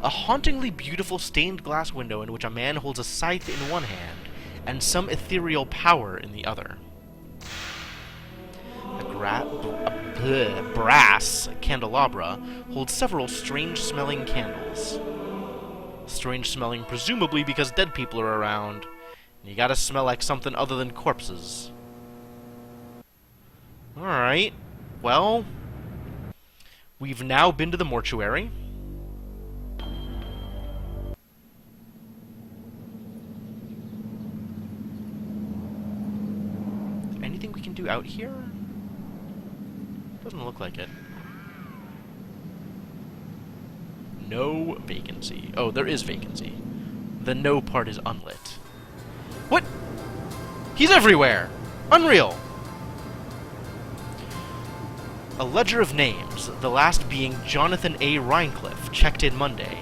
A hauntingly beautiful stained glass window in which a man holds a scythe in one hand and some ethereal power in the other. A brass candelabra holds several strange-smelling candles. Strange-smelling presumably because dead people are around, and you gotta smell like something other than corpses. Alright, well, we've now been to the mortuary. Anything we can do out here? Doesn't look like it. No vacancy. Oh, there is vacancy. The no part is unlit. What? He's everywhere! Unreal! A ledger of names, the last being Jonathan A. Rhinecliffe, checked in Monday.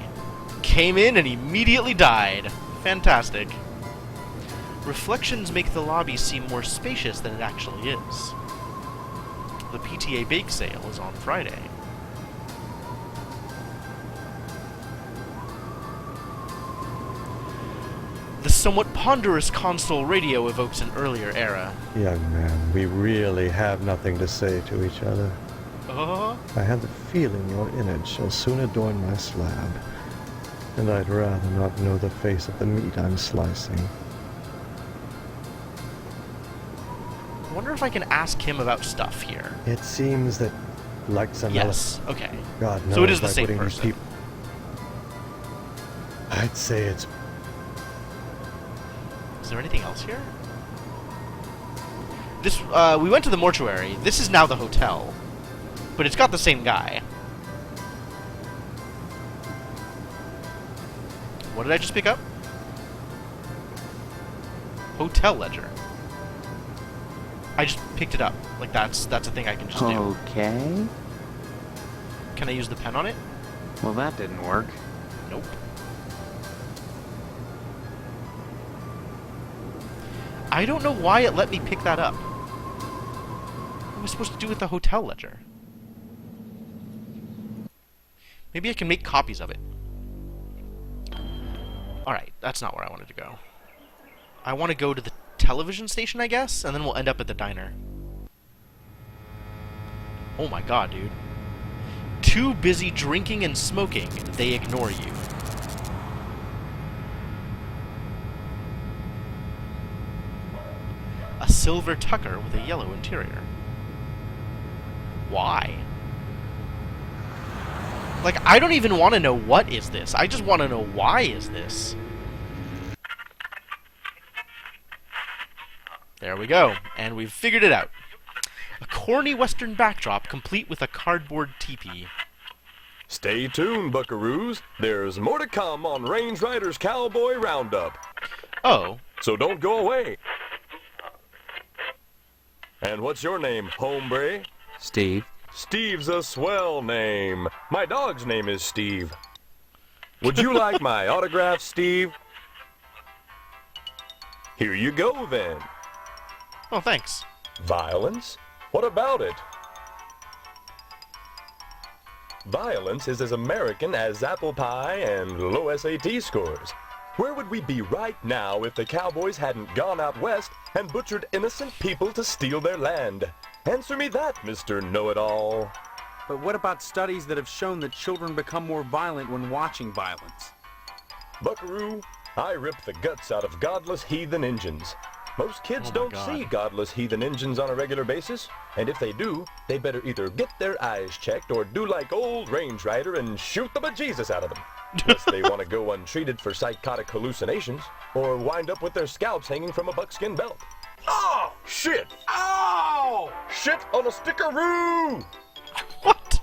Came in and immediately died. Fantastic. Reflections make the lobby seem more spacious than it actually is. The PTA bake sale is on Friday. The somewhat ponderous console radio evokes an earlier era. Young man, we really have nothing to say to each other. I have the feeling your image shall soon adorn my slab, and I'd rather not know the face of the meat I'm slicing. I wonder if I can ask him about stuff here. It seems that, like some Yes, okay. God knows So it is the by same putting these person. people- I'd say it's... Is there anything else here? This, we went to the mortuary. This is now the hotel. But it's got the same guy. What did I just pick up? Hotel ledger. I just picked it up. Like, that's a thing I can just do. Okay. Can I use the pen on it? Well, that didn't work. Nope. I don't know why it let me pick that up. What am I supposed to do with the hotel ledger? Maybe I can make copies of it. Alright, that's not where I wanted to go. I want to go to the television station, I guess, and then we'll end up at the diner. Oh my god, dude. Too busy drinking and smoking, they ignore you. A silver Tucker with a yellow interior. Why? Like, I don't even want to know what is this. I just want to know why is this. There we go. And we've figured it out. A corny western backdrop complete with a cardboard teepee. Stay tuned, buckaroos. There's more to come on Range Riders Cowboy Roundup. Oh. So don't go away. And what's your name, hombre? Steve. Steve's a swell name. My dog's name is Steve. Would you like my autograph, Steve? Here you go, then. Oh, thanks. Violence? What about it? Violence is as American as apple pie and low SAT scores. Where would we be right now if the cowboys hadn't gone out west and butchered innocent people to steal their land? Answer me that, Mr. Know-It-All. But what about studies that have shown that children become more violent when watching violence? Buckaroo, I rip the guts out of godless heathen Injuns. Most kids don't see godless heathen Injuns on a regular basis, and if they do, they better either get their eyes checked or do like old Range Rider and shoot the bejesus out of them. Unless they want to go untreated for psychotic hallucinations, or wind up with their scalps hanging from a buckskin belt. Oh, shit! Ow! Shit on a stickaroo! What?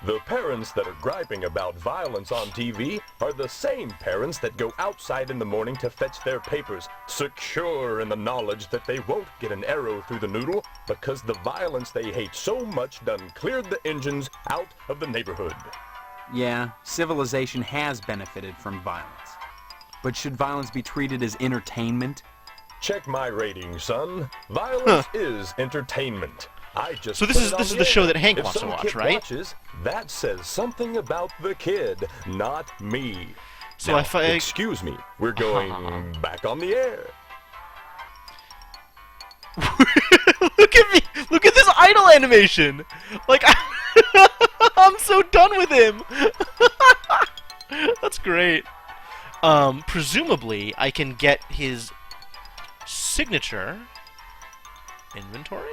The parents that are griping about violence on TV are the same parents that go outside in the morning to fetch their papers, secure in the knowledge that they won't get an arrow through the noodle because the violence they hate so much done cleared the engines out of the neighborhood. Yeah, civilization has benefited from violence. But should violence be treated as entertainment? Check my rating, son. Violence is entertainment. I just So this is the show that Hank wants to watch, right? Watches, that says something about the kid, not me. So now, if I excuse me, we're going back on the air. Look at me! Look at this idle animation! Like, I'm so done with him! That's great. Presumably, I can get his signature. Inventory?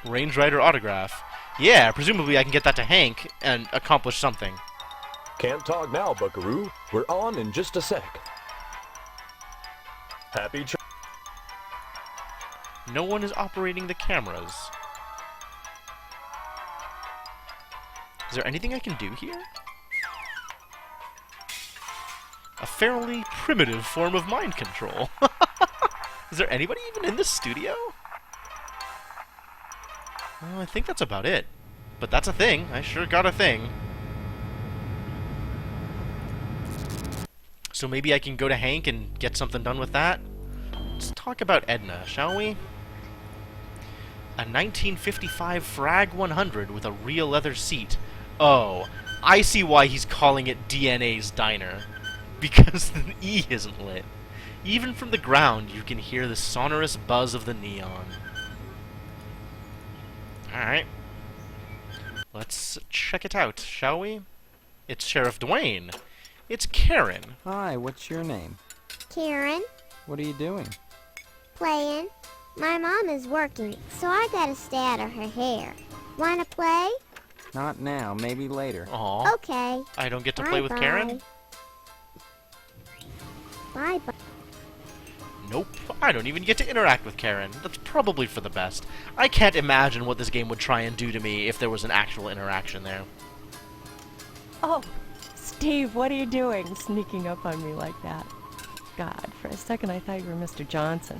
Range Rider autograph. Yeah, presumably I can get that to Hank and accomplish something. Can't talk now, Buckaroo. We're on in just a sec. Happy No one is operating the cameras. Is there anything I can do here? A fairly primitive form of mind control. Is there anybody even in this studio? Well, I think that's about it. But that's a thing. I sure got a thing. So maybe I can go to Hank and get something done with that? Let's talk about Edna, shall we? A 1955 Frag 100 with a real leather seat. Oh, I see why he's calling it DNA's Diner. Because the E isn't lit. Even from the ground, you can hear the sonorous buzz of the neon. Alright. Let's check it out, shall we? It's Sheriff Dwayne. It's Karen. Hi, what's your name? Karen, What are you doing? playing. My mom is working, so I gotta stay out of her hair. Wanna play? Not now, maybe later. Aw. Okay. I don't get to play with Karen? Bye-bye. Nope. I don't even get to interact with Karen. That's probably for the best. I can't imagine what this game would try and do to me if there was an actual interaction there. Oh, Steve, what are you doing sneaking up on me like that? God, for a second I thought you were Mr. Johnson.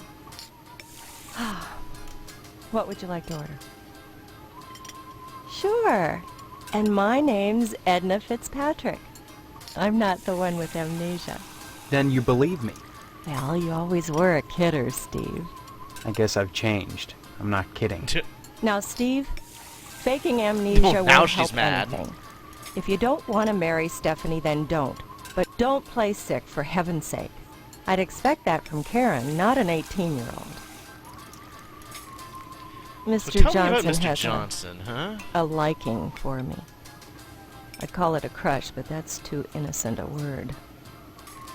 What would you like to order? Sure. And my name's Edna Fitzpatrick. I'm not the one with amnesia. Then you believe me. Well, you always were a kidder, Steve. I guess I've changed. I'm not kidding. Now, Steve, faking amnesia Oh, now won't she's help mad. anything. If you don't want to marry Stephanie, then don't. But don't play sick, for heaven's sake. I'd expect that from Karen, not an 18-year-old. Mr. So tell Johnson me about Mr. has Johnson, huh? a liking for me. I'd call it a crush, but that's too innocent a word.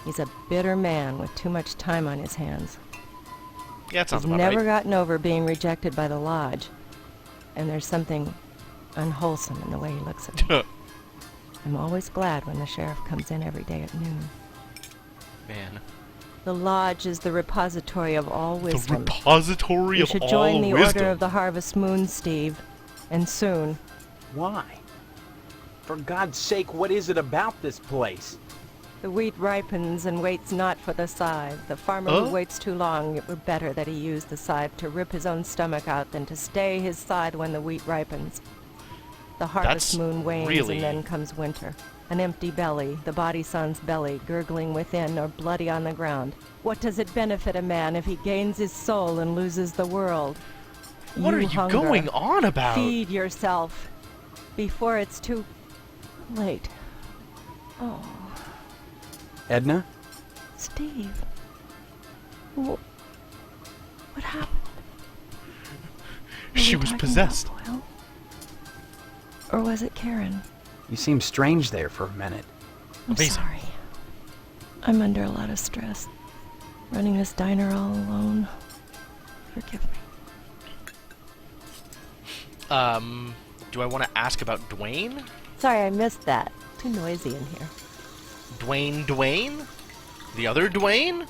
He's a bitter man with too much time on his hands. Yeah, that sounds He's about never right. gotten over being rejected by the lodge, and there's something unwholesome in the way he looks at me. I'm always glad when the sheriff comes in every day at noon. Man. The lodge is the repository of all wisdom. The repository You of should all join the wisdom. Order of the Harvest Moon, Steve, and soon. Why? For God's sake, what is it about this place? The wheat ripens and waits not for the scythe. The farmer who waits too long, it were better that he use the scythe to rip his own stomach out than to stay his scythe when the wheat ripens. The harvest That's moon wanes really- and then comes winter. An empty belly, the body son's belly, gurgling within or bloody on the ground. What does it benefit a man if he gains his soul and loses the world? What are you hunger. going on about? Feed yourself before it's too late. Oh, Edna? Steve. What happened? Were She we was talking possessed. about Doyle? Or was it Karen? You seemed strange there for a minute. I'm sorry. I'm under a lot of stress. Running this diner all alone. Forgive me. Do I want to ask about Dwayne? Sorry, I missed that. Too noisy in here. Dwayne? The other Dwayne?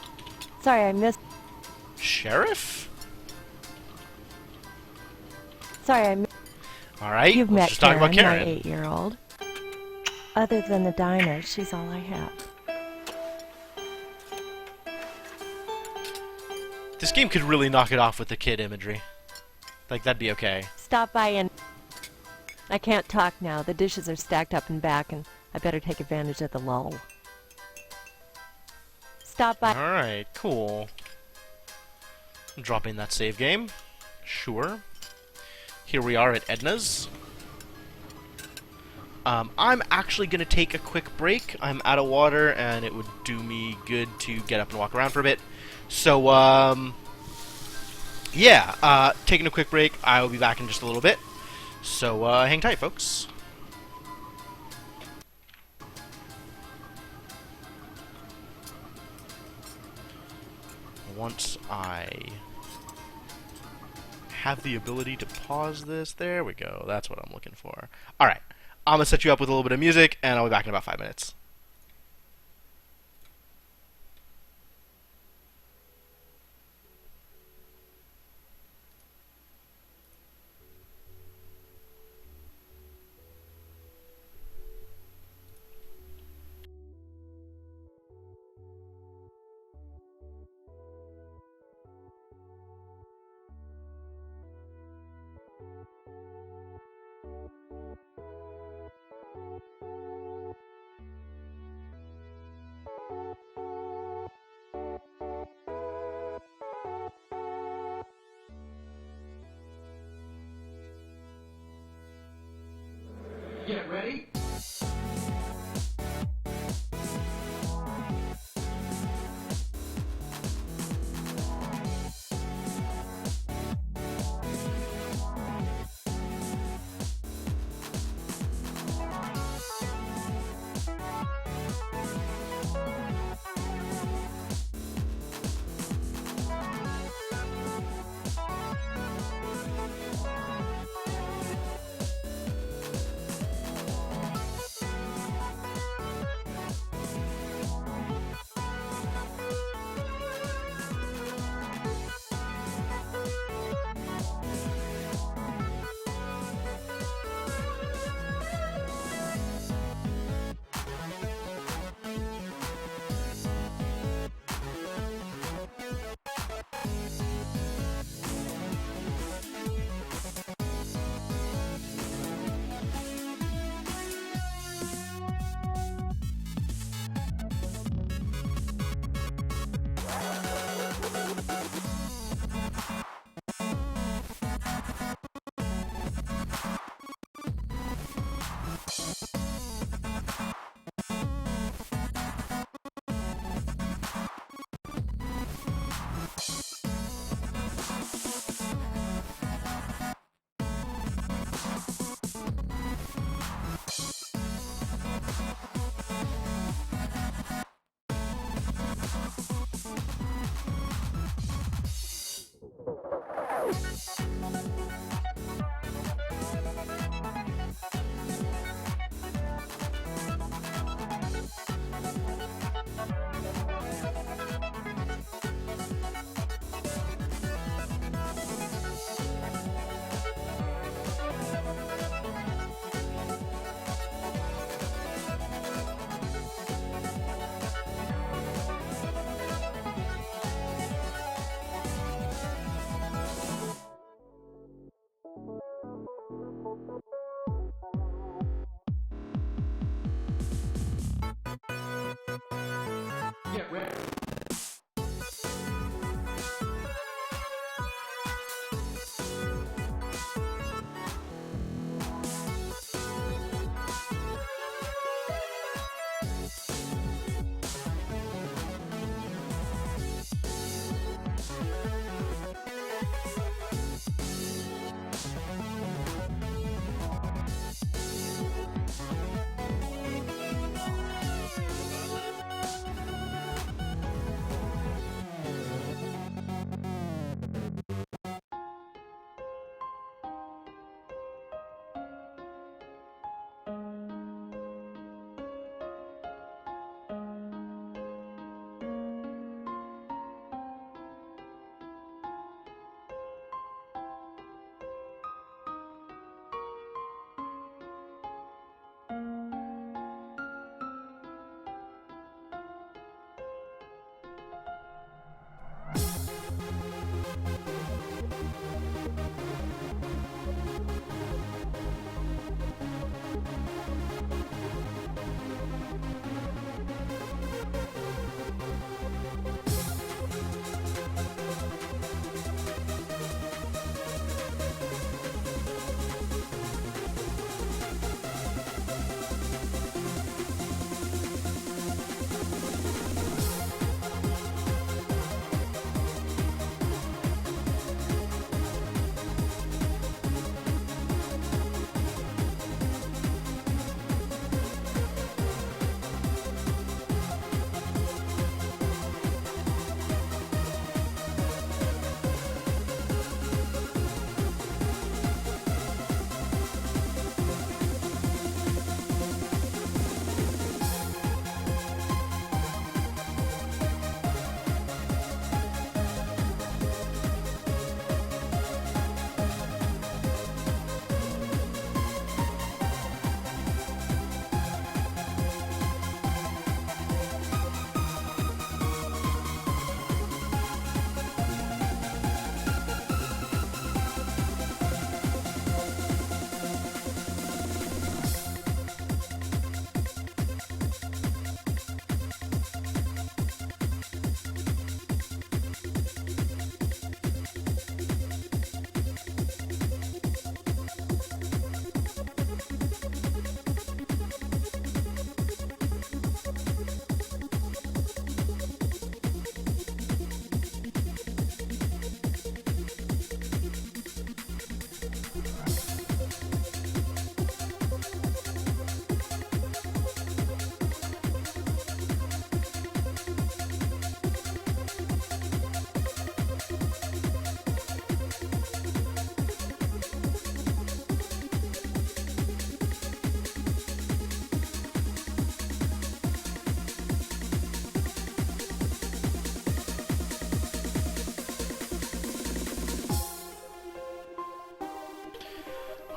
Sorry, I missed... Sheriff? Sorry, All right, You've let's met just talk about Karen, Karen. my 8-year-old. Other than the diner, she's all I have. This game could really knock it off with the kid imagery. Like, that'd be okay. Stop by and... I can't talk now. The dishes are stacked up and back, and I better take advantage of the lull. Stop by... Alright, cool. I'm dropping that save game. Sure. Here we are at Edna's. I'm actually going to take a quick break. I'm out of water, and it would do me good to get up and walk around for a bit. So, yeah, taking a quick break. I will be back in just a little bit. So, hang tight, folks. Once I have the ability to pause this, there we go. That's what I'm looking for. Alright, I'm going to set you up with a little bit of music, and I'll be back in about 5 minutes. Get ready.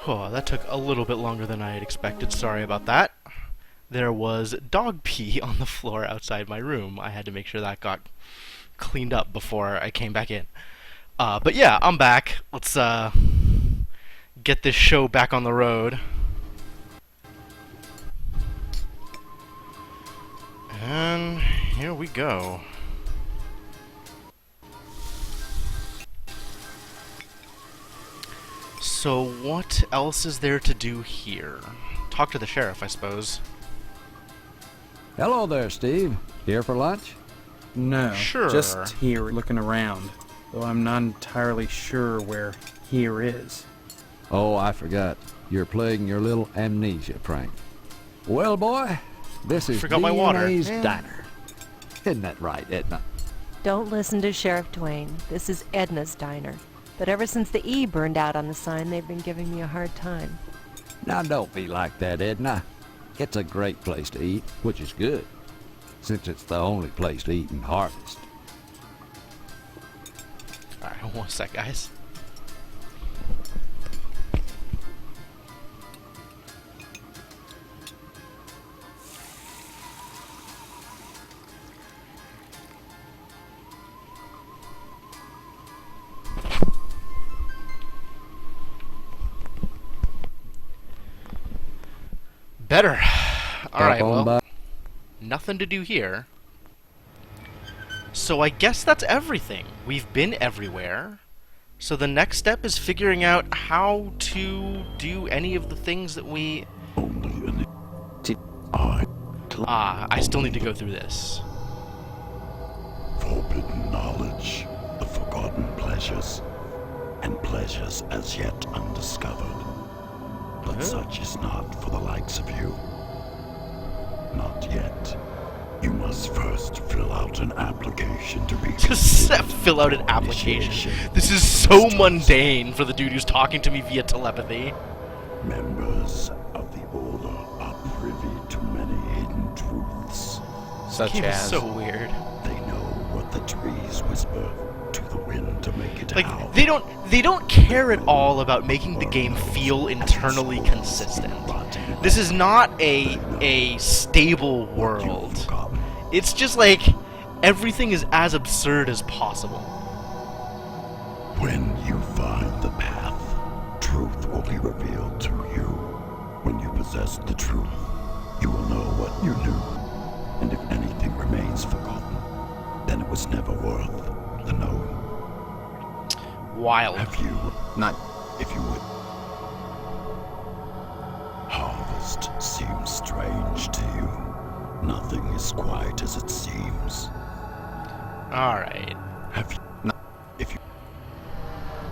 Oh, that took a little bit longer than I had expected. Sorry about that. There was dog pee on the floor outside my room. I had to make sure that got cleaned up before I came back in. But yeah, I'm back. Let's get this show back on the road. And here we go. So what else is there to do here? Talk to the sheriff, I suppose. Hello there, Steve. Here for lunch? No, Sure. just here looking around, though I'm not entirely sure where here is. Oh, I forgot. You're playing your little amnesia prank. Well, boy, this is Forgot my water. DNA's Yeah. Diner. Isn't that right, Edna? Don't listen to Sheriff Dwayne. This is Edna's Diner. But ever since the E burned out on the sign, they've been giving me a hard time. Now, don't be like that, Edna. It's a great place to eat, which is good, since it's the only place to eat in Harvest. Alright, one sec, guys. Better. Alright, well, nothing to do here. So I guess that's everything. We've been everywhere. So the next step is figuring out how to do any of the things that we... I still need to go through this. Forbidden knowledge, the forgotten pleasures, and pleasures as yet undiscovered. But such is not for the likes of you. Not yet. You must first fill out an application to be Just fill out an application. This is so mundane for the dude who's talking to me via telepathy. Members of the Order are privy to many hidden truths. Such as? So weird. They know what the trees whisper to the wind to make it howl. They don't care at all about making the game feel internally consistent. This is not a stable world. It's just like everything is as absurd as possible. When you find the path, truth will be revealed to you. When you possess the truth, you will know what you knew. And if anything remains forgotten, then it was never worth the knowing. Wild. Have you... Not... If you would... Harvest seems strange to you. Nothing is quite as it seems. Alright. Have you... If you...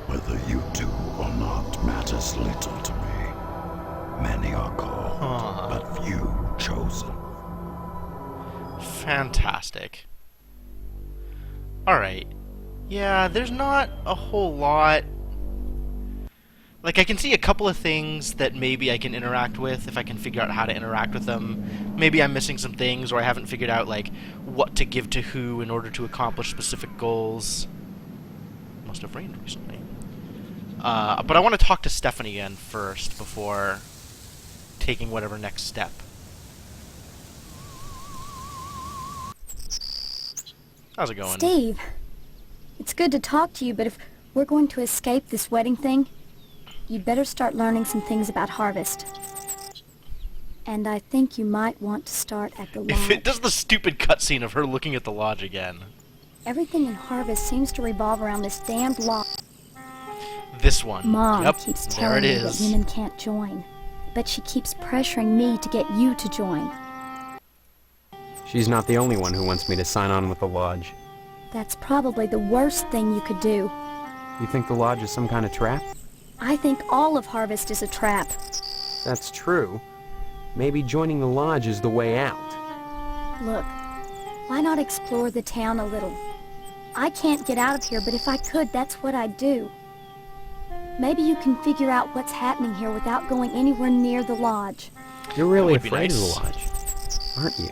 Whether you do or not matters little to me. Many are called, but few chosen. Fantastic. Alright. Yeah, there's not a whole lot. Like, I can see a couple of things that maybe I can interact with if I can figure out how to interact with them. Maybe I'm missing some things, or I haven't figured out, like, what to give to who in order to accomplish specific goals. Must have rained recently. But I want to talk to Stephanie again first before taking whatever next step. How's it going? Steve, it's good to talk to you, but if we're going to escape this wedding thing, you'd better start learning some things about Harvest. And I think you might want to start at the lodge. If it does the stupid cutscene of her looking at the lodge again. Everything in Harvest seems to revolve around this damned lodge. This one. Mom Yep, keeps there telling it me that is. women can't join, but she keeps pressuring me to get you to join. She's not the only one who wants me to sign on with the lodge. That's probably the worst thing you could do. You think the lodge is some kind of trap? I think all of Harvest is a trap. That's true. Maybe joining the lodge is the way out. Look, why not explore the town a little? I can't get out of here, but if I could, that's what I'd do. Maybe you can figure out what's happening here without going anywhere near the lodge. You're really would be afraid nice. of the lodge, aren't you?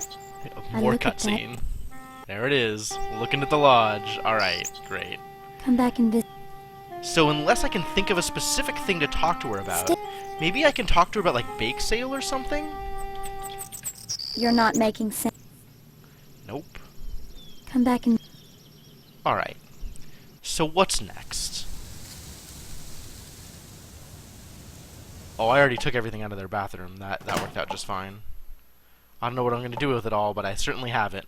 I More look at that. cutscene. There it is. Looking at the lodge. Alright, great. Come back and visit. So unless I can think of a specific thing to talk to her about, maybe I can talk to her about, like, bake sale or something? You're not making sense. Nope. Come back and... Alright. So what's next? Oh, I already took everything out of their bathroom. That worked out just fine. I don't know what I'm going to do with it all, but I certainly have it.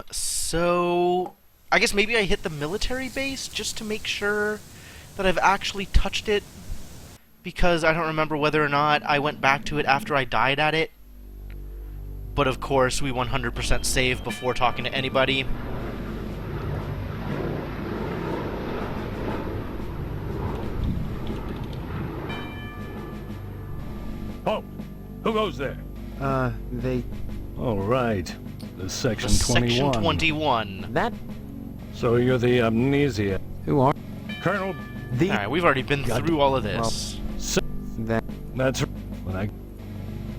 So I guess maybe I hit the military base just to make sure that I've actually touched it, because I don't remember whether or not I went back to it after I died at it. But of course, we 100% save before talking to anybody. Oh, who goes there? They... All right. The Section The 21. Section 21. That... So you're the Amnesia. Who are... Colonel... Alright, we've already been through all of this. That's... When I...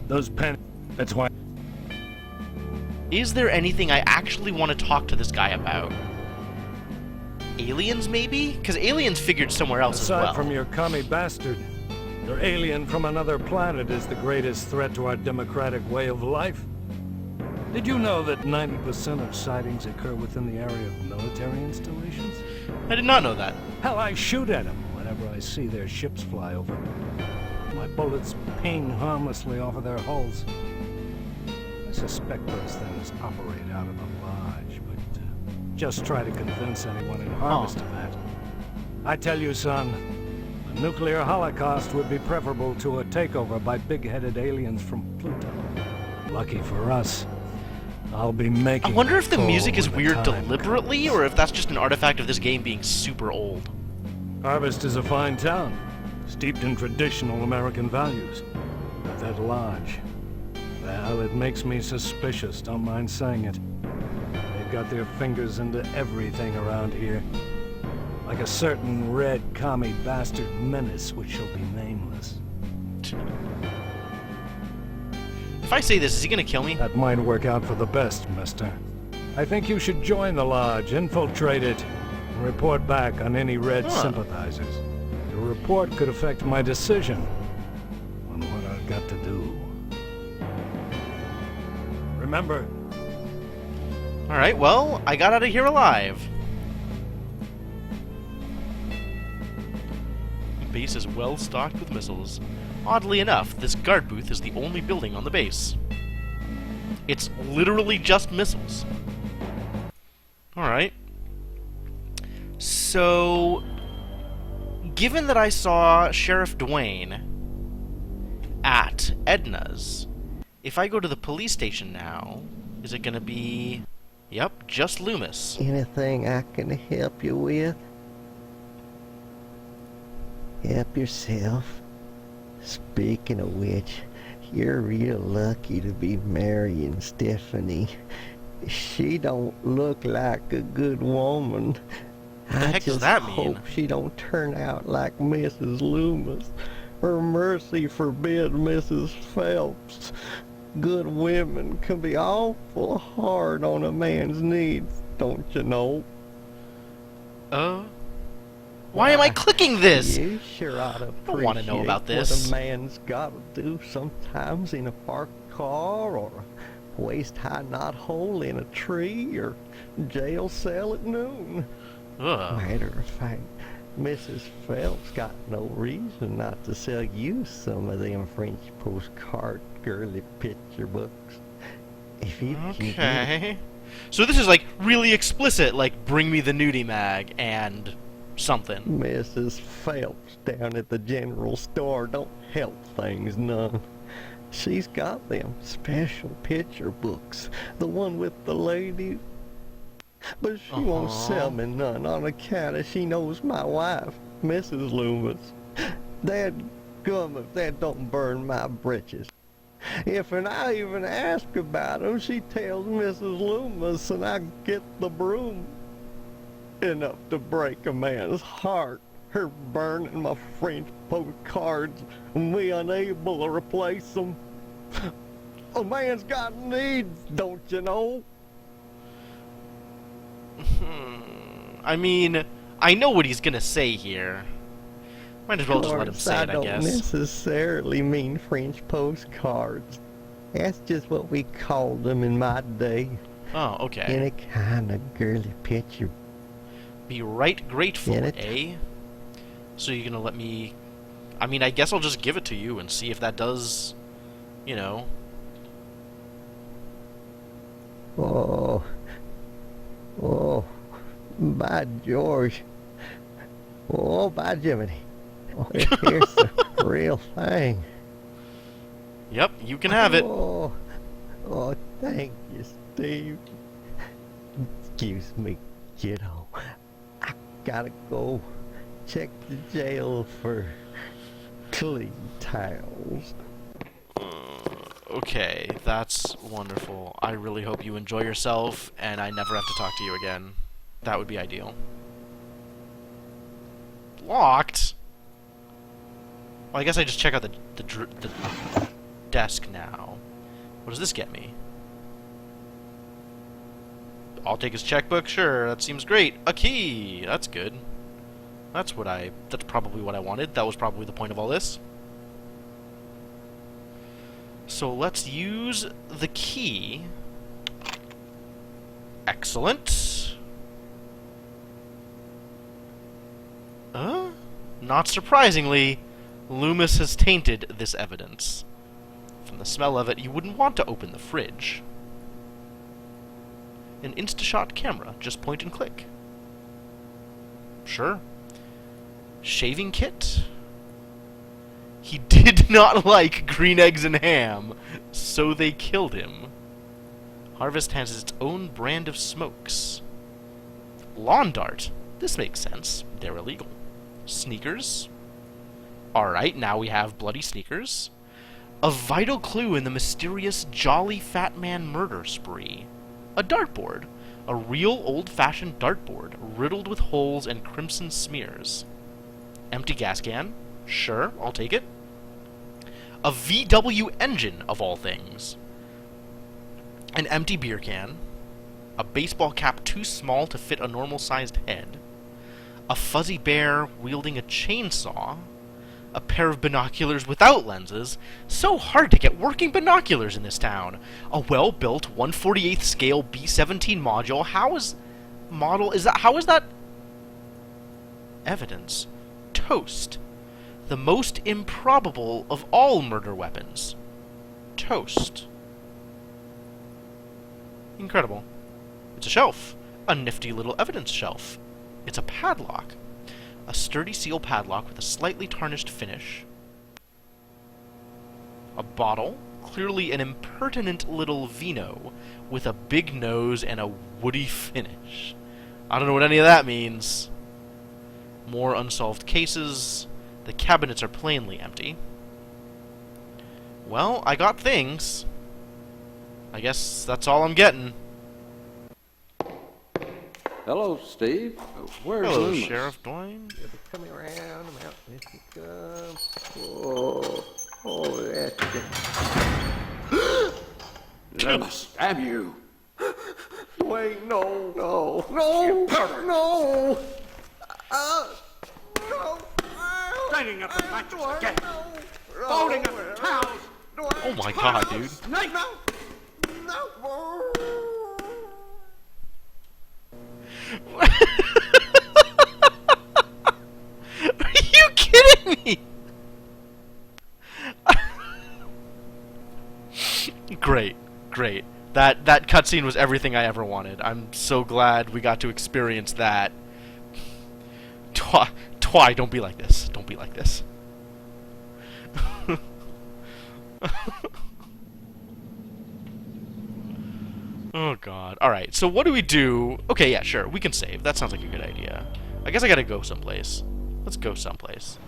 Those pen... That's why... Is there anything I actually want to talk to this guy about? Aliens, maybe? Because aliens figured somewhere else as well. Aside from your commie bastard, your alien from another planet is the greatest threat to our democratic way of life. Did you know that 90% of sightings occur within the area of military installations? I did not know that. Hell, I shoot at them whenever I see their ships fly over. My bullets ping harmlessly off of their hulls. I suspect those things operate out of the lodge, but just try to convince anyone in Harvest of that. I tell you, son, a nuclear holocaust would be preferable to a takeover by big-headed aliens from Pluto. Lucky for us, I'll be making... I wonder if the full music is when the weird time deliberately, or if that's just an artifact of this game being super old. Harvest is a fine town, steeped in traditional American values. But that lodge, well, it makes me suspicious, don't mind saying it. They've got their fingers into everything around here. Like a certain red commie bastard menace which shall be nameless. If I say this, is he gonna kill me? That might work out for the best, mister. I think you should join the lodge, infiltrate it, and report back on any red sympathizers. The Your report could affect my decision on what I've got to do. Remember. Alright, well, I got out of here alive. The base is well stocked with missiles. Oddly enough, this guard booth is the only building on the base. It's literally just missiles. Alright. So, given that I saw Sheriff Dwayne at Edna's, if I go to the police station now, is it gonna be... Yep, just Loomis. Anything I can help you with? Help yourself. Speaking of which, you're real lucky to be marrying Stephanie. She don't look like a good woman. What the heck does that mean? I hope she don't turn out like Mrs. Loomis. Or mercy forbid Mrs. Phelps. Good women can be awful hard on a man's needs, don't you know? Why am I clicking this? You sure ought to I want to know about this. What a man's got to do sometimes in a parked car, or a waist-high knothole in a tree, or jail cell at noon. Matter of fact, Mrs. Phelps got no reason not to sell you some of them French postcard girly picture books. If you Okay. So this is like really explicit, like bring me the nudie mag and something. Mrs. Phelps down at the general store don't help things none. She's got them special picture books, the one with the ladies. But she won't sell me none on account of she knows my wife, Mrs. Loomis. Dadgum if that don't burn my britches. If I even ask about 'em, she tells Mrs. Loomis and I get the broom. Enough to break a man's heart. Her burning my French postcards and me unable to replace them. A man's got needs, don't you know? I mean, I know what he's gonna say here. Might as well just let him say it, I guess. I don't necessarily mean French postcards. That's just what we called them in my day. Oh, okay. Any kind of girly picture. Be right grateful, eh? So you're gonna let me... I mean, I guess I'll just give it to you and see if that does... You know... Oh, by George. Oh, by Jiminy. Oh, here's the real thing. Yep, you can have it. Oh, thank you, Steve. Excuse me, kiddo. I gotta go check the jail for clean towels. Okay, that's wonderful. I really hope you enjoy yourself, and I never have to talk to you again. That would be ideal. Locked? Well, I guess I just check out the desk now. What does this get me? I'll take his checkbook, sure, that seems great. A key! That's good. That's probably what I wanted. That was probably the point of all this. So let's use the key. Excellent. Not surprisingly, Loomis has tainted this evidence. From the smell of it, you wouldn't want to open the fridge. An Instashot camera, just point and click. Sure. Shaving kit? He did not like green eggs and ham, so they killed him. Harvest has its own brand of smokes. Lawn dart. This makes sense. They're illegal. Sneakers. Alright, now we have bloody sneakers. A vital clue in the mysterious Jolly Fat Man murder spree. A dartboard. A real old-fashioned dartboard, riddled with holes and crimson smears. Empty gas can. Sure, I'll take it. A VW engine, of all things. An empty beer can. A baseball cap too small to fit a normal-sized head. a fuzzy bear wielding a chainsaw, a pair of binoculars without lenses. So hard to get working binoculars in this town. A well-built 1/48th scale B-17 module. How is that evidence? Toast. The most improbable of all murder weapons. Toast. Incredible. It's a shelf. A nifty little evidence shelf. It's a padlock. A sturdy seal padlock with a slightly tarnished finish. A bottle. Clearly an impertinent little vino with a big nose and a woody finish. I don't know what any of that means. More unsolved cases. The cabinets are plainly empty. Well, I got things. I guess that's all I'm getting. Hello, Steve. Where's Hello, Loomis? Sheriff Dwayne. Coming around, I'm out in the that's good. Loomis, damn you. Wait, no. No! Banging up the mattress again. Folding up the towels. Oh my god, dude. Are you kidding me? Great. That cutscene was everything I ever wanted. I'm so glad we got to experience that. Twy, don't be like this. Don't be like this. Oh god. Alright, so what do we do? Okay, yeah, sure, we can save. That sounds like a good idea. I guess I gotta go someplace. Let's go someplace.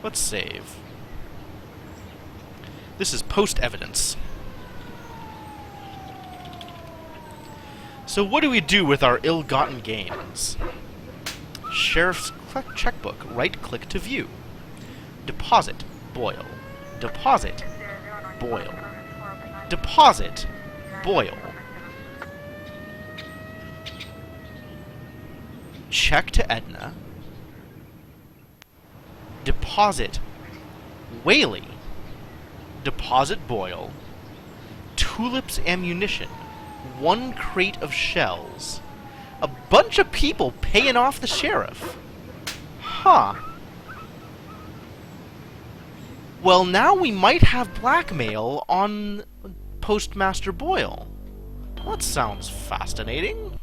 Let's save. This is post-evidence. So what do we do with our ill-gotten gains? Sheriff's checkbook. Right-click to view. Deposit. Boyle. Deposit. Boyle. Deposit. Boyle. Check to Edna. Deposit. Whaley. Deposit Boyle. Tulips ammunition. 1 crate of shells. A bunch of people paying off the sheriff. Huh. Well, now we might have blackmail on Postmaster Boyle. That sounds fascinating.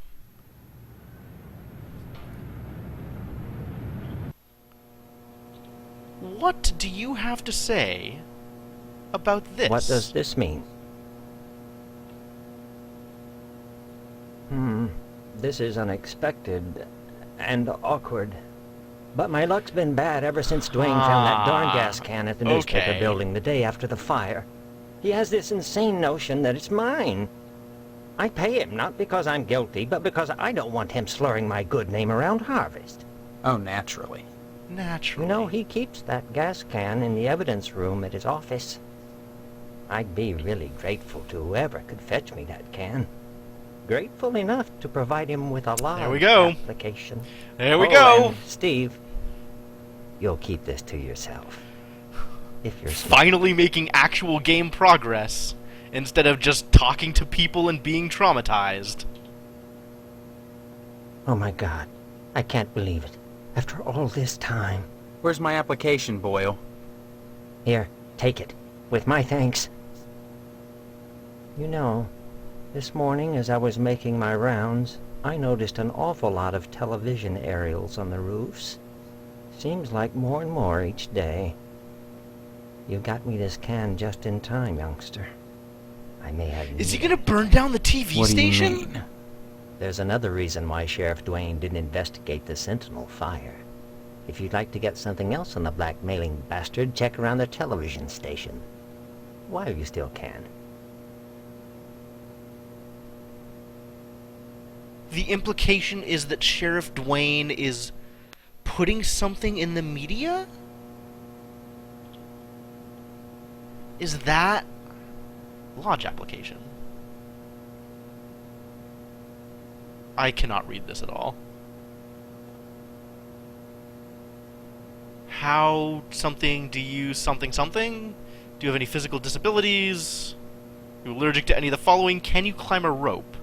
What do you have to say about this? What does this mean? This is unexpected and awkward. But my luck's been bad ever since Dwayne found that darn gas can at the newspaper building the day after the fire. He has this insane notion that it's mine. I pay him not because I'm guilty, but because I don't want him slurring my good name around Harvest. Oh, naturally. Naturally. You know, he keeps that gas can in the evidence room at his office. I'd be really grateful to whoever could fetch me that can. Grateful enough to provide him with a large application. There we go. And Steve, you'll keep this to yourself. If you're smart. Finally making actual game progress instead of just talking to people and being traumatized. Oh my god. I can't believe it. After all this time. Where's my application, Boyle? Here, take it. With my thanks. You know, this morning as I was making my rounds, I noticed an awful lot of television aerials on the roofs. Seems like more and more each day. You got me this can just in time, youngster. I may have... Is he gonna burn down the TV station? What do you mean? There's another reason why Sheriff Dwayne didn't investigate the Sentinel fire. If you'd like to get something else on the blackmailing bastard, check around the television station. While you still can. The implication is that Sheriff Dwayne is putting something in the media? Is that lodge application? I cannot read this at all. How something do you something something? Do you have any physical disabilities? Are you allergic to any of the following? Can you climb a rope?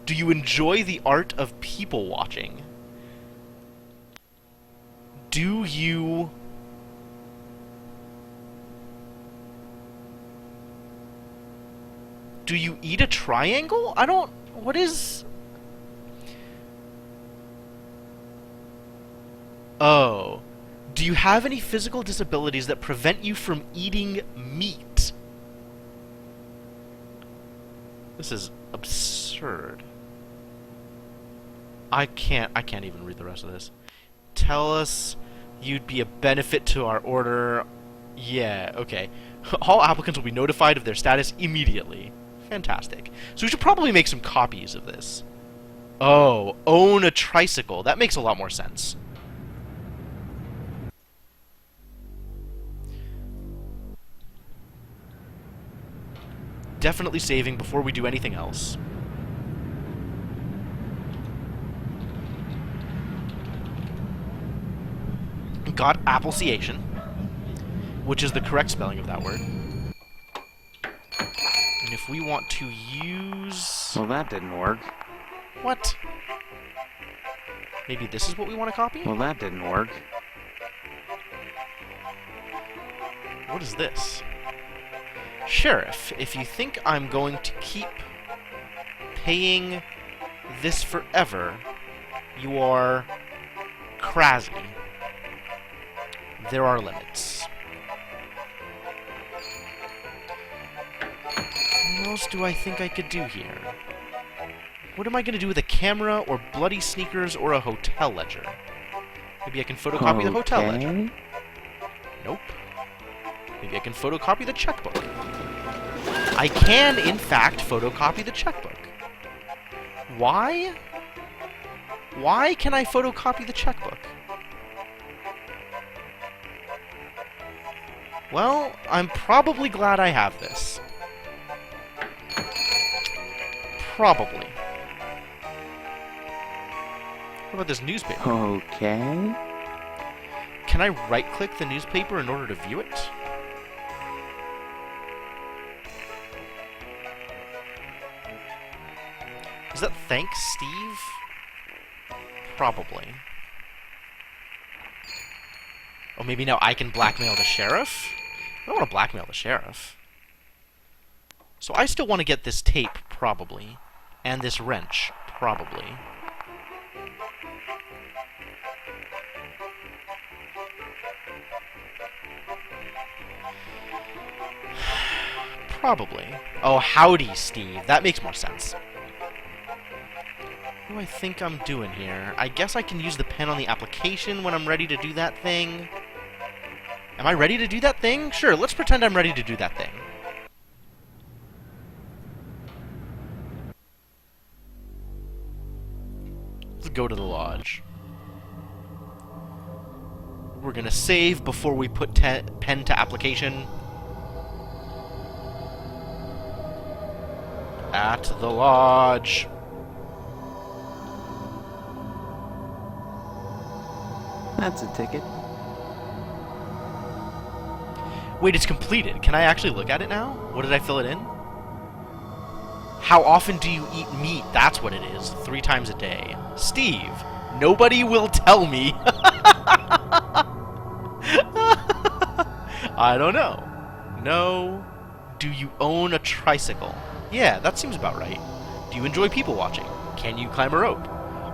Do you enjoy the art of people watching? Do you... Do you eat a triangle? I don't... What is... Oh. Do you have any physical disabilities that prevent you from eating meat? This is absurd. I can't even read the rest of this. Tell us you'd be a benefit to our order. Yeah, okay. All applicants will be notified of their status immediately. Fantastic. So we should probably make some copies of this. Oh, own a tricycle. That makes a lot more sense. Definitely saving before we do anything else. Got appleseation, which is the correct spelling of that word. And if we want to use... Well, that didn't work. What? Maybe this is what we want to copy? Well, that didn't work. What is this? Sheriff, if you think I'm going to keep paying this forever, you are crazy. There are limits. What else do I think I could do here? What am I going to do with a camera, or bloody sneakers, or a hotel ledger? Maybe I can photocopy the hotel ledger. Nope. Maybe I can photocopy the checkbook. I can, in fact, photocopy the checkbook. Why? Why can I photocopy the checkbook? Well, I'm probably glad I have this. Probably. What about this newspaper? Okay. Can I right-click the newspaper in order to view it? Is that thanks, Steve? Probably. Oh, maybe now I can blackmail the sheriff? I don't want to blackmail the sheriff. So I still want to get this tape, probably. And this wrench, probably. Probably. Oh, howdy, Steve. That makes more sense. What do I think I'm doing here? I guess I can use the pen on the application when I'm ready to do that thing. Am I ready to do that thing? Sure, let's pretend I'm ready to do that thing. Let's go to the lodge. We're gonna save before we put pen to application. At the lodge. That's a ticket. Wait, it's completed. Can I actually look at it now? What did I fill it in? How often do you eat meat? That's what it is. 3 times a day. Steve, nobody will tell me. I don't know. No. Do you own a tricycle? Yeah, that seems about right. Do you enjoy people watching? Can you climb a rope?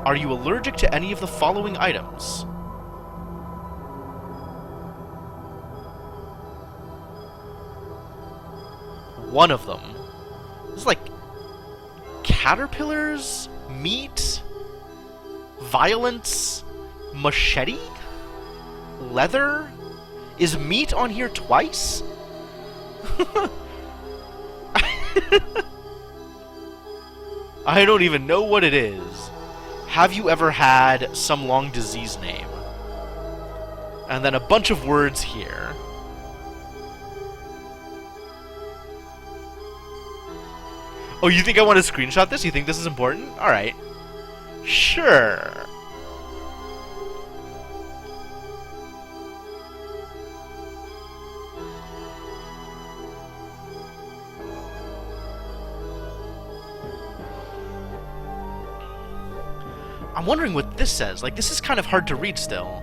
Are you allergic to any of the following items? One of them. This is like caterpillars, meat, violence, machete, leather. Is meat on here twice? I don't even know what it is. Have you ever had some long disease name? And then a bunch of words here. Oh, you think I want to screenshot this? You think this is important? Alright. Sure. I'm wondering what this says. Like, this is kind of hard to read still.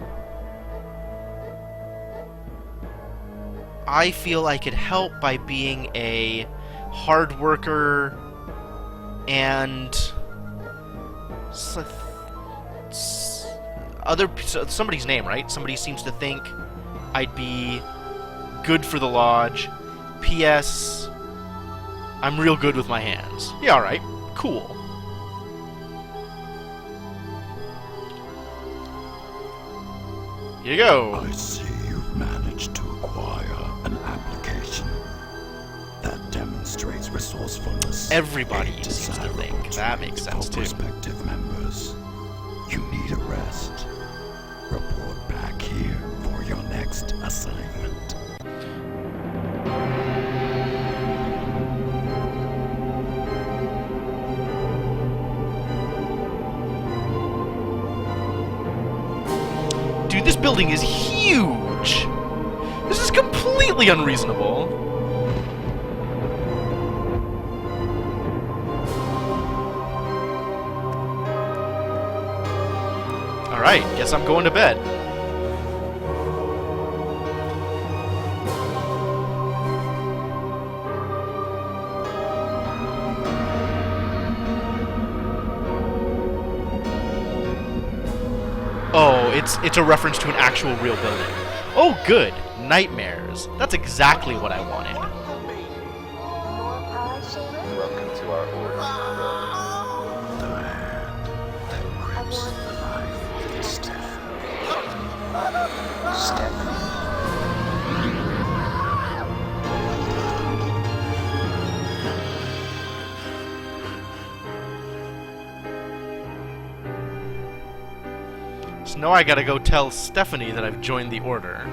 I feel I could help by being a hard worker and somebody's name, right? Somebody seems to think I'd be good for the lodge. P.S. I'm real good with my hands. Yeah, alright. Cool. Here you go. I see you've managed to acquire an application that demonstrates resourcefulness. Everybody seems to think. That makes sense, too. Prospective members, you need a rest. Report back here for your next assignment. Dude, this building is huge! This is completely unreasonable. Alright, guess I'm going to bed. Oh, it's a reference to an actual real building. Oh, good. Nightmares. That's exactly what I wanted. Welcome to our order. The hand that grips the life is Stephanie. So now I gotta go tell Stephanie that I've joined the order.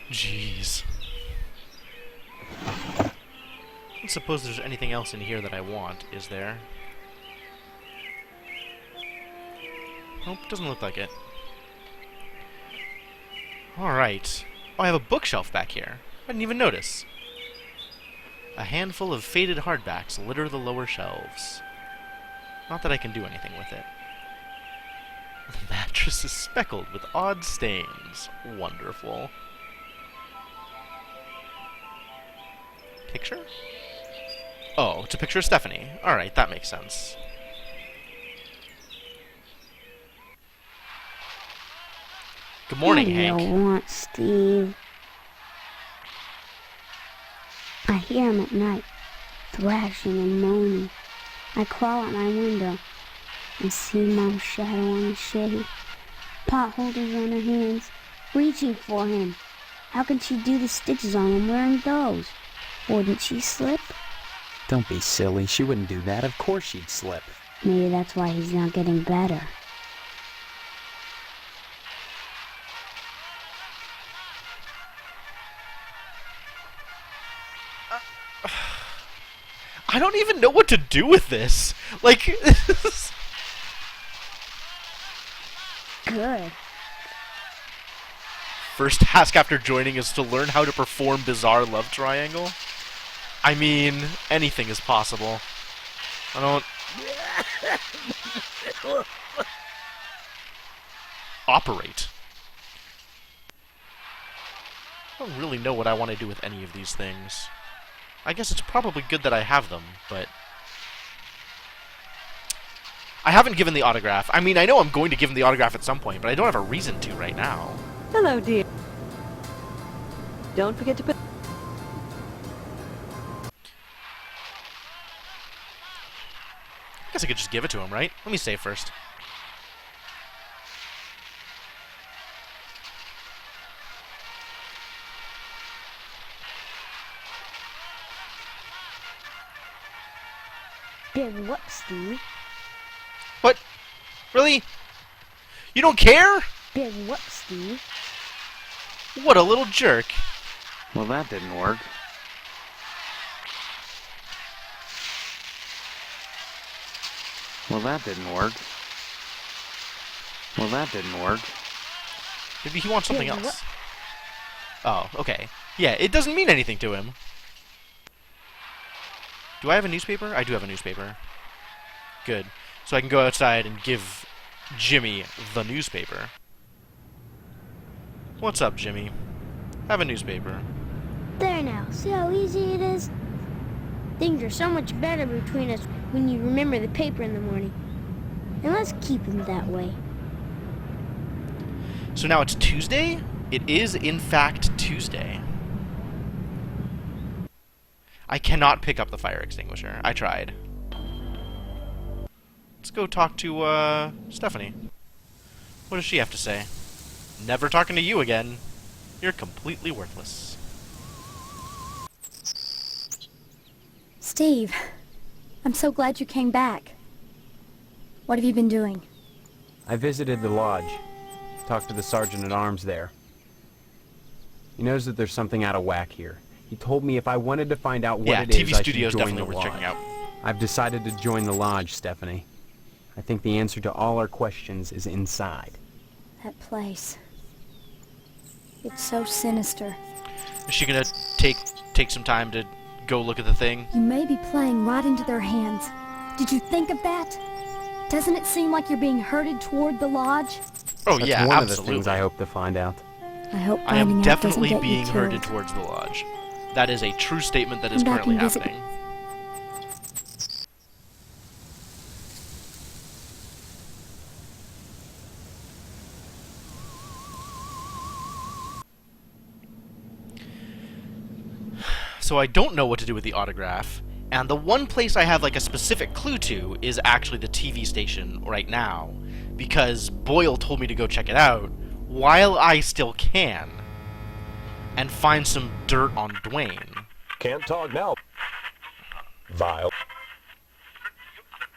Jeez. I don't suppose there's anything else in here that I want, is there? Nope, doesn't look like it. Alright. Oh, I have a bookshelf back here. I didn't even notice. A handful of faded hardbacks litter the lower shelves. Not that I can do anything with it. The mattress is speckled with odd stains. Wonderful. Picture? Oh, it's a picture of Stephanie. Alright, that makes sense. Good morning, Hank. What do you want, Steve? I hear him at night, thrashing and moaning. I crawl out my window and see Mom's shadow on the shade. Pot holders on her hands, reaching for him. How can she do the stitches on him wearing those? Wouldn't she slip? Don't be silly. She wouldn't do that. Of course she'd slip. Maybe that's why he's not getting better. I don't even know what to do with this. Like, Good. First task after joining is to learn how to perform bizarre love triangle. I mean, anything is possible. I don't... Operate. I don't really know what I want to do with any of these things. I guess it's probably good that I have them, but... I haven't given the autograph. I mean, I know I'm going to give him the autograph at some point, but I don't have a reason to right now. Hello, dear. Don't forget to put... I guess I could just give it to him, right? Let me save first. Did what, Steve? What? Really? You don't care? Did what, Steve? What a little jerk. Well, that didn't work. Well, that didn't work. Well, that didn't work. Maybe he wants something else. Oh, okay. Yeah, it doesn't mean anything to him. Do I have a newspaper? I do have a newspaper. Good. So I can go outside and give Jimmy the newspaper. What's up, Jimmy? Have a newspaper. There now, see how easy it is? Things are so much better between us when you remember the paper in the morning. And let's keep them that way. So now it's Tuesday? It is, in fact, Tuesday. I cannot pick up the fire extinguisher. I tried. Let's go talk to, Stephanie. What does she have to say? Never talking to you again. You're completely worthless. Steve, I'm so glad you came back. What have you been doing? I visited the lodge. Talked to the sergeant-at-arms there. He knows that there's something out of whack here. He told me if I wanted to find out what it is, I should join the lodge. Checking out. I've decided to join the lodge, Stephanie. I think the answer to all our questions is inside. That place. It's so sinister. Is she gonna take some time to go look at the thing? You may be playing right into their hands. Did you think of that? Doesn't it seem like you're being herded toward the lodge? Oh That's yeah, one absolutely. of the things I hope to find out. I hope I am finding out definitely doesn't get being you herded killed. towards the lodge. That is a true statement that is Come back currently and visit happening. So I don't know what to do with the autograph, and the one place I have like a specific clue to is actually the TV station right now, because Boyle told me to go check it out while I still can, and find some dirt on Dwayne. Can't talk now. Vile.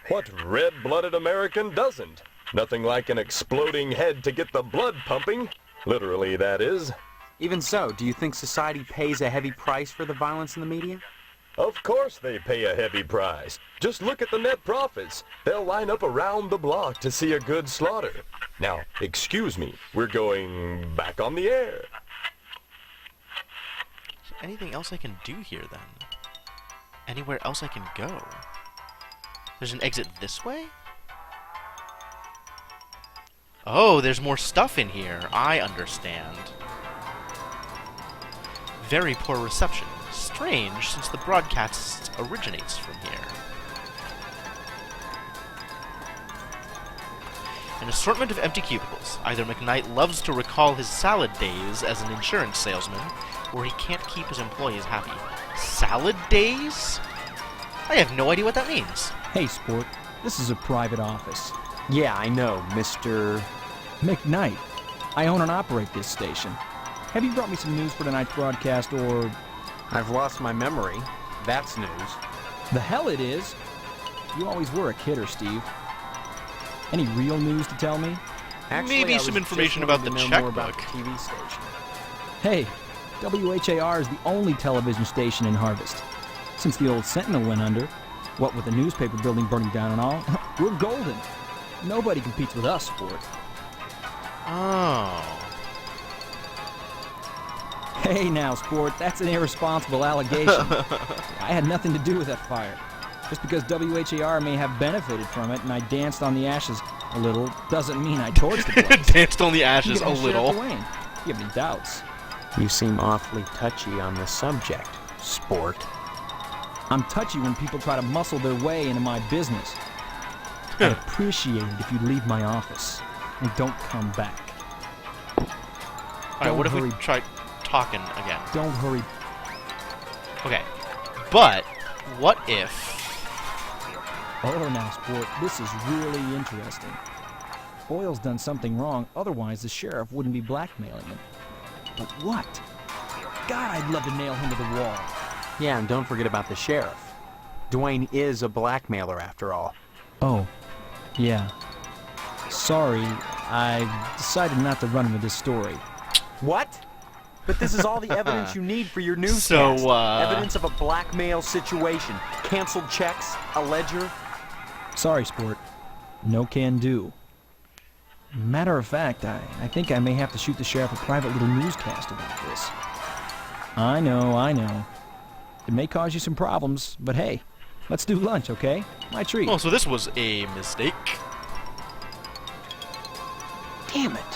What red-blooded American doesn't? Nothing like an exploding head to get the blood pumping. Literally, that is. Even so, do you think society pays a heavy price for the violence in the media? Of course they pay a heavy price. Just look at the net profits. They'll line up around the block to see a good slaughter. Now, excuse me, we're going back on the air. Anything else I can do here, then? Anywhere else I can go? There's an exit this way? Oh, there's more stuff in here. I understand. Very poor reception. Strange, since the broadcast originates from here. An assortment of empty cubicles. Either McKnight loves to recall his salad days as an insurance salesman, or he can't keep his employees happy. Salad days? I have no idea what that means. Hey, Sport. This is a private office. Yeah, I know, Mr. McKnight. I own and operate this station. Have you brought me some news for tonight's broadcast, or... I've lost my memory. That's news. The hell it is! You always were a kidder, Steve. Any real news to tell me? Actually, maybe some information about the checkbook. TV station. Hey, WHAR is the only television station in Harvest. Since the old Sentinel went under, what with the newspaper building burning down and all, we're golden. Nobody competes with us, Sport. Oh. Hey now, Sport, that's an irresponsible allegation. I had nothing to do with that fire. Just because WHAR may have benefited from it and I danced on the ashes a little, doesn't mean I torched the place. Danced on the ashes a little. You have any doubts? You seem awfully touchy on the subject, Sport. I'm touchy when people try to muscle their way into my business. I'd appreciate it if you'd leave my office and don't come back. Alright, what if we try talking again? Don't hurry. Okay, but what if... Oh, now, Sport, this is really interesting. Boyle's done something wrong, otherwise the sheriff wouldn't be blackmailing him. But what? God, I'd love to nail him to the wall. Yeah, and don't forget about the sheriff. Dwayne is a blackmailer, after all. Oh, yeah. Sorry, I decided not to run with this story. What? But this is all the evidence you need for your newscast. So, evidence of a blackmail situation. Canceled checks, a ledger. Sorry, Sport. No can do. Matter of fact, I think I may have to shoot the sheriff a private little newscast about this. I know. It may cause you some problems, but hey, let's do lunch, okay? My treat. Oh, so this was a mistake. Damn it.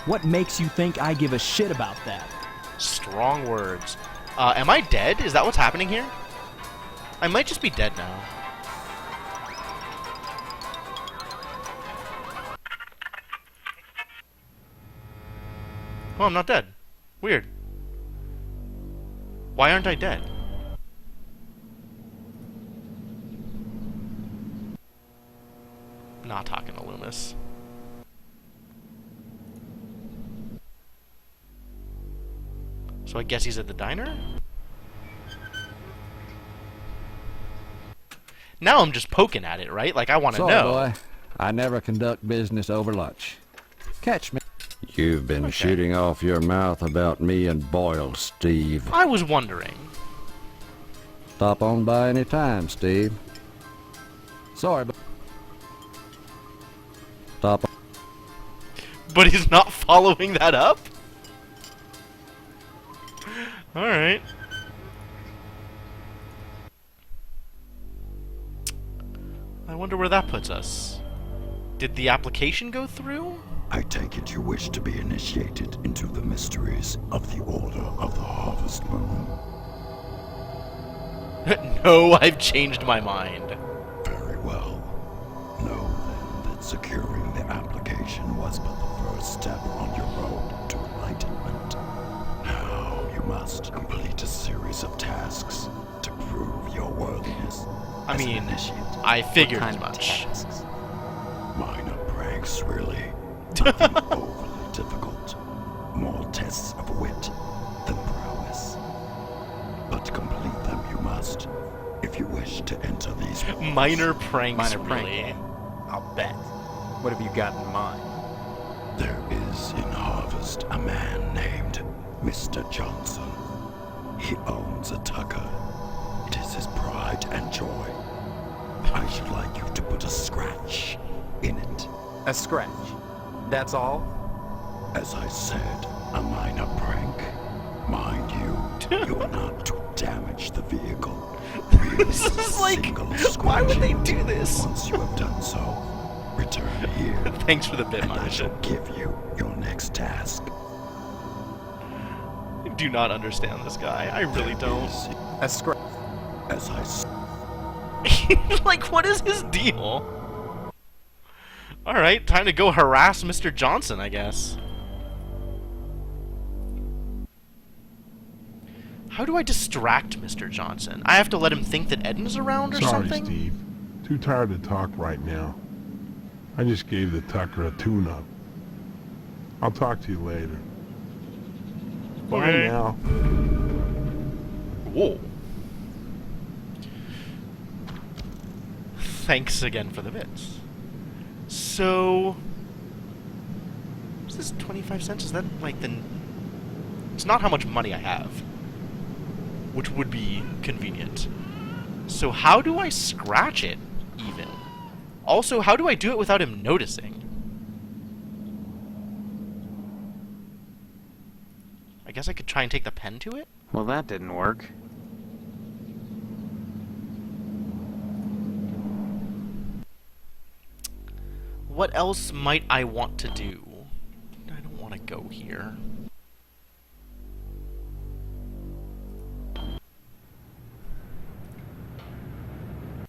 What makes you think I give a shit about that? Strong words. Am I dead? Is that what's happening here? I might just be dead now. Oh, I'm not dead. Weird. Why aren't I dead? Not talking to Loomis. So I guess he's at the diner? Now I'm just poking at it, right? Like, I want to Sorry, know. boy. I never conduct business over lunch. Catch me. You've been shooting off your mouth about me and Boyle, Steve. I was wondering. Stop on by any time, Steve. Sorry, but... Stop. But he's not following that up? Alright. I wonder where that puts us. Did the application go through? I take it you wish to be initiated into the mysteries of the Order of the Harvest Moon. No, I've changed my mind. Very well. Know then that securing the application was but the first step on your road to enlightenment. Now you must complete a series of tasks to prove your worthiness. I mean, I figured as much. Minor pranks, really. Nothing overly difficult. More tests of wit than prowess. But to complete them you must, if you wish to enter these walls. Minor pranks, really. I'll bet. What have you got in mind? There is in Harvest a man named Mr. Johnson. He owns a Tucker. It is his pride and joy. I should like you to put a scratch in it. A scratch? That's all? As I said, a minor prank. Mind you, you are not to damage the vehicle. Really, This is like, why would they do this? Once you have done so, return here. Thanks for the bit, and I shall give you your next task. I do not understand this guy. I really don't. A scratch. As I like, what is his deal? Alright, time to go harass Mr. Johnson, I guess. How do I distract Mr. Johnson? I have to let him think that Edna's around or something? Sorry, Steve. Too tired to talk right now. I just gave the Tucker a tune-up. I'll talk to you later. Bye now. Whoa. Thanks again for the bits. So, is this 25 cents? Is that like the... It's not how much money I have, which would be convenient. So how do I scratch it, even? Also, how do I do it without him noticing? I guess I could try and take the pen to it? Well, that didn't work. What else might I want to do? I don't want to go here.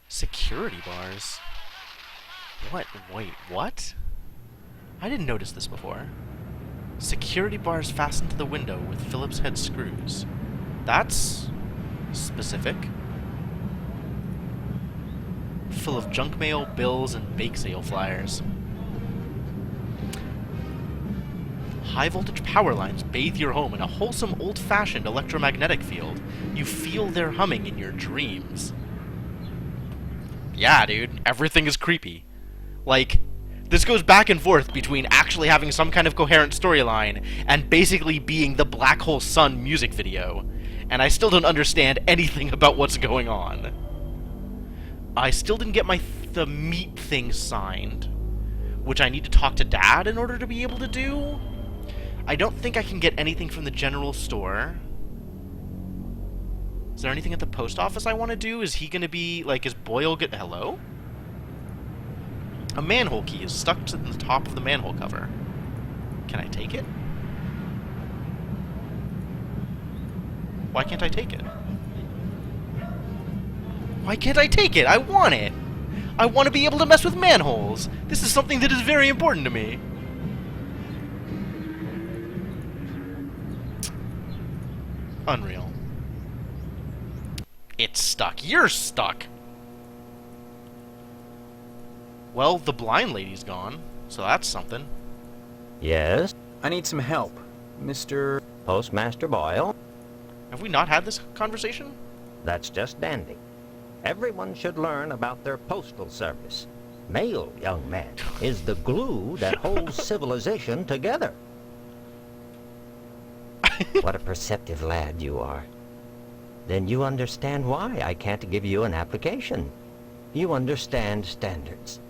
Security bars? What? Wait, what? I didn't notice this before. Security bars fastened to the window with Phillips head screws. That's specific. Full of junk mail, bills, and bake sale flyers. High voltage power lines bathe your home in a wholesome old-fashioned electromagnetic field. You feel their humming in your dreams. Yeah, dude, everything is creepy. Like, this goes back and forth between actually having some kind of coherent storyline and basically being the Black Hole Sun music video. And I still don't understand anything about what's going on. I still didn't get the meat thing signed, which I need to talk to Dad in order to be able to do. I don't think I can get anything from the general store. Is there anything at the post office I want to do? Is he going to be, like, is Boyle get... Hello? A manhole key is stuck to the top of the manhole cover. Can I take it? Why can't I take it? Why can't I take it? I want it! I want to be able to mess with manholes! This is something that is very important to me. Unreal. It's stuck. You're stuck! Well, the blind lady's gone, so that's something. Yes? I need some help, Mr. Postmaster Boyle? Have we not had this conversation? That's just dandy. Everyone should learn about their postal service. Mail, young man, is the glue that holds civilization together. What a perceptive lad you are. Then you understand why I can't give you an application. You understand standards.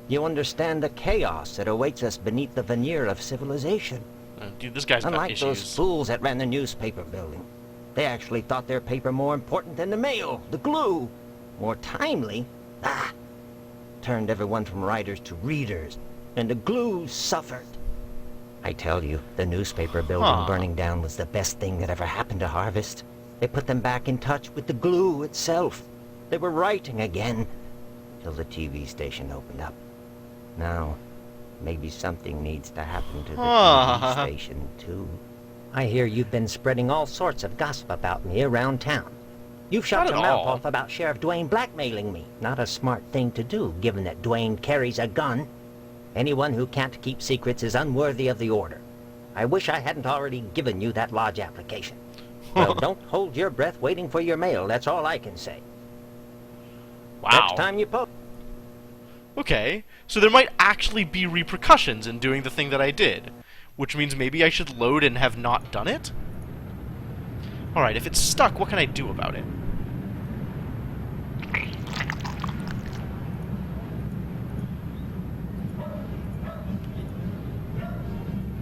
You understand the chaos that awaits us beneath the veneer of civilization. Dude, this guy's got Unlike issues. those fools that ran the newspaper building. They actually thought their paper more important than the mail, the glue. More timely. Turned everyone from writers to readers, and the glue suffered. I tell you, the newspaper building burning down was the best thing that ever happened to Harvest. They put them back in touch with the glue itself. They were writing again, till the TV station opened up. Now, maybe something needs to happen to the TV station, too. I hear you've been spreading all sorts of gossip about me around town. You've shut your mouth off about Sheriff Dwayne blackmailing me. Not a smart thing to do, given that Dwayne carries a gun. Anyone who can't keep secrets is unworthy of the order. I wish I hadn't already given you that lodge application. Well, don't hold your breath waiting for your mail, that's all I can say. Wow. Next time you post... Okay, so there might actually be repercussions in doing the thing that I did. Which means maybe I should load and have not done it? Alright, if it's stuck, what can I do about it?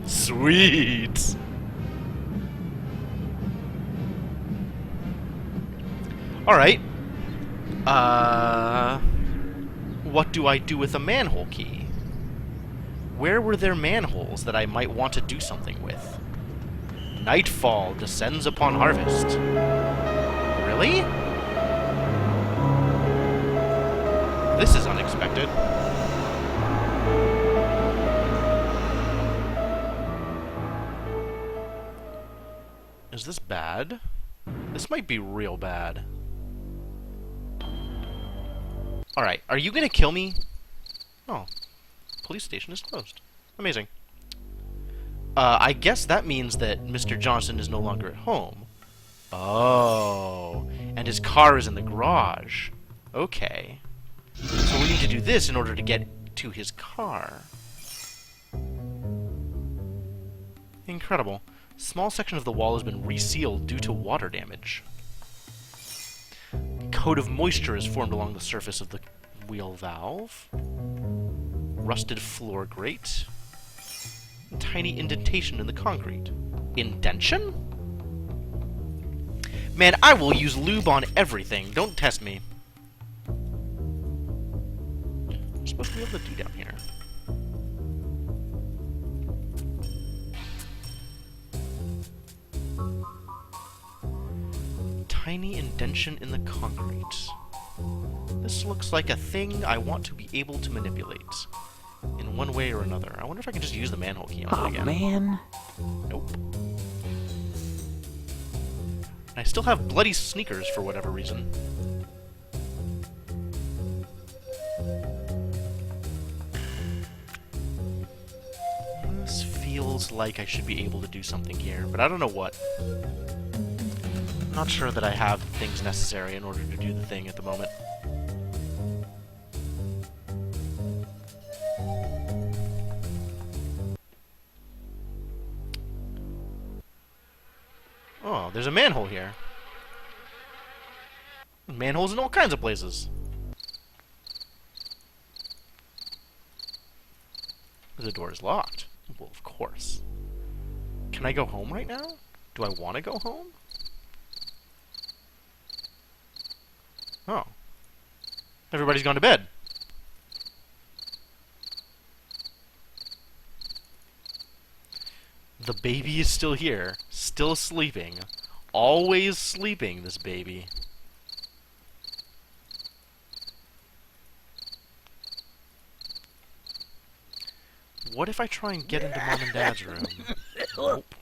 Sweet! Alright. What do I do with a manhole key? Where were there manholes that I might want to do something with? Nightfall descends upon Harvest. Really? This is unexpected. Is this bad? This might be real bad. Alright, are you gonna kill me? Oh. Police station is closed. Amazing. I guess that means that Mr. Johnson is no longer at home. Oh. And his car is in the garage. Okay. So we need to do this in order to get to his car. Incredible. Small section of the wall has been resealed due to water damage. A coat of moisture is formed along the surface of the wheel valve. Rusted floor grate. Tiny indentation in the concrete. Indention? Man, I will use lube on everything. Don't test me. What am I supposed to be able to do down here? Tiny indentation in the concrete. This looks like a thing I want to be able to manipulate. In one way or another. I wonder if I can just use the manhole key on it again. Oh, man. Nope. I still have bloody sneakers for whatever reason. This feels like I should be able to do something here, but I don't know what. I'm not sure that I have things necessary in order to do the thing at the moment. Oh, there's a manhole here. Manholes in all kinds of places. The door is locked. Well, of course. Can I go home right now? Do I want to go home? Oh. Everybody's gone to bed. The baby is still here. Still sleeping. Always sleeping, this baby. What if I try and get into Mom and Dad's room? Nope.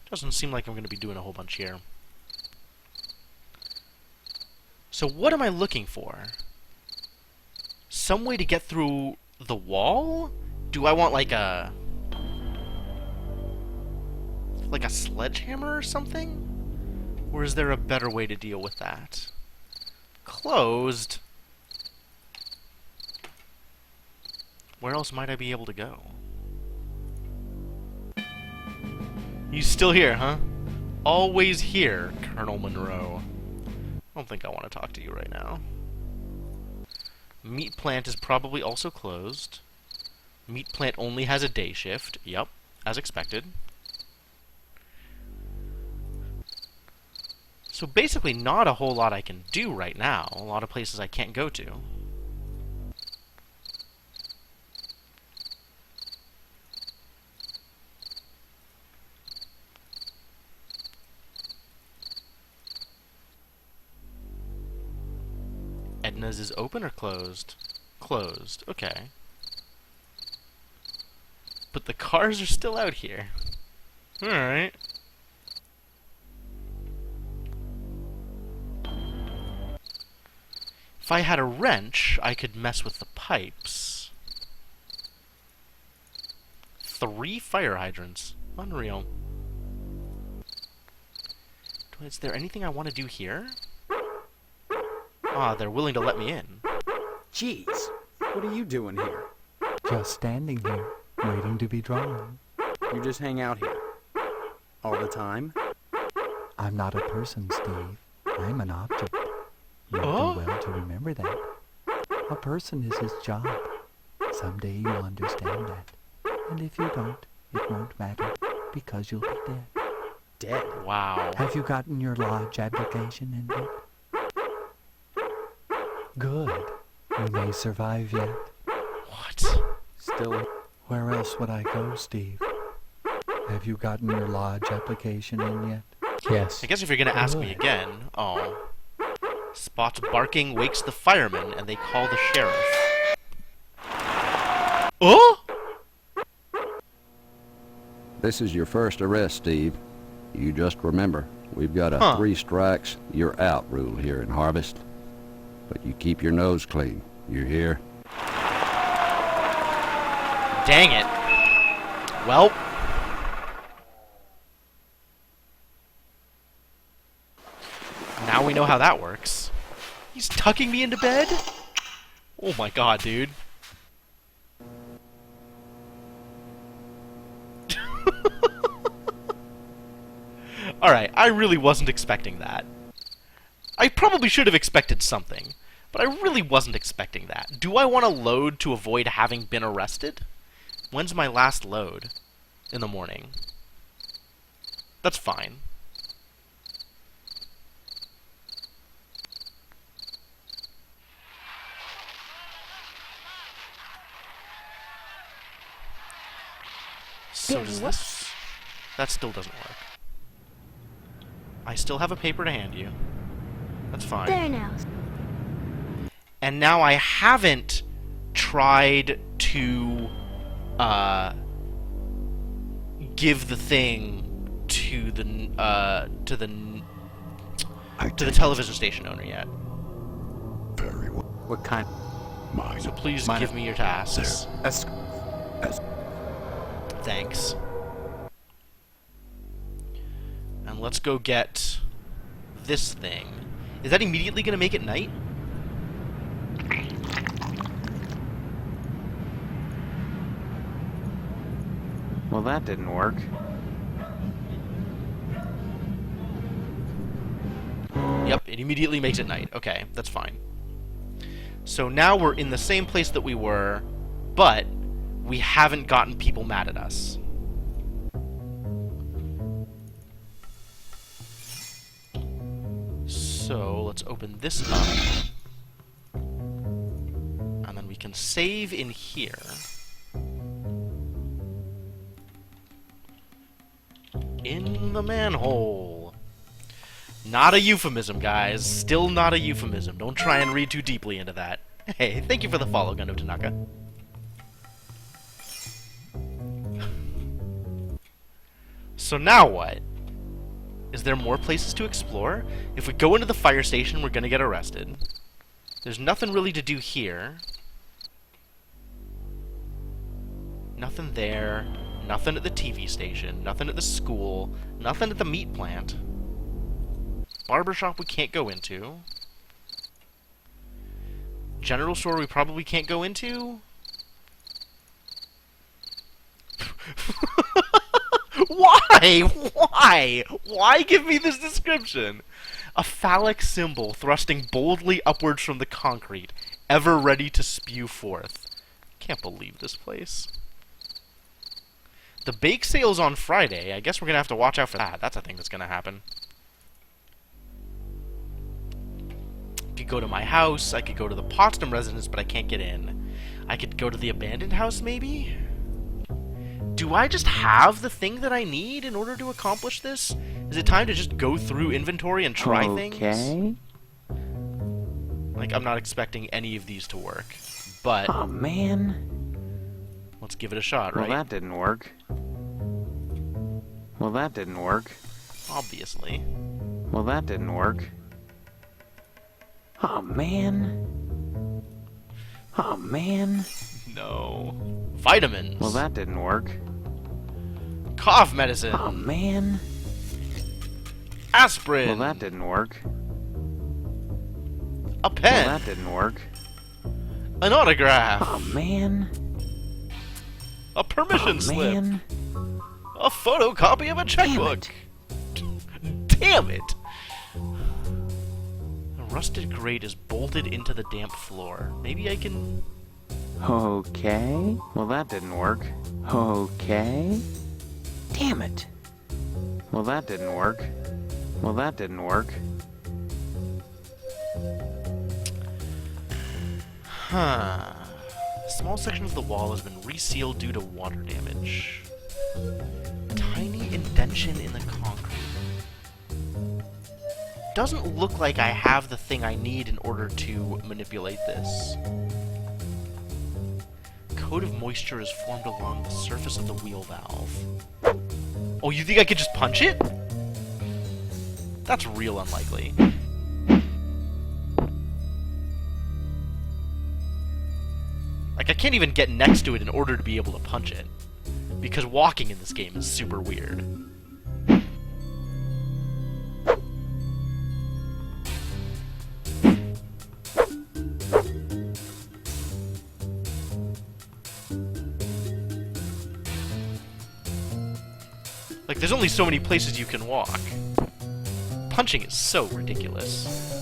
Doesn't seem like I'm going to be doing a whole bunch here. So what am I looking for? Some way to get through the wall? Do I want like a sledgehammer or something? Or is there a better way to deal with that? Closed? Where else might I be able to go? You still here, huh? Always here, Colonel Monroe. I don't think I want to talk to you right now. Meat plant is probably also closed. Meat plant only has a day shift. Yep, as expected. So basically not a whole lot I can do right now. A lot of places I can't go to. Edna's is open or closed? Closed. Okay. But the cars are still out here. Alright. If I had a wrench, I could mess with the pipes. 3 fire hydrants. Unreal. Is there anything I want to do here? Ah, they're willing to let me in. Jeez, what are you doing here? Just standing here, waiting to be drawn. You just hang out here? All the time? I'm not a person, Steve. I'm an object. You'll do well to remember that. A person is his job. Someday you'll understand that. And if you don't, it won't matter, because you'll be dead. Dead? Wow. Have you gotten your lodge application in yet? Good. You may survive yet. What? Still. Where else would I go, Steve? Have you gotten your lodge application in yet? Yes. I guess if you're gonna ask me again, oh. Spot's barking wakes the firemen, and they call the sheriff. Oh! This is your first arrest, Steve. You just remember, we've got a 3 strikes, you're out rule here in Harvest. But you keep your nose clean. You hear? Dang it. Well. Now we know how that works. He's tucking me into bed? Oh my god, dude. Alright, I really wasn't expecting that. I probably should have expected something, but I really wasn't expecting that. Do I want to load to avoid having been arrested? When's my last load? In the morning. That's fine. So does this... That still doesn't work. I still have a paper to hand you. That's fine. There now. And now I haven't tried to give the thing to the television station owner yet. Very well. What kind? Mine. So please give me your tasks. Thanks. And let's go get this thing. Is that immediately going to make it night? Well, that didn't work. Yep, it immediately makes it night. Okay, that's fine. So now we're in the same place that we were, but we haven't gotten people mad at us. So let's open this up. And then we can save in here. In the manhole. Not a euphemism, guys. Still not a euphemism. Don't try and read too deeply into that. Hey, thank you for the follow, Gundam Tanaka. So now what? Is there more places to explore? If we go into the fire station, we're gonna get arrested. There's nothing really to do here. Nothing there. Nothing at the TV station. Nothing at the school. Nothing at the meat plant. Barbershop we can't go into. General store we probably can't go into. Why? Why? Why give me this description? A phallic symbol thrusting boldly upwards from the concrete, ever ready to spew forth. Can't believe this place. The bake sale's on Friday. I guess we're gonna have to watch out for that. That's a thing that's gonna happen. I could go to my house. I could go to the Potsdam residence, but I can't get in. I could go to the abandoned house, maybe? Do I just have the thing that I need in order to accomplish this? Is it time to just go through inventory and try things? Like, I'm not expecting any of these to work, but... Oh, man. Let's give it a shot, right? Well, that didn't work. Well, that didn't work. Obviously. Well, that didn't work. Oh, man. Oh, man. No. Vitamins. Well, that didn't work. Cough medicine. Oh, man. Aspirin. Well, that didn't work. A pen. Well, that didn't work. An autograph. Oh, man. A permission slip. Man. A photocopy of a checkbook. Damn it. A rusted grate is bolted into the damp floor. Maybe I can... Okay. Well, that didn't work. Okay. Damn it. Well, that didn't work. Well, that didn't work. Huh. A small section of the wall has been resealed due to water damage. Tiny indention in the concrete. Doesn't look like I have the thing I need in order to manipulate this. Coat of moisture is formed along the surface of the wheel valve. Oh, you think I could just punch it? That's real unlikely. Like, I can't even get next to it in order to be able to punch it. Because walking in this game is super weird. Like, there's only so many places you can walk. Punching is so ridiculous.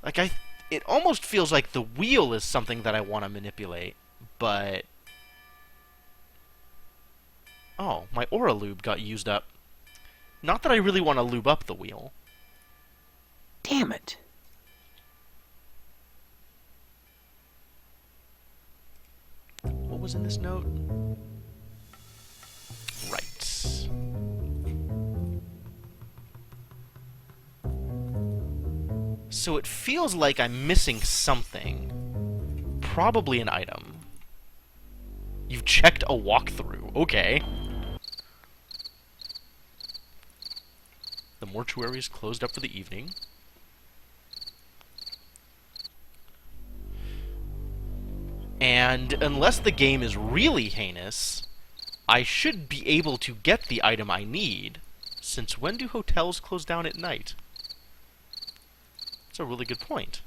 Like, it almost feels like the wheel is something that I want to manipulate, but... Oh, my Aura Lube got used up. Not that I really want to lube up the wheel. Damn it. What was in this note? Right. So it feels like I'm missing something. Probably an item. You've checked a walkthrough. Okay. The mortuary is closed up for the evening. And unless the game is really heinous, I should be able to get the item I need, since when do hotels close down at night? That's a really good point.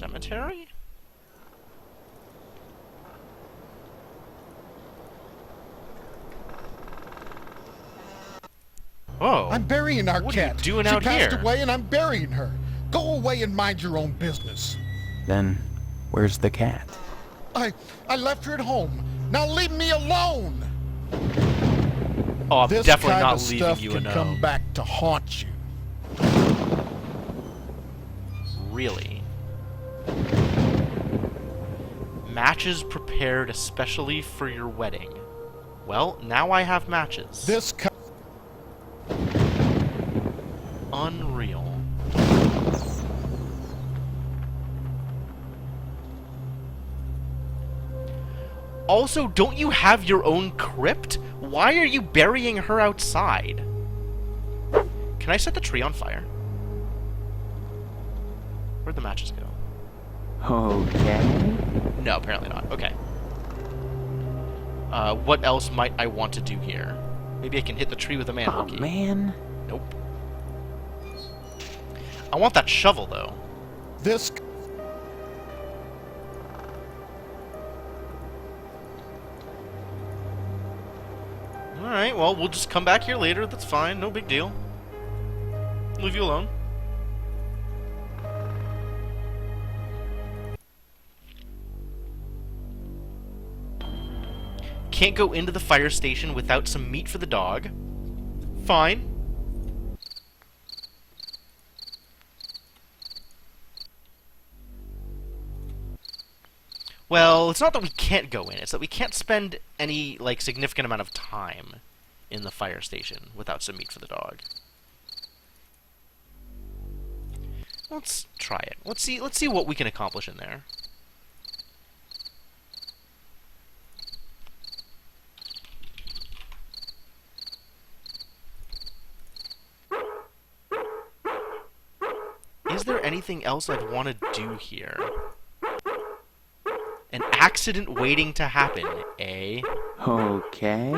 cemetery? Oh. I'm burying our what cat. Are you doing she out passed here? away and I'm burying her. Go away and mind your own business. Then, where's the cat? I left her at home. Now leave me alone. Oh, I'm this definitely kind not of leaving stuff you can alone. come back to haunt you. Really? Matches prepared especially for your wedding. Well, now I have matches. Unreal. Also, don't you have your own crypt? Why are you burying her outside? Can I set the tree on fire? Where'd the matches go? Okay. No, apparently not. Okay. What else might I want to do here? Maybe I can hit the tree with a manhole key. Oh, man. Nope. I want that shovel, though. This... Alright, well, we'll just come back here later. That's fine. No big deal. Leave you alone. Can't go into the fire station without some meat for the dog. Fine. Well, it's not that we can't go in, it's that we can't spend any, like, significant amount of time in the fire station without some meat for the dog. Let's try it. Let's see what we can accomplish in there. Is there anything else I'd want to do here? An accident waiting to happen, eh? Okay.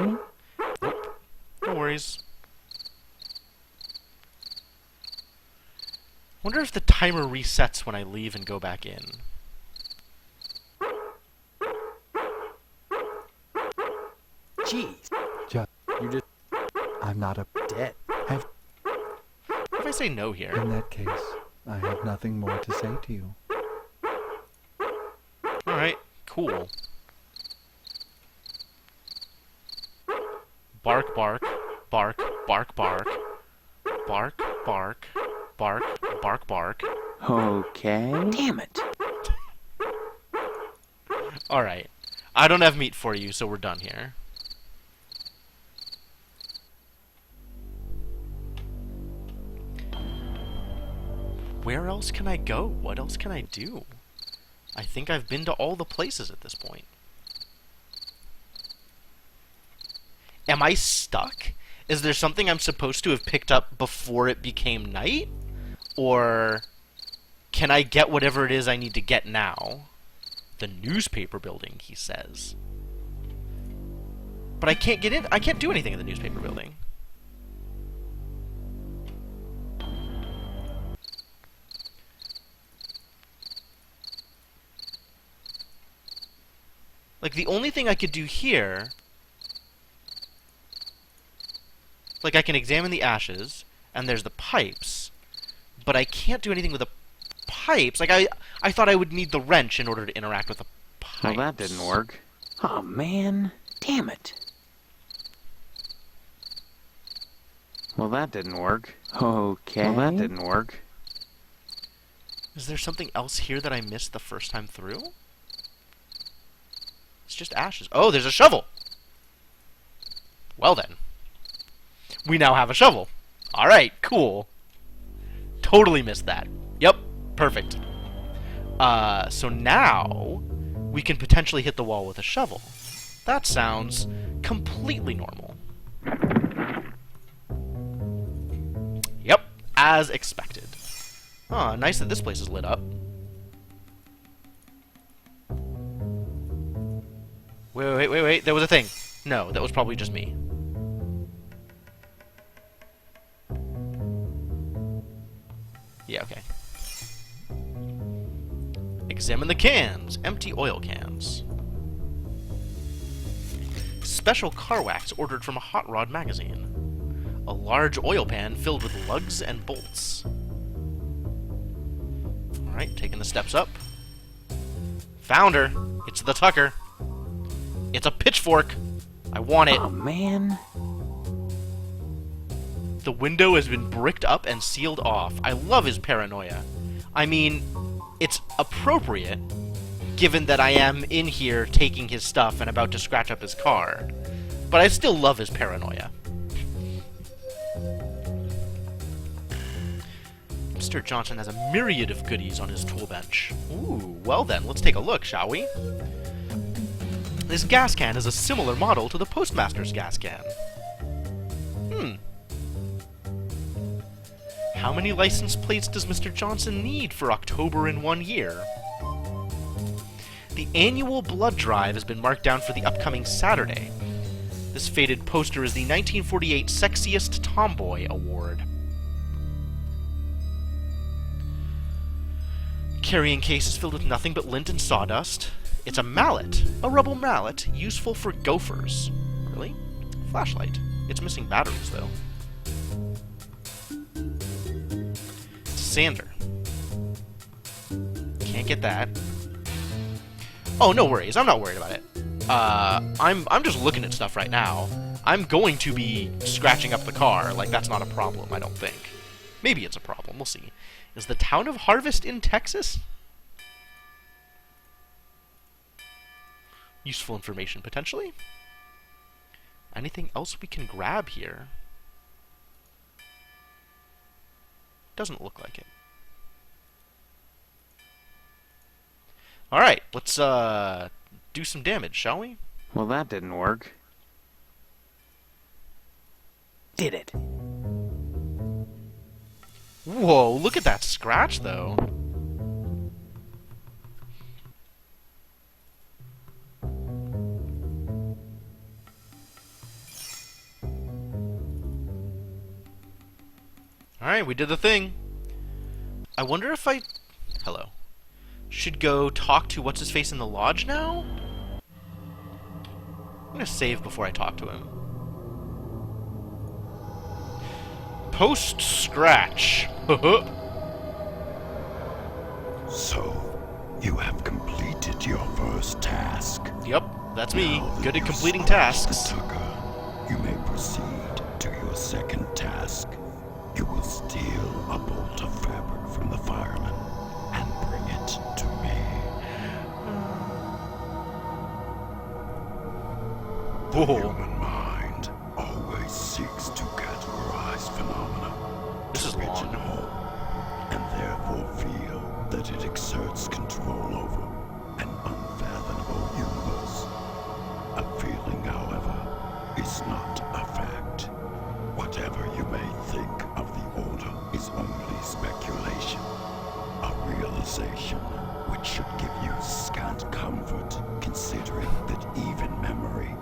Nope. No worries. Wonder if the timer resets when I leave and go back in. Jeez. You just... I'm not a... Dead. Have... What if I say no here? In that case, I have nothing more to say to you. Alright, cool. Bark, bark, bark, bark, bark. Bark, bark, bark, bark, bark. Okay. Damn it. Alright. I don't have meat for you, so we're done here. Where else can I go? What else can I do? I think I've been to all the places at this point. Am I stuck? Is there something I'm supposed to have picked up before it became night? Or can I get whatever it is I need to get now? The newspaper building, he says. But I can't get in. I can't do anything in the newspaper building. Like, the only thing I could do here... Like, I can examine the ashes, and there's the pipes, but I can't do anything with the pipes. Like, I thought I would need the wrench in order to interact with the pipes. Well, that didn't work. Oh, man. Damn it. Well, that didn't work. Okay. Well, that didn't work. Is there something else here that I missed the first time through? It's just ashes. Oh, there's a shovel! Well then. We now have a shovel. Alright, cool. Totally missed that. Yep, perfect. So now, we can potentially hit the wall with a shovel. That sounds completely normal. Yep, as expected. Oh, nice that this place is lit up. Wait, there was a thing. No, that was probably just me. Yeah, okay. Examine the cans. Empty oil cans. Special car wax ordered from a Hot Rod magazine. A large oil pan filled with lugs and bolts. Alright, taking the steps up. Found her. It's the Tucker. It's a pitchfork. I want it. Oh, man. The window has been bricked up and sealed off. I love his paranoia. I mean, it's appropriate, given that I am in here taking his stuff and about to scratch up his car. But I still love his paranoia. Mr. Johnson has a myriad of goodies on his tool bench. Ooh, well then, let's take a look, shall we? This gas can is a similar model to the Postmaster's gas can. How many license plates does Mr. Johnson need for October in 1 year? The annual blood drive has been marked down for the upcoming Saturday. This faded poster is the 1948 Sexiest Tomboy Award. Carrying case is filled with nothing but lint and sawdust. It's a mallet, a rubber mallet, useful for gophers. Really? Flashlight. It's missing batteries, though. It's a sander. Can't get that. Oh, no worries. I'm not worried about it. I'm just looking at stuff right now. I'm going to be scratching up the car. Like, that's not a problem, I don't think. Maybe it's a problem. We'll see. Is the town of Harvest in Texas? Useful information, potentially. Anything else we can grab here? Doesn't look like it. Alright, let's do some damage, shall we? Well, that didn't work. Did it? Whoa, look at that scratch, though. Alright, we did the thing. I wonder if I... Hello. Should go talk to what's-his-face in the lodge now? I'm gonna save before I talk to him. Post-scratch. So, you have completed your first task. Yep, that's me. Now Good that at you completing scratched tasks. the Tucker, you may proceed to your second task. You will steal a bolt of fabric from the fireman and bring it to me. The human mind always seeks to categorize phenomena, this is long, and therefore feel that it exerts control over an unfathomable universe. A feeling, however, is not a fact. Whatever you may think of the Order is only speculation, a realization which should give you scant comfort, considering that even memory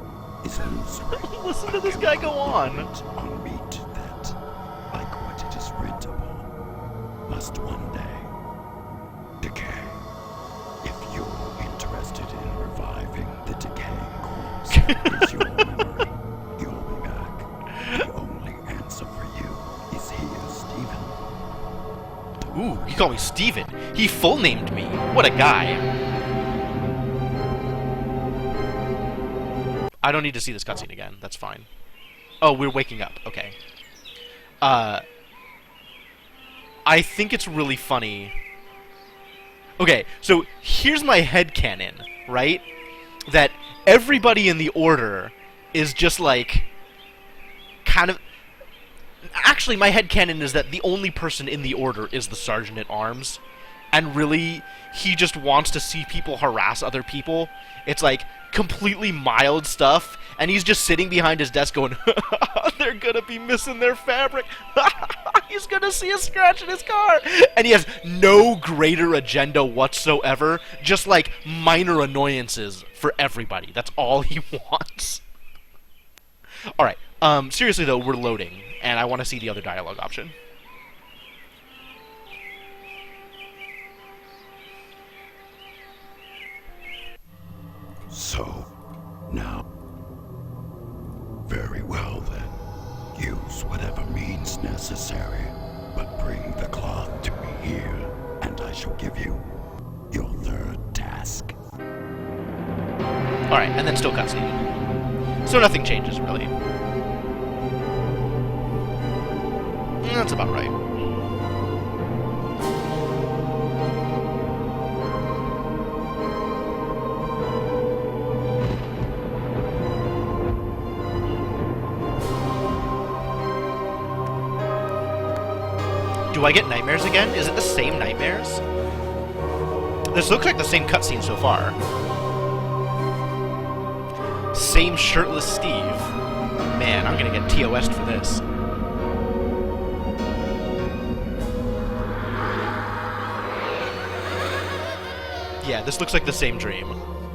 is illusory. Listen to this guy go on. On meat that, like what it is written upon, must one day decay. If you're interested in reviving the decaying corpse that is your memory, you'll be back. The only answer for you is here, Stephen. Ooh, he called me Steven. He full-named me. What a guy. I don't need to see this cutscene again. That's fine. Oh, we're waking up. Okay. I think it's really funny. Okay, so here's my headcanon, right? That everybody in the Order is just like... kind of... Actually, my headcanon is that the only person in the Order is the Sergeant-at-Arms. And really, he just wants to see people harass other people. It's like completely mild stuff, and he's just sitting behind his desk going, they're gonna be missing their fabric. He's gonna see a scratch in his car. And he has no greater agenda whatsoever, just like minor annoyances for everybody. That's all he wants. Alright, seriously though, we're loading, and I want to see the other dialogue option. So, now... Very well then. Use whatever means necessary, but bring the cloth to me here, and I shall give you your third task. Alright, and then still cutscene. So nothing changes, really. That's about right. Do I get nightmares again? Is it the same nightmares? This looks like the same cutscene so far. Same shirtless Steve. Man, I'm gonna get TOS'd for this. Yeah, this looks like the same dream.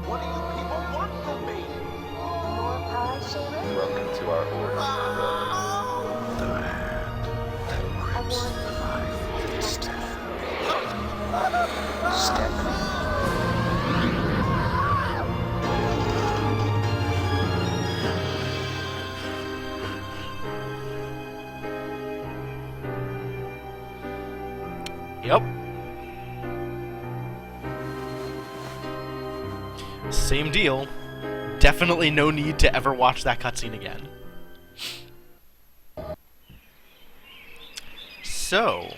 What do you people want from me? Welcome to our order. The hand that grips my fist. Stephanie. Yep. Same deal. Definitely no need to ever watch that cutscene again. So...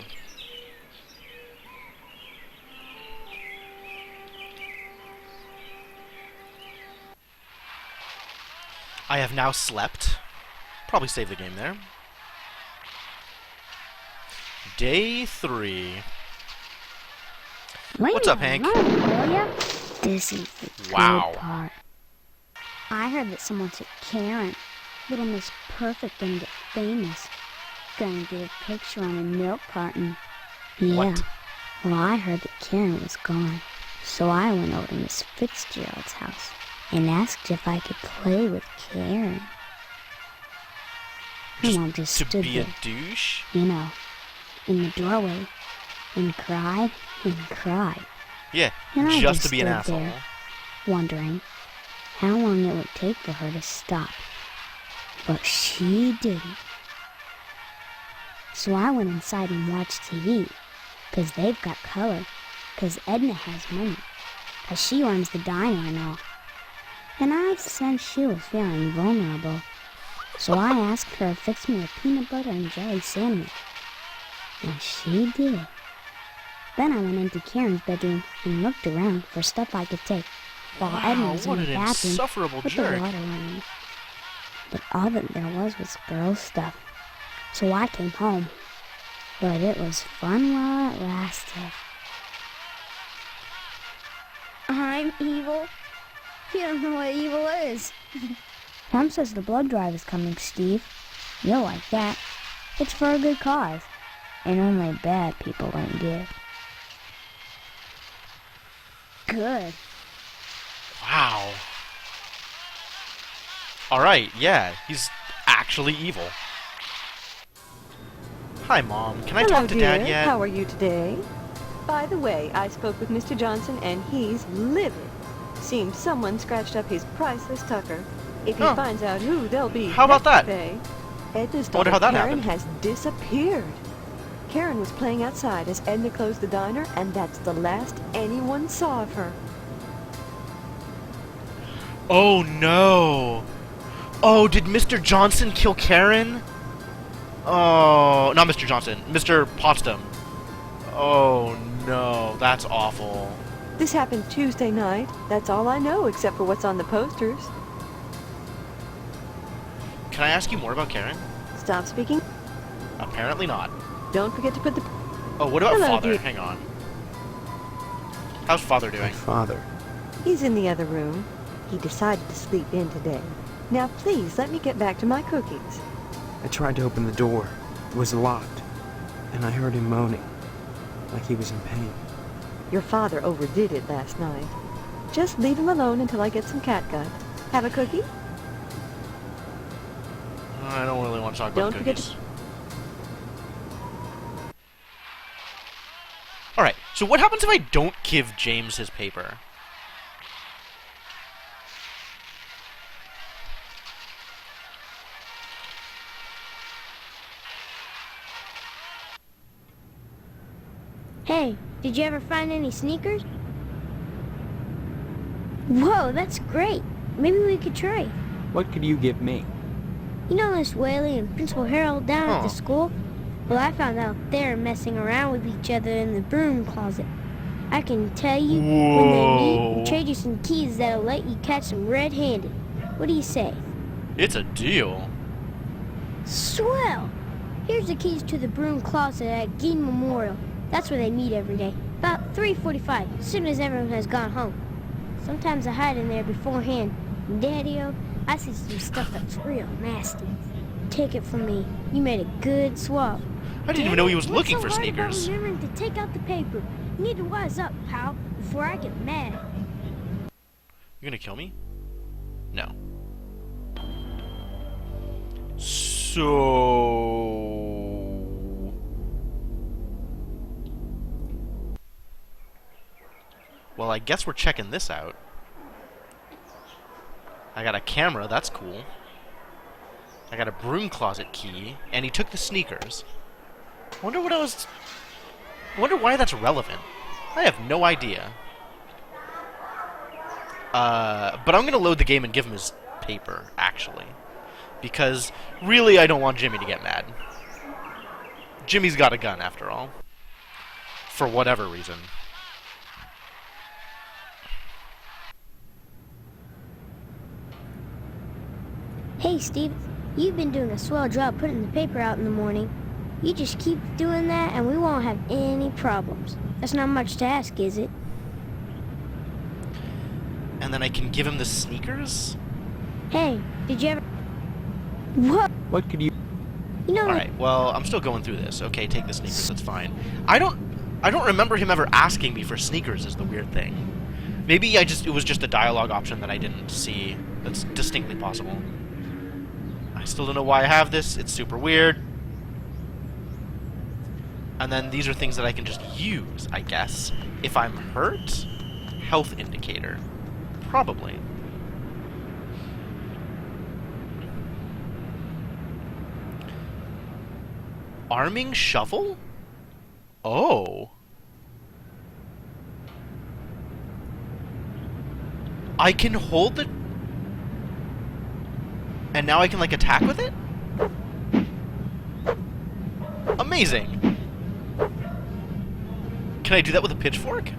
I have now slept. Probably save the game there. Day 3. What's up, Hank? This is the Wow. good part. I heard that someone took Karen, Little Miss Perfect, gonna get famous. Gonna get a picture on a milk carton. Yeah. What? Well, I heard that Karen was gone. So I went over to Miss Fitzgerald's house and asked if I could play with Karen. My mom just To stood be a there, douche? you know, in the doorway, and cried and cried. Yeah, And I just to be an stood asshole. there, wondering how long it would take for her to stop. But she didn't. So I went inside and watched TV, 'cause they've got color, 'cause Edna has money, 'cause she runs the diner and all. And I sensed she was feeling vulnerable. So I asked her to fix me a peanut butter and jelly sandwich. And she did. Then I went into Karen's bedroom and looked around for stuff I could take, while Edna was what in the an bathroom insufferable with jerk. the water running. But all that there was girl stuff. So I came home. But it was fun while it lasted. I'm evil? You don't know what evil is. Tom says the blood drive is coming, Steve. You'll like that. It's for a good cause. And only bad people don't give. Good. Wow. Alright, yeah, he's actually evil. Hi, Mom. Can I Hello, talk to dear. Dad yet? How are you today? By the way, I spoke with Mr. Johnson, and he's livid. Seems someone scratched up his priceless Tucker. If he finds out who, they'll be How about heck to that? pay. Edna's I wonder daughter how that Karen happened. has disappeared. Karen was playing outside as Edna closed the diner, and that's the last anyone saw of her. Oh, no. Oh, did Mr. Johnson kill Karen? Oh, not Mr. Johnson. Mr. Potsdam. Oh, no. That's awful. This happened Tuesday night. That's all I know, except for what's on the posters. Can I ask you more about Karen? Stop speaking. Apparently not. Don't forget to put the... Oh, what about Hello, Father? dear. Hang on. How's Father doing? Father. He's in the other room. He decided to sleep in today. Now, please, let me get back to my cookies. I tried to open the door. It was locked. And I heard him moaning. Like he was in pain. Your father overdid it last night. Just leave him alone until I get some catgut. Have a cookie? I don't really want to talk about Don't forget cookies. Alright, so what happens if I don't give James his paper? Hey, did you ever find any sneakers? Whoa, that's great. Maybe we could trade. What could you give me? You know Miss Whaley and Principal Harold down at the school? Well, I found out they're messing around with each other in the broom closet. I can tell you when they meet and trade you some keys that'll let you catch them red-handed. What do you say? It's a deal. Swell! Here's the keys to the broom closet at Gein Memorial. That's where they meet every day. About 3:45, as soon as everyone has gone home. Sometimes I hide in there beforehand. And Daddy-o, I see some stuff that's real nasty. Take it from me. You made a good swap. I didn't even know he was looking for What's so hard about sneakers. remembering to take out the paper? You need to wise up, pal, before I get mad. You gonna kill me? No. So... Well, I guess we're checking this out. I got a camera, that's cool. I got a broom closet key, and he took the sneakers. Wonder why that's relevant. I have no idea. But I'm gonna load the game and give him his paper, actually. Because, really, I don't want Jimmy to get mad. Jimmy's got a gun, after all. For whatever reason. Hey, Steve. You've been doing a swell job putting the paper out in the morning. You just keep doing that and we won't have any problems. That's not much to ask, is it? And then I can give him the sneakers? Hey, did you ever... What? What could you... You know... Alright, well, I'm still going through this. Okay, take the sneakers, that's fine. I don't remember him ever asking me for sneakers is the weird thing. Maybe it was just a dialogue option that I didn't see. That's distinctly possible. I still don't know why I have this. It's super weird. And then these are things that I can just use, I guess. If I'm hurt, health indicator. Probably. Arming shovel? Oh. I can hold the... And now I can, like, attack with it? Amazing! Can I do that with a pitchfork?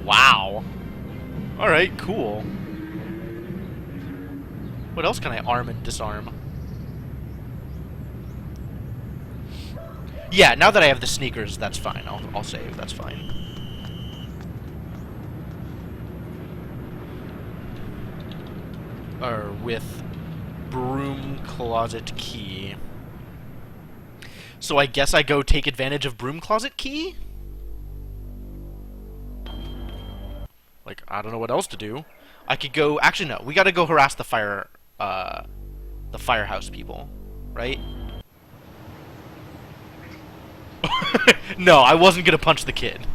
Wow. Alright, cool. What else can I arm and disarm? Yeah, now that I have the sneakers, that's fine. I'll save, that's fine. Or with broom closet key. So I guess I go take advantage of broom closet key? Like, I don't know what else to do. I could go... Actually, no. We gotta go harass the firehouse people. Right? No, I wasn't gonna punch the kid.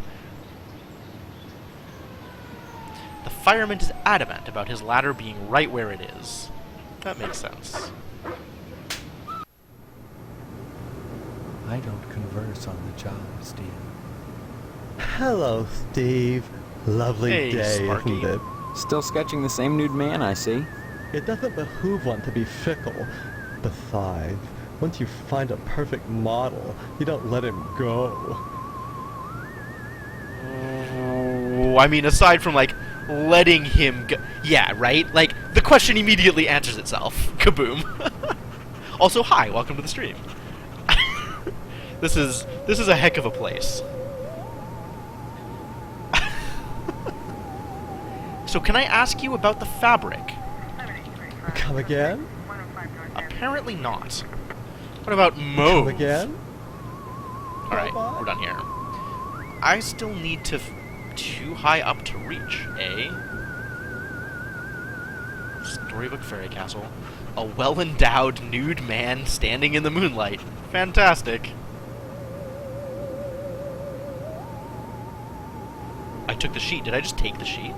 The fireman is adamant about his ladder being right where it is. That makes sense. I don't converse on the job, Steve. Hello, Steve. Lovely day, Sparky. isn't it? Still sketching the same nude man, I see. It doesn't behoove one to be fickle. Besides, once you find a perfect model, you don't let him go. I mean, aside from, like, letting him go... Yeah, right? Like, the question immediately answers itself. Kaboom. Also, hi, welcome to the stream. This is a heck of a place. So can I ask you about the fabric? Come again? Apparently not. What about mauve? Come again? Alright, we're done here. I still need to... too high up to reach, eh? Storybook Fairy Castle. A well-endowed nude man standing in the moonlight. Fantastic. I took the sheet. Did I just take the sheet?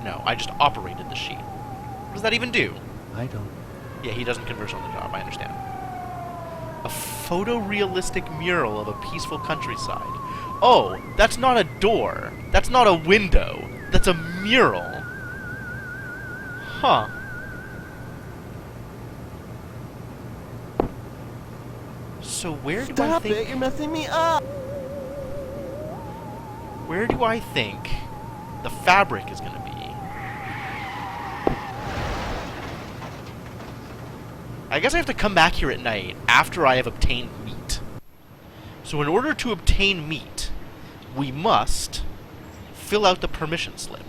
No, I just operated the sheet. What does that even do? I don't. Yeah, he doesn't converse on the job, I understand. A photorealistic mural of a peaceful countryside. Oh, that's not a door. That's not a window. That's a mural. Huh. So where do I think... Stop it! You're messing me up! Where do I think the fabric is going to be? I guess I have to come back here at night after I have obtained meat. So in order to obtain meat, we must fill out the permission slip.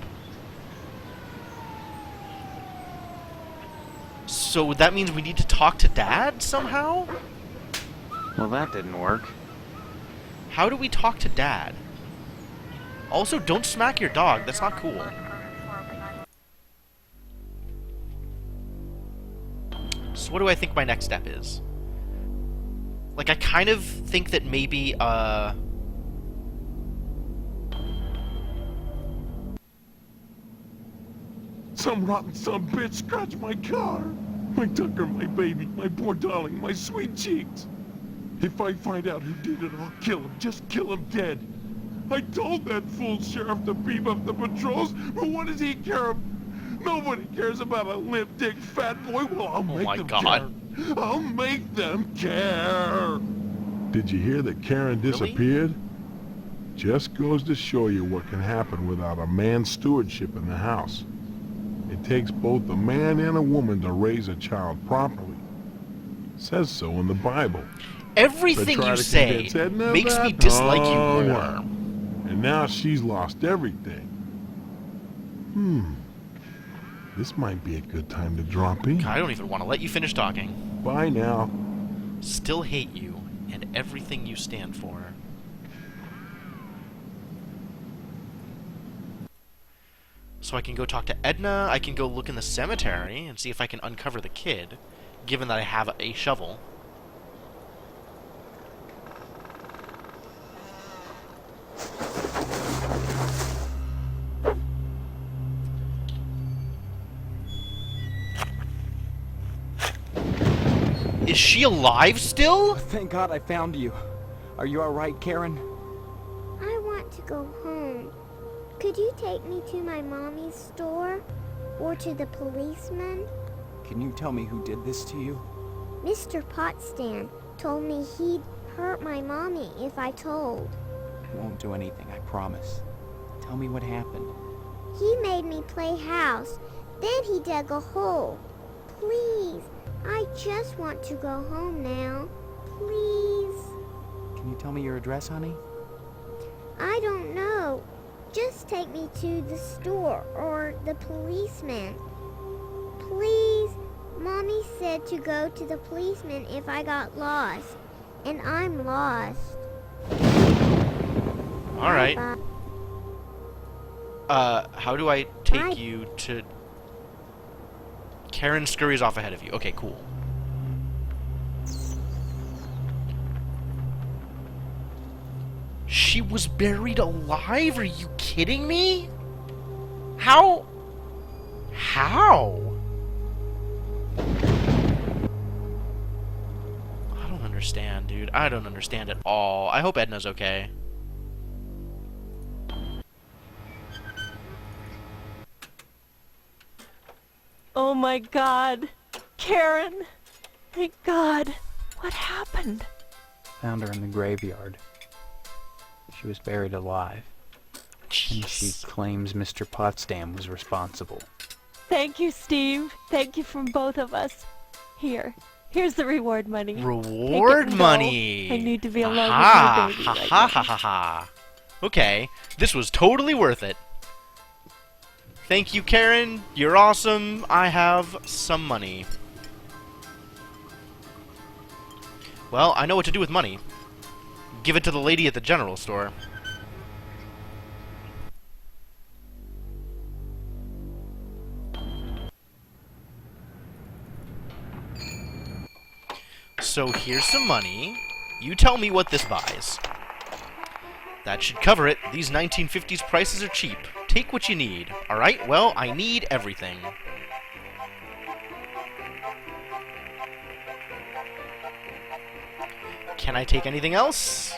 So that means we need to talk to Dad somehow? Well, that didn't work. How do we talk to Dad? Also, don't smack your dog. That's not cool. So what do I think my next step is? Like, I kind of think that maybe, Some rotten son bitch scratched my car. My Tucker, my baby, my poor darling, my sweet cheeks. If I find out who did it, I'll kill him. Just kill him dead. I told that fool sheriff to beef up the patrols, but what does he care? Nobody cares about a limp dick fat boy. Well, I'll make them care. I'll make them care. Did you hear that Karen disappeared? Really? Just goes to show you what can happen without a man's stewardship in the house. It takes both a man and a woman to raise a child properly. It says so in the Bible. Everything you say makes me dislike you more. No. And now she's lost everything. This might be a good time to drop in. I don't even want to let you finish talking. Bye now. Still hate you and everything you stand for. So I can go talk to Edna, I can go look in the cemetery and see if I can uncover the kid, given that I have a shovel. Is she alive still? Thank God I found you. Are you alright, Karen? I want to go home. Could you take me to my mommy's store? Or to the policeman? Can you tell me who did this to you? Mr. Potsdam told me he'd hurt my mommy if I told. I won't do anything, I promise. Tell me what happened. He made me play house. Then he dug a hole. Please, I just want to go home now. Please. Can you tell me your address, honey? I don't know. Just take me to the store or the policeman. Please. Mommy said to go to the policeman if I got lost. And I'm lost. Alright. How do I take you to... Karen scurries off ahead of you. Okay, cool. She was buried alive? Are you kidding me? How? How? I don't understand, dude. I don't understand at all. I hope Edna's okay. Oh my God. Karen. Thank God. What happened? Found her in the graveyard. She was buried alive. Jeez. And she claims Mr. Potsdam was responsible. Thank you, Steve. Thank you from both of us. Here's the reward money. Reward money! I need to be alone with my baby right now. Ha. Okay, this was totally worth it. Thank you, Karen. You're awesome. I have some money. Well, I know what to do with money. Give it to the lady at the general store. So here's some money. You tell me what this buys. That should cover it. These 1950s prices are cheap. Take what you need. Alright, well, I need everything. Can I take anything else?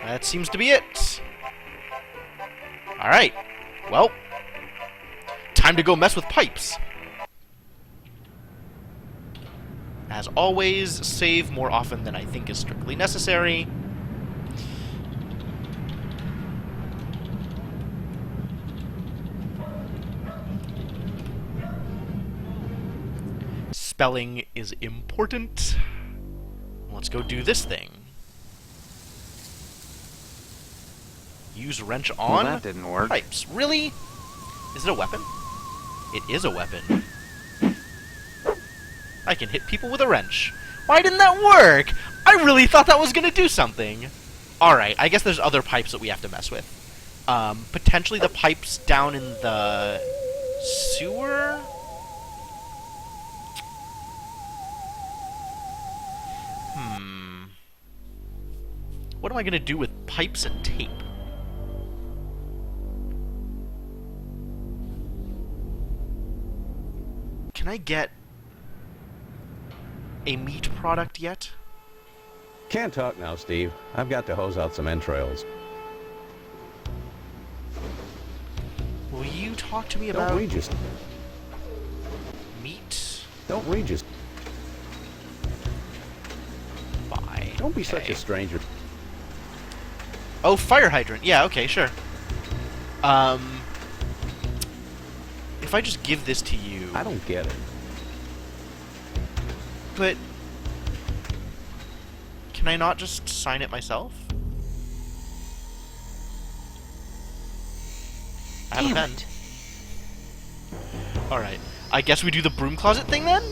That seems to be it. Alright. Well, time to go mess with pipes. As always, save more often than I think is strictly necessary. Spelling is important. Let's go do this thing. Use wrench on that didn't work. Pipes. Really? Is it a weapon? It is a weapon. I can hit people with a wrench. Why didn't that work? I really thought that was gonna do something. Alright, I guess there's other pipes that we have to mess with. Potentially the pipes down in the sewer? What am I gonna do with pipes and tape? Can I get a meat product yet? Can't talk now, Steve. I've got to hose out some entrails. Will you talk to me about... Don't Regis. Meat? Don't Regis. Bye. Don't be such a stranger. Oh, fire hydrant. Yeah, okay, sure. If I just give this to you... I don't get it. But... Can I not just sign it myself? I have a pen. Alright. I guess we do the broom closet thing then?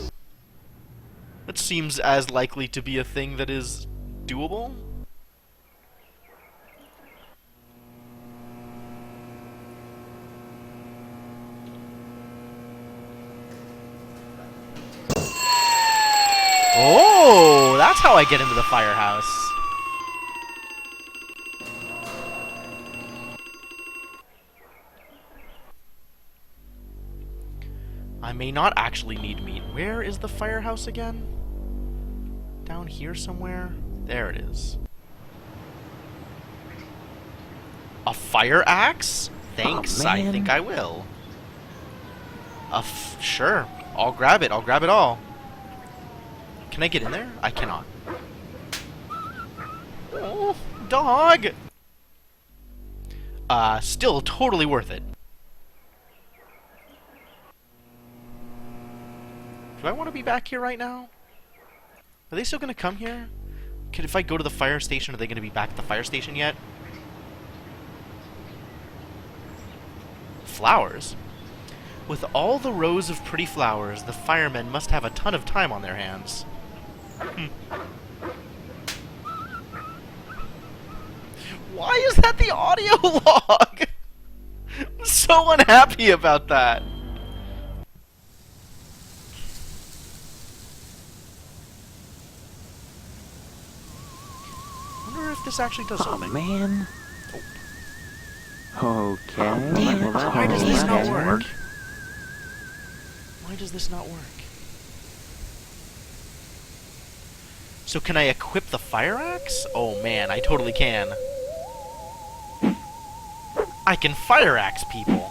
That seems as likely to be a thing that is doable. Oh, that's how I get into the firehouse. I may not actually need meat. Where is the firehouse again? Down here somewhere? There it is. A fire axe? Thanks, I think I will. Sure. I'll grab it. I'll grab it all. Can I get in there? I cannot. Oh, dog! Still totally worth it. Do I want to be back here right now? Are they still going to come here? If I go to the fire station, are they going to be back at the fire station yet? Flowers? With all the rows of pretty flowers, the firemen must have a ton of time on their hands. Why is that the audio log? I'm so unhappy about that. I wonder if this actually does something. Man. Okay. Damn it. Why does this not work? Why does this not work? So can I equip the fire axe? Oh man, I totally can. I can fire axe people.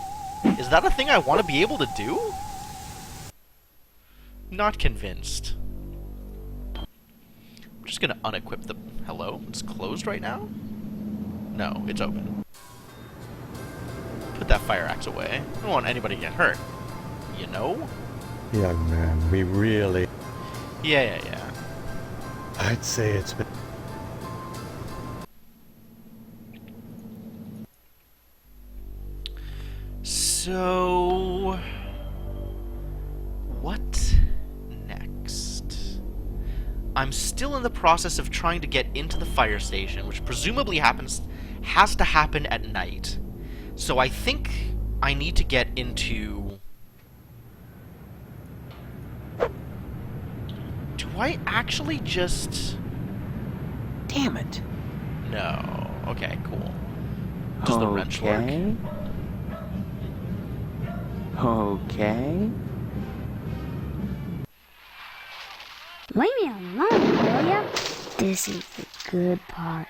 Is that a thing I want to be able to do? Not convinced. I'm just gonna unequip the... Hello? It's closed right now? No, it's open. Put that fire axe away. I don't want anybody to get hurt. You know? Young man, we really... Yeah. I'd say it's been... So... What next? I'm still in the process of trying to get into the fire station, which presumably has to happen at night. So I think I need to get into... Do I actually just... Damn it. No. Okay, cool. Does the wrench work? Okay. Leave me alone, will ya? This is the good part.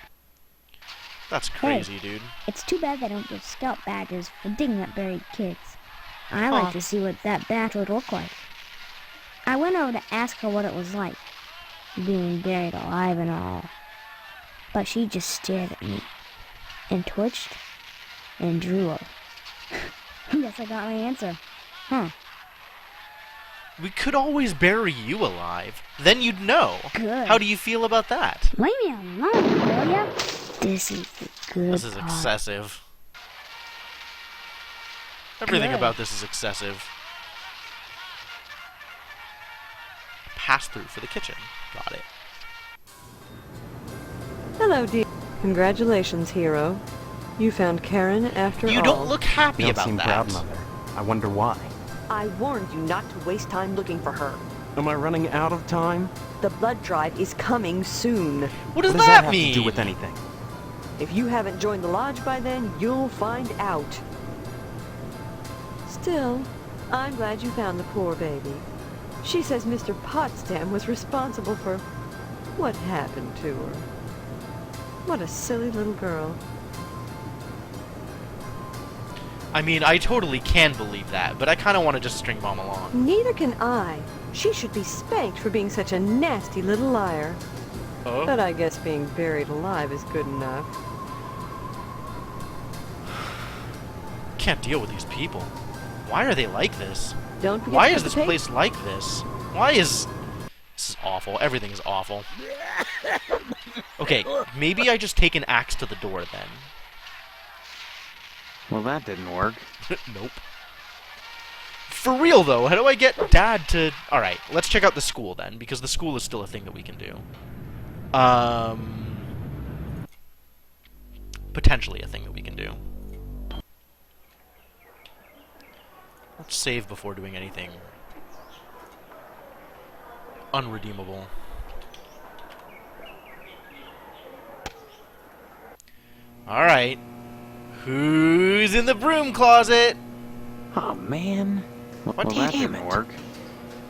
That's crazy, dude. It's too bad they don't give scout badges for digging up buried kids. I like to see what that badge would look like. I went over to ask her what it was like, being buried alive and all. But she just stared at me, and twitched, and drooled. Guess I got my answer. Huh. We could always bury you alive. Then you'd know. Good. How do you feel about that? Leave me alone, will ya? This is the good This is part. excessive. Everything Good. about this is excessive. Pass-through for the kitchen. Got it. Hello, dear. Congratulations, hero. You found Karen after all. You don't look happy You don't about seem that. proud, Mother. I wonder why. I warned you not to waste time looking for her. Am I running out of time? The blood drive is coming soon. What does that that have mean? to do with anything? If you haven't joined the lodge by then, you'll find out. Still, I'm glad you found the poor baby. She says Mr. Potsdam was responsible for what happened to her. What a silly little girl. I mean, I totally can believe that, but I kind of want to just string bomb along. Neither can I. She should be spanked for being such a nasty little liar. Oh? But I guess being buried alive is good enough. Can't deal with these people. Why are they like this? Don't forget Why to is put this the place like this? Why is... This is awful. Everything is awful. Okay, maybe I just take an axe to the door then. Well, that didn't work. Nope. For real, though, how do I get Dad to... Alright, let's check out the school, then, because the school is still a thing that we can do. Potentially a thing that we can do. Let's save before doing anything unredeemable. Alright. Who's in the broom closet? Oh, man. What? Well, that didn't work.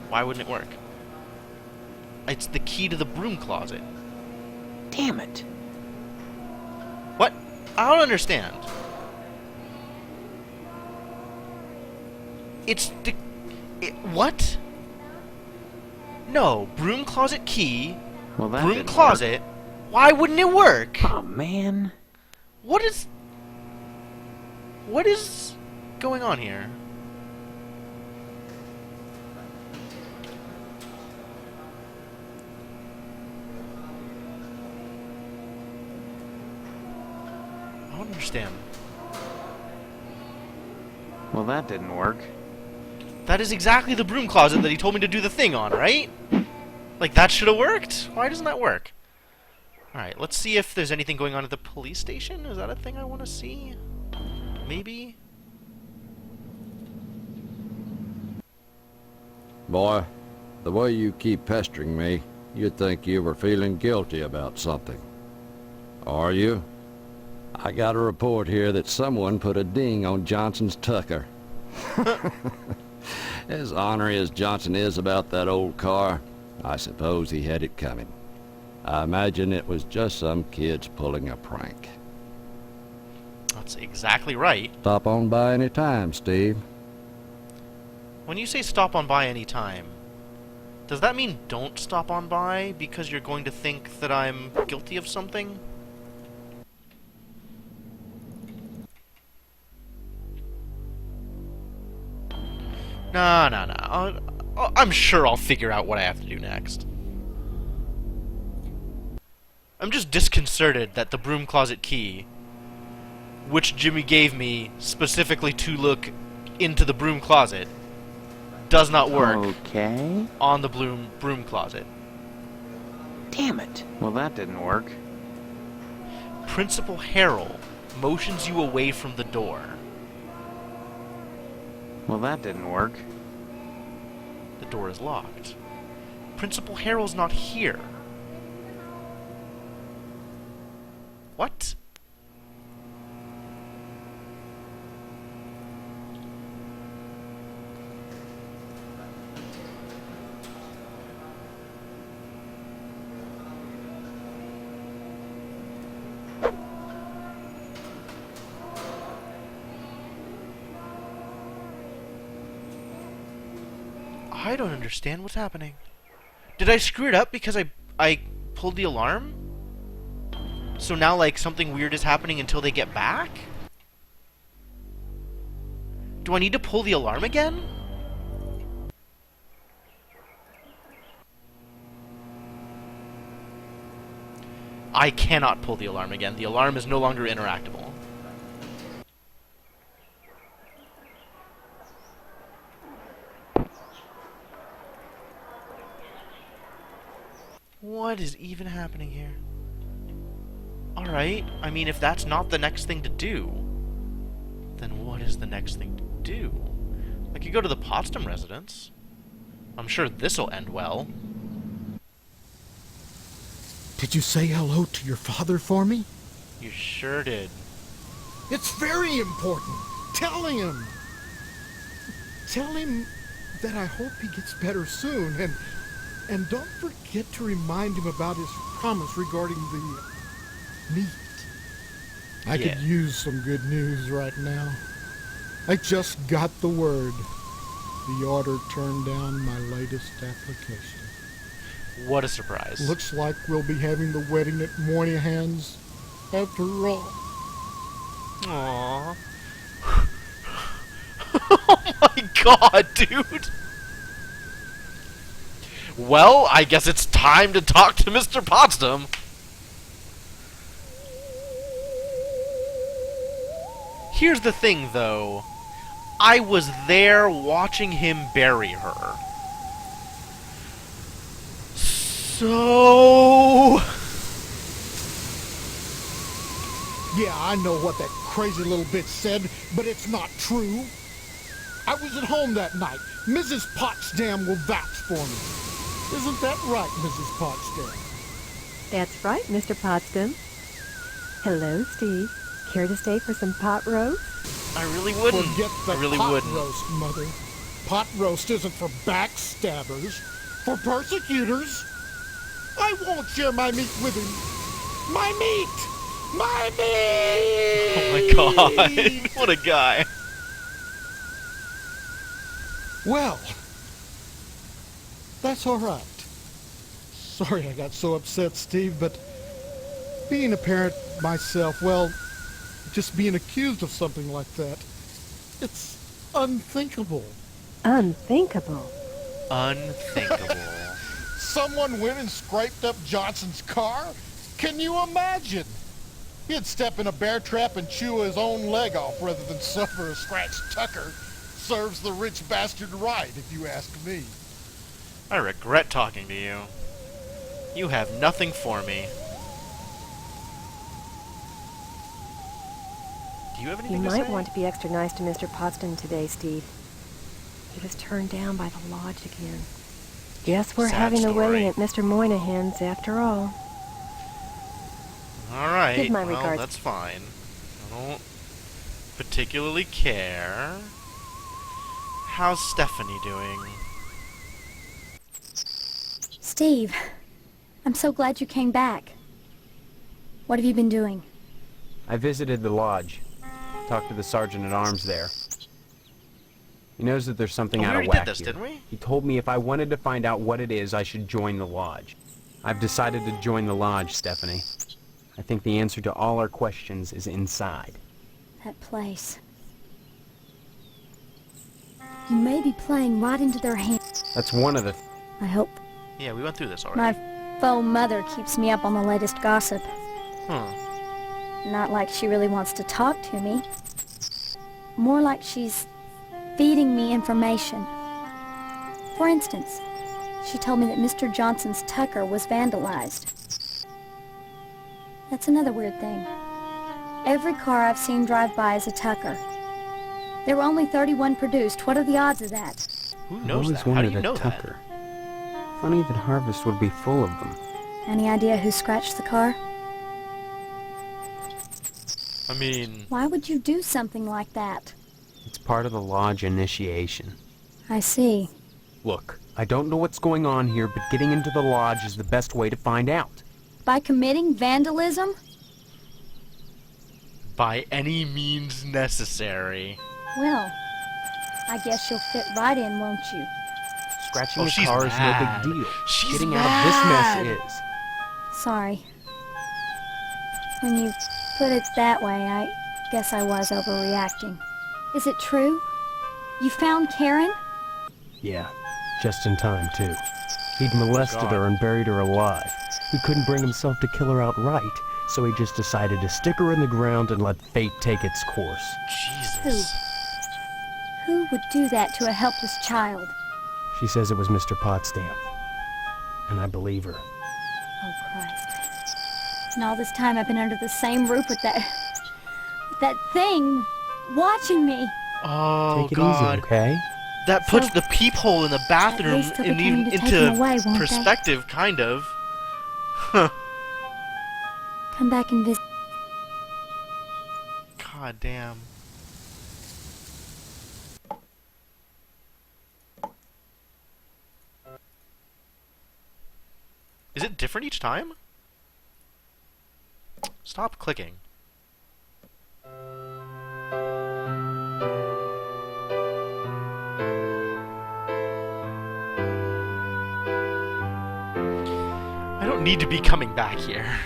Why wouldn't it work? It's the key to the broom closet. Damn it. What? I don't understand. It's the... what? No, broom closet key, Well, that broom didn't closet. Why wouldn't it work? Oh, man. What is going on here? I don't understand. Well, that didn't work. That is exactly the broom closet that he told me to do the thing on, right? Like, that should have worked? Why doesn't that work? Alright, let's see if there's anything going on at the police station. Is that a thing I want to see? Maybe? Boy, the way you keep pestering me, you'd think you were feeling guilty about something. Are you? I got a report here that someone put a ding on Johnson's Tucker. As ornery as Johnson is about that old car, I suppose he had it coming. I imagine it was just some kids pulling a prank. That's exactly right. Stop on by any time, Steve. When you say stop on by any time, does that mean don't stop on by because you're going to think that I'm guilty of something? No. I'm sure I'll figure out what I have to do next. I'm just disconcerted that the broom closet key, which Jimmy gave me specifically to look into the broom closet, does not work on the broom closet. Damn it. Well, that didn't work. Principal Harrell motions you away from the door. Well, that didn't work. The door is locked. Principal Harrell's not here. What? I don't understand what's happening. Did I screw it up because I pulled the alarm? So now, like, something weird is happening until they get back? Do I need to pull the alarm again? I cannot pull the alarm again. The alarm is no longer interactable. What is even happening here? Alright, I mean, if that's not the next thing to do, then what is the next thing to do? I could go to the Potsdam residence. I'm sure this'll end well. Did you say hello to your father for me? You sure did. It's very important. Tell him. Tell him that I hope he gets better soon, and don't forget to remind him about his promise regarding the meat. I could use some good news right now. I just got the word. The order turned down my latest application. What a surprise. Looks like we'll be having the wedding at Moynihan's after all. Aww. Oh my god, dude! Well, I guess it's time to talk to Mr. Potsdam. Here's the thing, though. I was there watching him bury her. So... Yeah, I know what that crazy little bitch said, but it's not true. I was at home that night. Mrs. Potsdam will vouch for me. Isn't that right, Mrs. Potsdam? That's right, Mr. Potsdam. Hello, Steve. Care to stay for some pot roast? I really wouldn't. Forget the I really pot wouldn't. roast, Mother. Pot roast isn't for backstabbers, for persecutors. I won't share my meat with him. My meat! My meat! Oh my god. What a guy. Well, that's all right. Sorry I got so upset, Steve, but being a parent myself, well, just being accused of something like that, it's unthinkable. Unthinkable? Unthinkable. Someone went and scraped up Johnson's car? Can you imagine? He'd step in a bear trap and chew his own leg off rather than suffer a scratched tucker. Serves the rich bastard right, if you ask me. I regret talking to you. You have nothing for me. Do you have anything to say? You might want to be extra nice to Mr. Potsdam today, Steve. He was turned down by the lodge again. Guess we're having a wedding at Mr. Moynihan's after all. Alright, My well, regards. that's fine. I don't particularly care. How's Stephanie doing? Steve, I'm so glad you came back. What have you been doing? I visited the lodge. Talked to the sergeant-at-arms there. He knows that there's something out of whack did this, here. didn't we? He told me if I wanted to find out what it is, I should join the lodge. I've decided to join the lodge, Stephanie. I think the answer to all our questions is inside. That place. You may be playing right into their hands. That's one of the... I hope. Yeah, we went through this already. My faux mother keeps me up on the latest gossip. Not like she really wants to talk to me. More like she's feeding me information. For instance, she told me that Mr. Johnson's Tucker was vandalized. That's another weird thing. Every car I've seen drive by is a Tucker. There were only 31 produced. What are the odds of that? Who knows that? I've always How do wanted you know a Tucker. Funny that Harvest would be full of them. Any idea who scratched the car? I mean... Why would you do something like that? It's part of the lodge initiation. I see. Look, I don't know what's going on here, but getting into the lodge is the best way to find out. By committing vandalism? By any means necessary. Well, I guess you'll fit right in, won't you? Scratching Oh, the she's car is no mad. big deal. She's Getting mad. out of this mess is. Sorry. When you put it that way, I guess I was overreacting. Is it true? You found Karen? Yeah, just in time, too. He'd molested her and buried her alive. He couldn't bring himself to kill her outright, so he just decided to stick her in the ground and let fate take its course. Jesus. Who would do that to a helpless child? She says it was Mr. Potsdam. And I believe her. Oh, Christ. And all this time I've been under the same roof with that thing watching me. Oh, Take it God. easy, okay? That puts the peephole in the bathroom least they'll be coming to take into him away, won't they? perspective, kind of. Huh. Come back and visit. God damn. Is it different each time? Stop clicking. I don't need to be coming back here.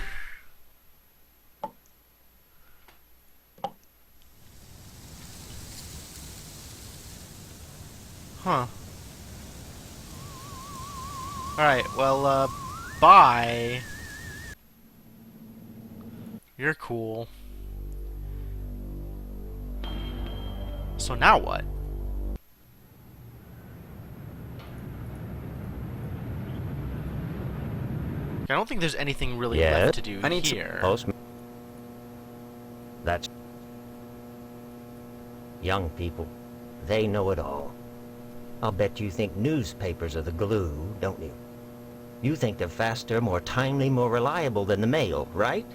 Huh. Alright, well, bye. You're cool. So now what? I don't think there's anything really left to do I need here. That's young people. They know it all. I'll bet you think newspapers are the glue, don't you? You think they're faster, more timely, more reliable than the mail, right?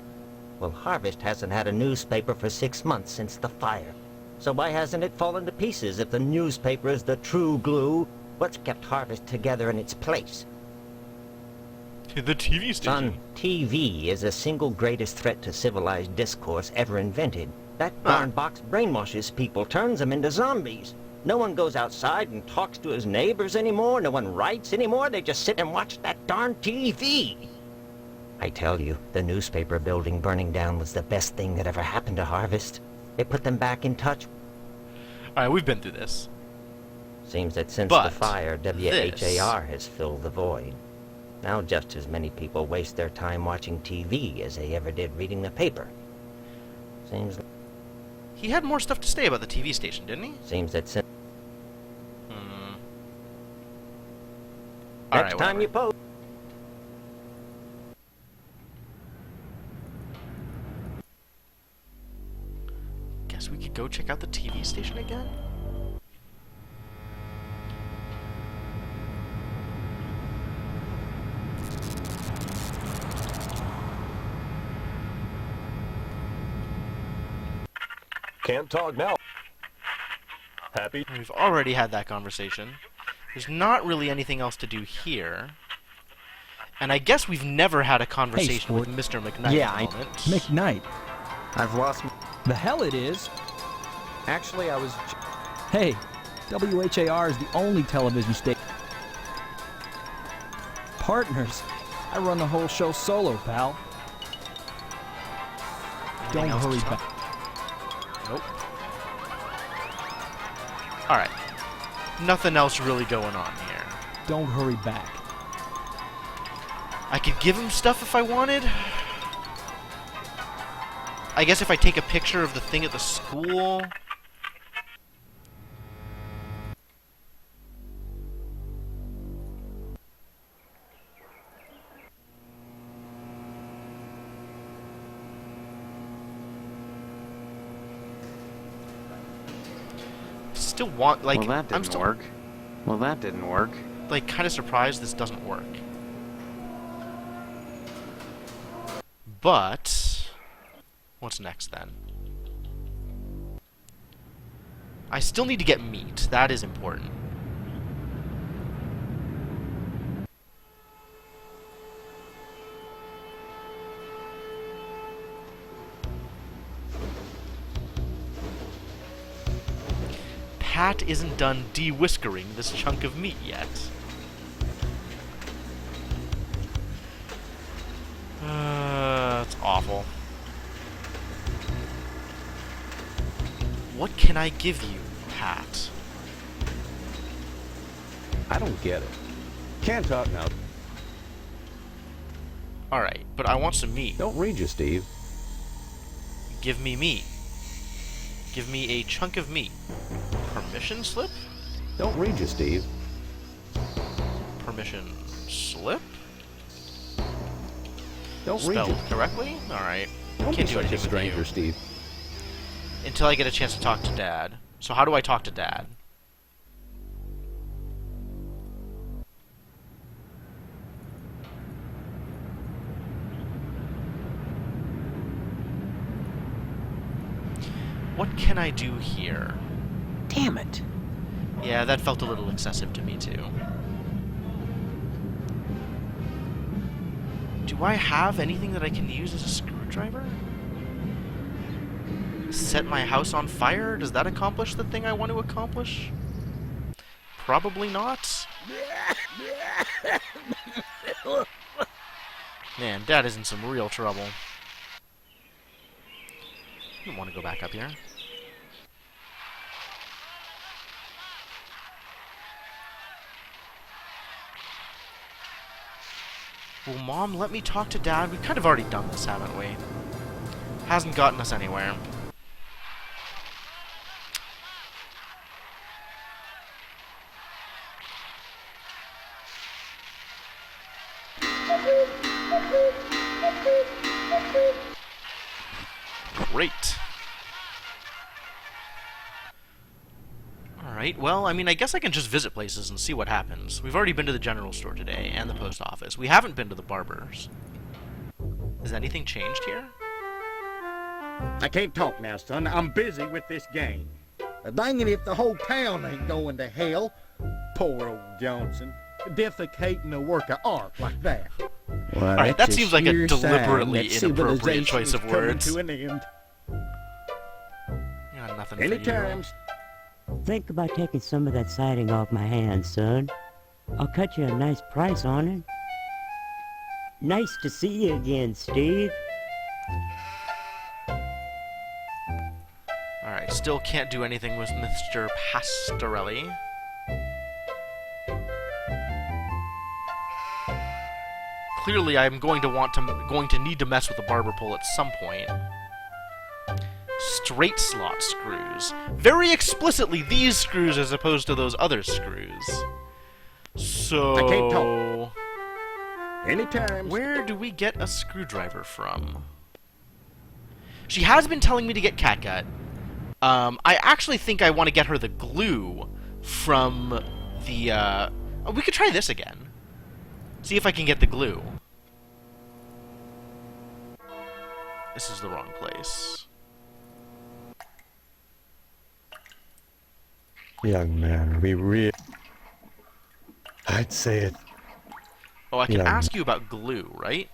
Well, Harvest hasn't had a newspaper for 6 months since the fire. So why hasn't it fallen to pieces if the newspaper is the true glue? What's kept Harvest together in its place? The TV station. Son, TV is the single greatest threat to civilized discourse ever invented. That darn box brainwashes people, turns them into zombies. No one goes outside and talks to his neighbors anymore. No one writes anymore. They just sit and watch that darn TV. I tell you, the newspaper building burning down was the best thing that ever happened to Harvest. It put them back in touch. Alright, we've been through this. Seems that since But the fire, WHAR has filled the void. Now just as many people waste their time watching TV as they ever did reading the paper. Seems He had more stuff to say about the TV station, didn't he? Seems that since All next right, time you post. Guess we could go check out the TV station again? Can't talk now. Happy? We've already had that conversation. There's not really anything else to do here. And I guess we've never had a conversation with Mr. McKnight Yeah, at the moment. McKnight. I've lost. The hell it is. Actually, I was. Hey, WHAR is the only television station. Partners. I run the whole show solo, pal. Don't hurry back. Nope. Alright. Nothing else really going on here. Don't hurry back. I could give him stuff if I wanted. I guess if I take a picture of the thing at the school. Still want, like, well, that didn't I'm still work. Well, that didn't work. Like, kind of surprised this doesn't work. But what's next then? I still need to get meat. That is important. Pat isn't done de-whiskering this chunk of meat yet. awful. What can I give you, Pat? I don't get it. Can't talk now. Alright, but I want some meat. Don't read you, Steve. Give me meat. Give me a chunk of meat. Permission slip? Don't read you, Steve. Permission slip? Don't read Spelled you. correctly? Alright. Don't Can't be do such a anything with stranger, you. Steve. Until I get a chance to talk to Dad. So how do I talk to Dad? What can I do here? Damn it. Yeah, that felt a little excessive to me, too. Do I have anything that I can use as a screwdriver? Set my house on fire? Does that accomplish the thing I want to accomplish? Probably not. Man, Dad is in some real trouble. I don't want to go back up here. Will Mom let me talk to Dad? We've kind of already done this, haven't we? Hasn't gotten us anywhere. Great. Alright, well, I mean, I guess I can just visit places and see what happens. We've already been to the general store today, and the post office. We haven't been to the barber's. Has anything changed here? I can't talk now, son. I'm busy with this game. Dang it if the whole town ain't going to hell. Poor old Johnson. Defecating a work of art like that. Well, alright, that seems like a deliberately sign that inappropriate choice of civilization words. is coming to an end. Yeah, nothing Any for you. times. Think about taking some of that siding off my hands, son. I'll cut you a nice price on it. Nice to see you again, Steve. Alright, still can't do anything with Mr. Pastorelli. Clearly, I'm going to need to mess with the barber pole at some point. Straight slot screws. Very explicitly, these screws as opposed to those other screws. So... I can't talk. Anytime. Where do we get a screwdriver from? She has been telling me to get catgut. I actually think I want to get her the glue from the, Oh, we could try this again. See if I can get the glue. This is the wrong place. Young man, I'd say it. Oh, I can Young ask you about glue, right?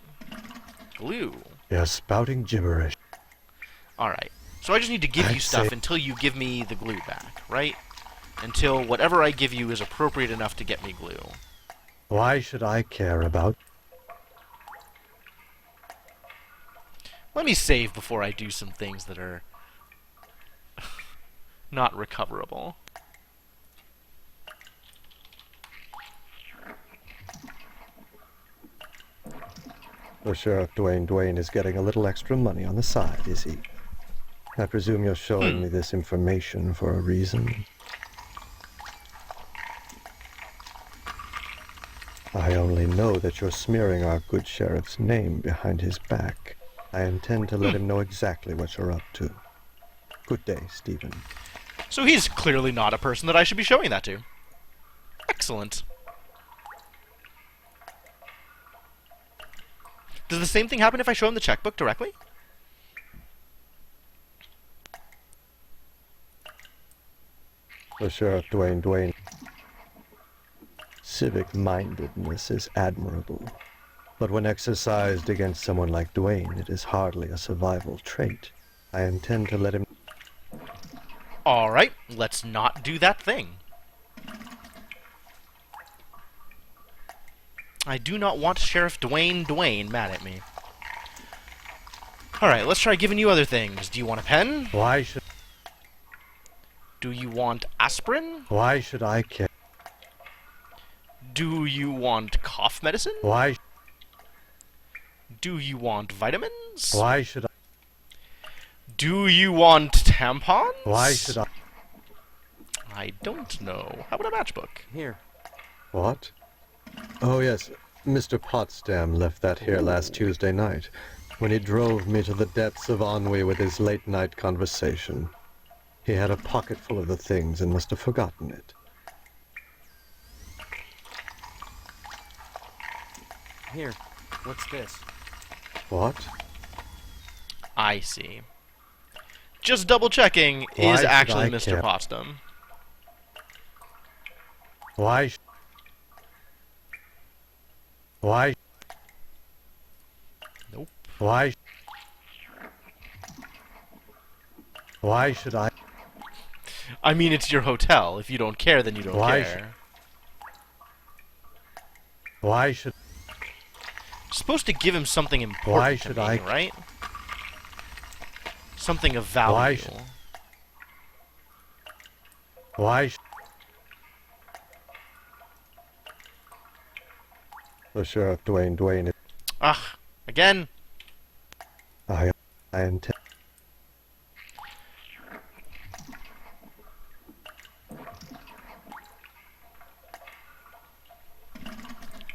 Glue. You're spouting gibberish. Alright. So I just need to give you stuff until you give me the glue back, right? Until whatever I give you is appropriate enough to get me glue. Why should I care about... Let me save before I do some things that are not recoverable. Well, Sheriff Dwayne is getting a little extra money on the side, is he? I presume you're showing me this information for a reason. I only know that you're smearing our good sheriff's name behind his back. I intend to let him know exactly what you're up to. Good day, Stephen. So he's clearly not a person that I should be showing that to. Excellent. Does the same thing happen if I show him the checkbook directly? For Sheriff Dwayne, civic-mindedness is admirable. But when exercised against someone like Dwayne, it is hardly a survival trait. I intend to let him... Alright, let's not do that thing. I do not want Sheriff Dwayne mad at me. Alright, let's try giving you other things. Do you want a pen? Why should... Do you want aspirin? Why should I care? Do you want cough medicine? Why... Do you want vitamins? Why should I... Do you want tampons? Why should I... I don't know. How about a matchbook? Here. What? Oh, yes. Mr. Potsdam left that here last Tuesday night, when he drove me to the depths of ennui with his late-night conversation. He had a pocket full of the things and must have forgotten it. Here. What's this? What? I see. Just double-checking, Why is should actually I Mr. care? Potsdam. Why? Why? Nope. Why? Why should I? I mean, it's your hotel. If you don't care, then you don't Why care. Why should... Supposed to give him something important. Why should to me, I? Right? Something of value. Why? Why? The Sheriff Dwayne is... Ugh, again? I intend...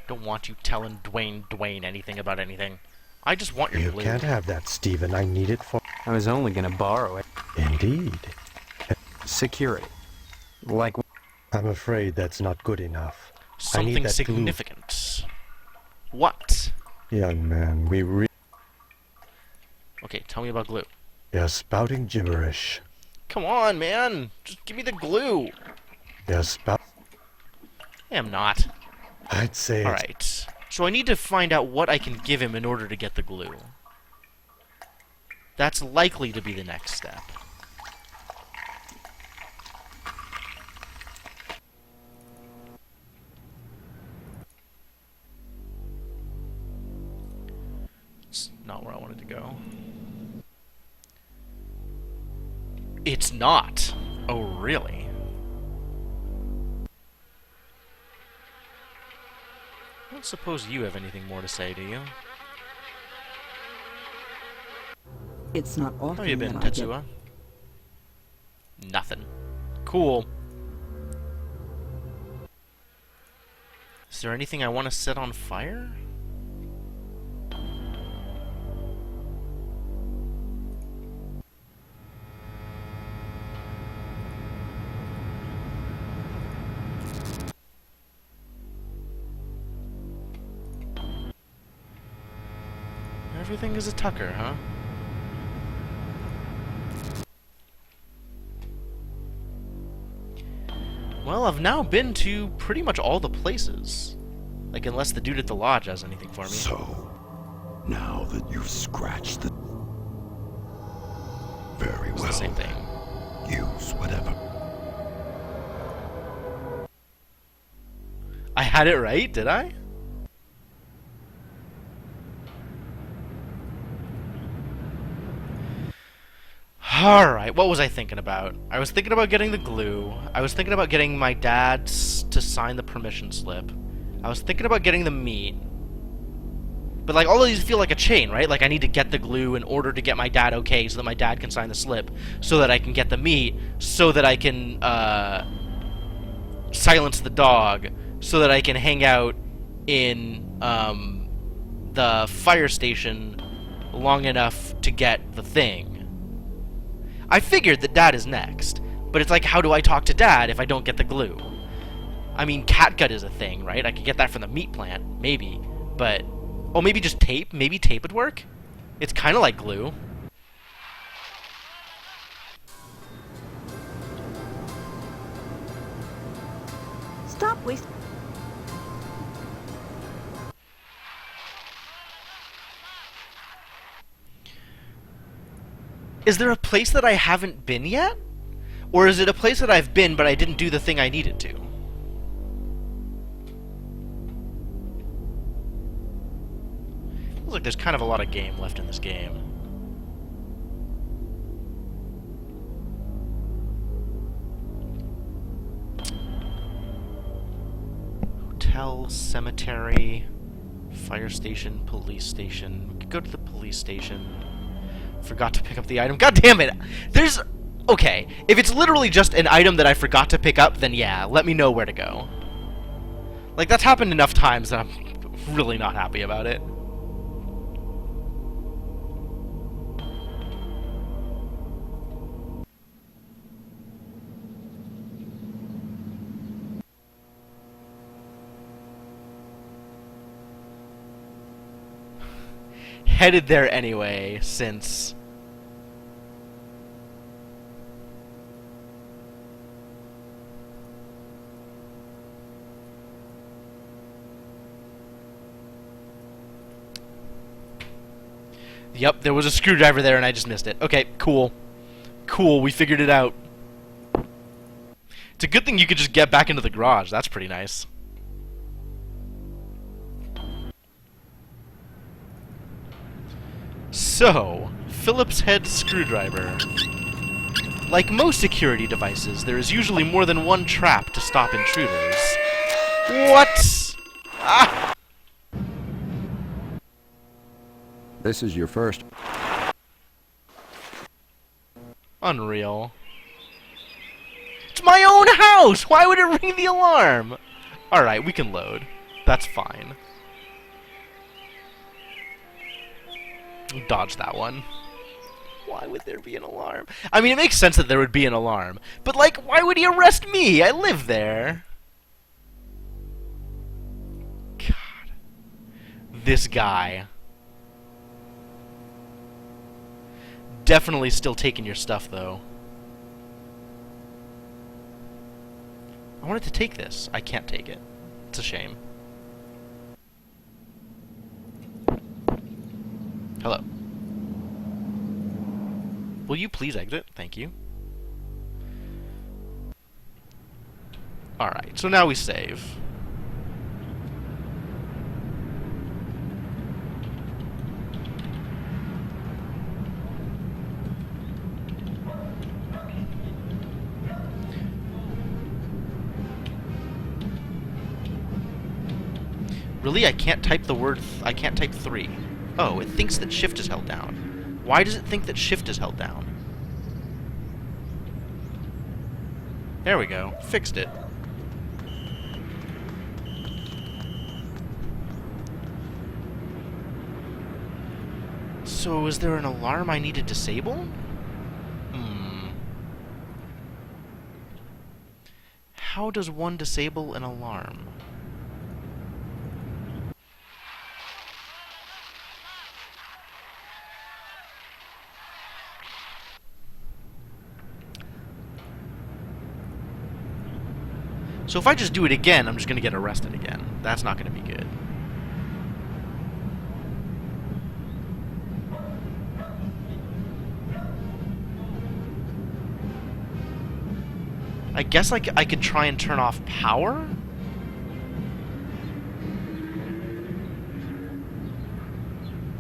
Don't want you telling Dwayne anything about anything. I just want your You glue. can't have that, Stephen. I need it for... I was only gonna borrow it. Indeed. Security. Like... I'm afraid that's not good enough. I Something need that significant. What? glue. Young man, we Okay, tell me about glue. You're spouting gibberish. Come on, man. Just give me the glue. You're spout... I am not. I'd say... Alright. So I need to find out what I can give him in order to get the glue. That's likely to be the next step. It's not where I wanted to go. It's not. Oh, really? I don't suppose you have anything more to say, do you? It's not often How you been, that I get... Tetsuo? Nothing. Cool. Is there anything I want to set on fire? Everything is a Tucker, huh? Well, I've now been to pretty much all the places. Like, unless the dude at the lodge has anything for me. So, now that you've scratched the... Very It's well. the same thing. Use whatever. I had it right, did I? Alright, what was I thinking about? I was thinking about getting the glue. I was thinking about getting my dad to sign the permission slip. I was thinking about getting the meat. But, like, all of these feel like a chain, right? Like, I need to get the glue in order to get my dad okay so that my dad can sign the slip, so that I can get the meat, so that I can, silence the dog, so that I can hang out in, the fire station long enough to get the thing. I figured that Dad is next, but it's like, how do I talk to Dad if I don't get the glue? I mean, catgut is a thing, right? I could get that from the meat plant, maybe, but... Oh, maybe just tape? Maybe tape would work? It's kind of like glue. Stop wasting... Is there a place that I haven't been yet? Or is it a place that I've been, but I didn't do the thing I needed to? Feels like there's kind of a lot of game left in this game. Motel, cemetery, fire station, police station. We could go to the police station. Forgot to pick up the item. God damn it! There's... Okay, if it's literally just an item that I forgot to pick up, then yeah, let me know where to go. Like, that's happened enough times that I'm really not happy about it. Headed there anyway, since... Yep, there was a screwdriver there and I just missed it. Okay, cool. Cool, we figured it out. It's a good thing you could just get back into the garage. That's pretty nice. So, Phillips head screwdriver. Like most security devices, there is usually more than one trap to stop intruders. What? Ah! This is your first. Unreal. It's my own house! Why would it ring the alarm? Alright, we can load. That's fine. Dodge that one. Why would there be an alarm? I mean, it makes sense that there would be an alarm. But, like, why would he arrest me? I live there. God. This guy. Definitely still taking your stuff, though. I wanted to take this. I can't take it. It's a shame. Hello. Will you please exit? Thank you. Alright, so now we save. Really? I can't type the word... I can't type 3. Oh, it thinks that shift is held down. Why does it think that shift is held down? There we go. Fixed it. So, is there an alarm I need to disable? How does one disable an alarm? So if I just do it again, I'm just going to get arrested again. That's not going to be good. I guess I could try and turn off power?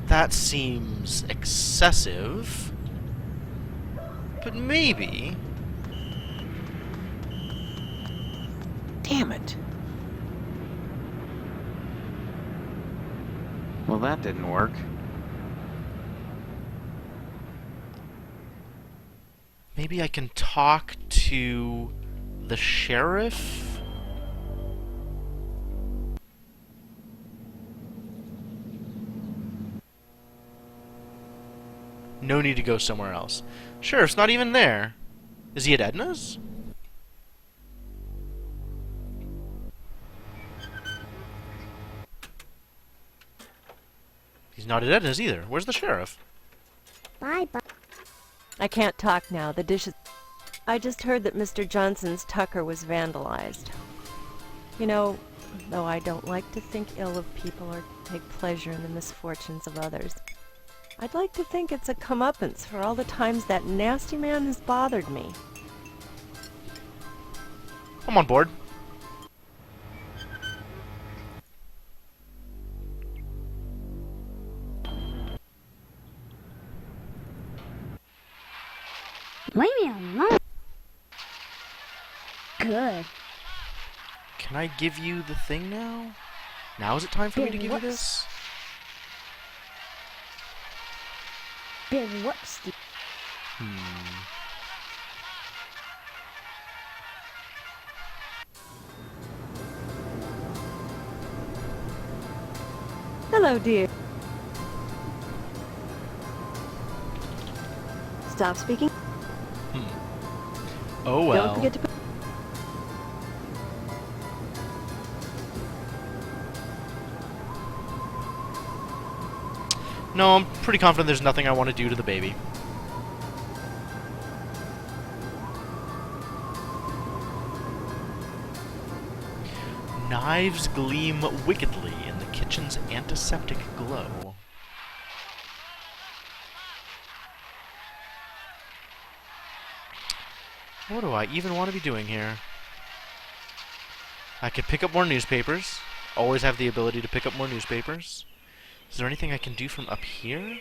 That seems excessive. But maybe... Damn it. Well, that didn't work. Maybe I can talk to the sheriff? No need to go somewhere else. Sheriff's not even there. Is he at Edna's? He's not at Edna's either. Where's the sheriff? Bye-bye. I can't talk now. The dishes... I just heard that Mr. Johnson's Tucker was vandalized. You know, though I don't like to think ill of people or take pleasure in the misfortunes of others, I'd like to think it's a comeuppance for all the times that nasty man has bothered me. I'm on board. Leave me alone. Good. Can I give you the thing now? Now is it time for me to give you this? Ben, what's the... Hello, dear. Stop speaking. Oh well. Don't forget to put... No, I'm pretty confident there's nothing I want to do to the baby. Knives gleam wickedly in the kitchen's antiseptic glow. What do I even want to be doing here? I could pick up more newspapers. Always have the ability to pick up more newspapers. Is there anything I can do from up here?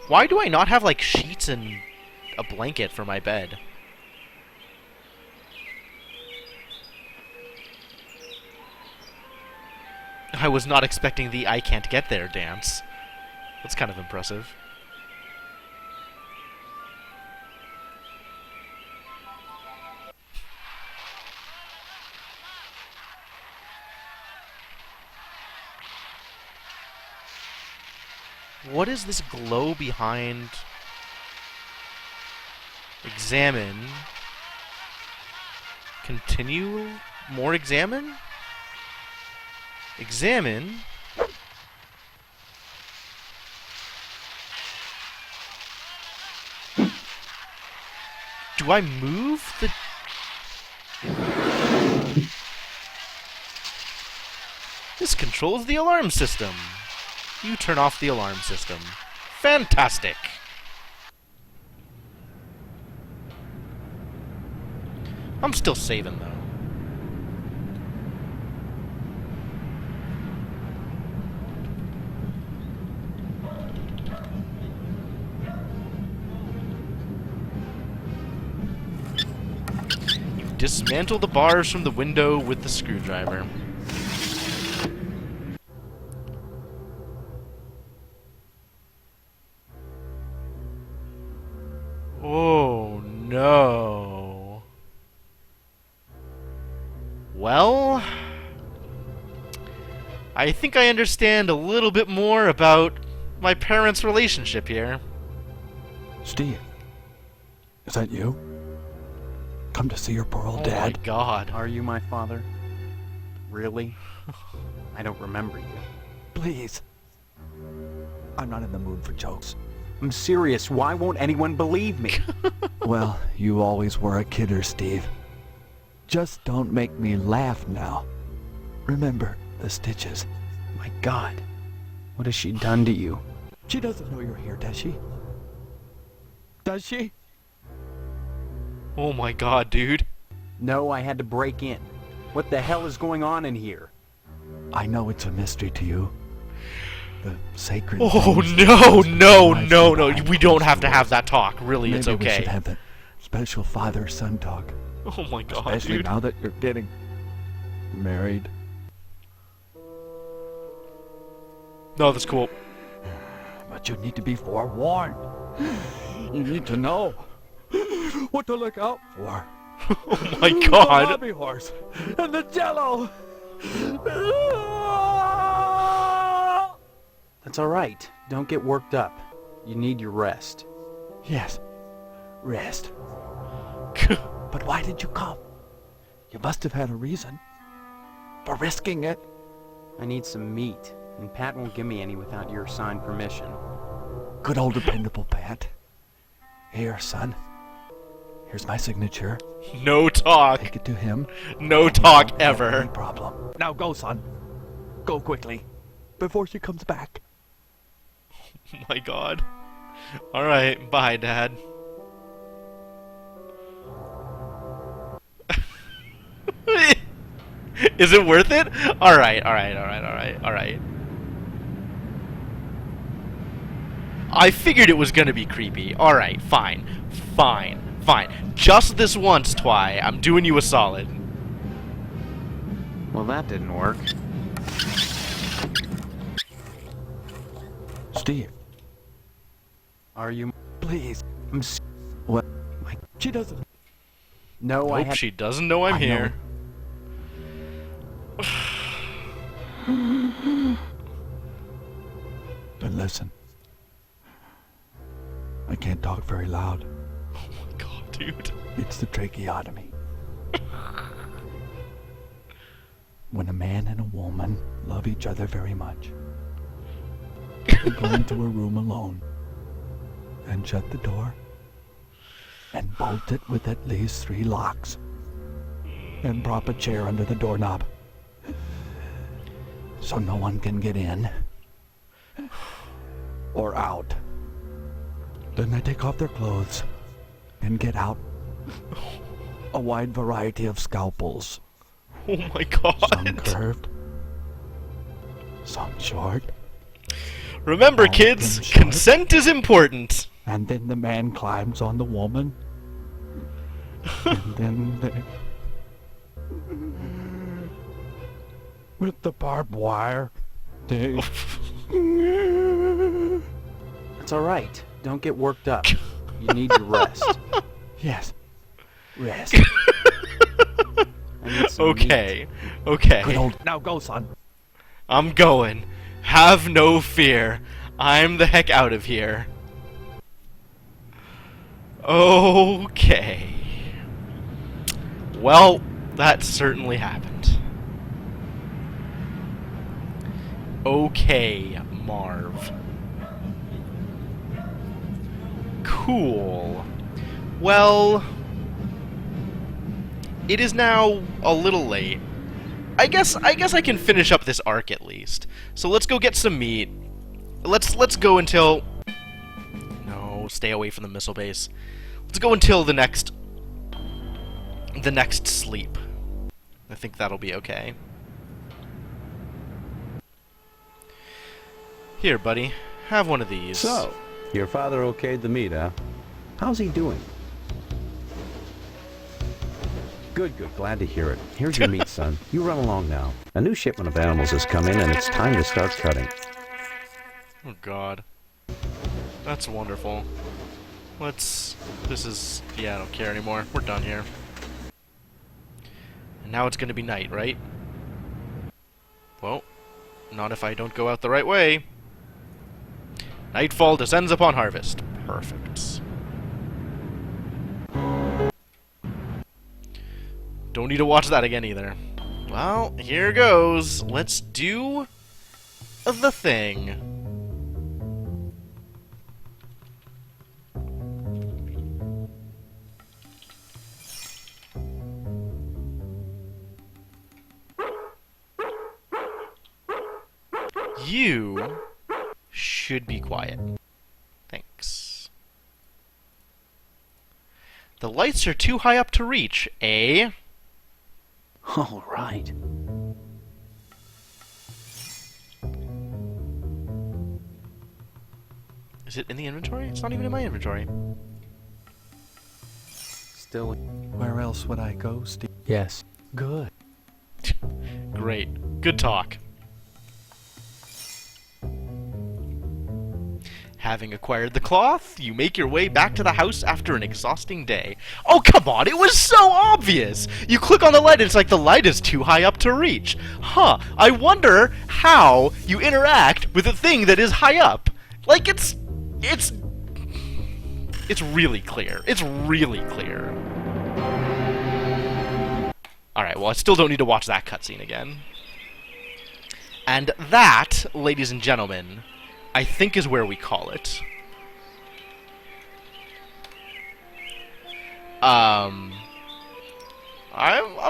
Why do I not have, like, sheets and a blanket for my bed? I was not expecting the I can't get there dance. That's kind of impressive. What is this glow behind? Examine. Continue? More examine? Examine. Do I move the... This controls the alarm system. You turn off the alarm system. Fantastic! I'm still saving, though. You dismantle the bars from the window with the screwdriver. Oh, no. Well, I think I understand a little bit more about my parents' relationship here. Steve, is that you? Come to see your poor old dad? Oh my God. Are you my father? Really? I don't remember you. Please. I'm not in the mood for jokes. I'm serious. Why won't anyone believe me? Well, you always were a kidder, Steve. Just don't make me laugh now. Remember the stitches. My God. What has she done to you? She doesn't know you're here, does she? Does she? Oh my God, dude. No, I had to break in. What the hell is going on in here? I know it's a mystery to you. The sacred... Oh, no. We don't have to have that talk. Really, Maybe it's okay. we should have that special father-son talk. Oh my God, Especially dude. now that you're getting married. No, that's cool. But you need to be forewarned. You need to know what to look out for. Oh my God. The hobby horse and the jello. That's all right. Don't get worked up. You need your rest. Yes, rest. But why did you come? You must have had a reason for risking it. I need some meat, and Pat won't give me any without your signed permission. Good old dependable Pat. Here, son. Here's my signature. No talk. Take it to him. No talk ever. No problem. Now go, son. Go quickly, before she comes back. Oh my God. Alright, bye, Dad. Is it worth it? Alright. I figured it was gonna be creepy. Alright, fine. Fine. Fine. Just this once, Twy. I'm doing you a solid. Well, that didn't work. Steve. Are you... Please. What? She doesn't... No, I hope she doesn't know I'm here. But listen. I can't talk very loud. Oh my god, dude. It's the tracheotomy. When a man and a woman love each other very much, they go into a room alone and shut the door and bolt it with at least 3 locks and prop a chair under the doorknob so no one can get in or out. Then they take off their clothes and get out a wide variety of scalpels. Oh my god. Some curved, some short. Remember, kids, consent is important. And then the man climbs on the woman. And then they... with the barbed wire, they... It's alright. Don't get worked up. You need to rest. Yes. Rest. Okay. Okay. Good old... Now go, son. I'm going. Have no fear. I'm the heck out of here. Okay. Well, that certainly happened. Okay, Marv. Cool. Well, it is now a little late. I guess I can finish up this arc at least. So let's go get some meat. Let's go until... No, stay away from the missile base. Let's go until the next sleep. I think that'll be okay. Here, buddy. Have one of these. So, your father okayed the meat, huh? How's he doing? Good, glad to hear it. Here's your meat, son. You run along now. A new shipment of animals has come in, and it's time to start cutting. Oh god. That's wonderful. Yeah, I don't care anymore. We're done here. And now it's gonna be night, right? Well, not if I don't go out the right way. Nightfall descends upon harvest. Perfect. Don't need to watch that again either. Well, here goes. Let's do the thing. You should be quiet. Thanks. The lights are too high up to reach, eh? All right. Is it in the inventory? It's not even in my inventory. Still. Where else would I go, Steve? Yes. Good. Great. Good talk. Having acquired the cloth, you make your way back to the house after an exhausting day. Oh, come on, it was so obvious! You click on the light and it's like the light is too high up to reach. Huh, I wonder how you interact with a thing that is high up. Like, it's really clear. It's really clear. Alright, well, I still don't need to watch that cutscene again. And that, ladies and gentlemen, I think is where we call it. I'm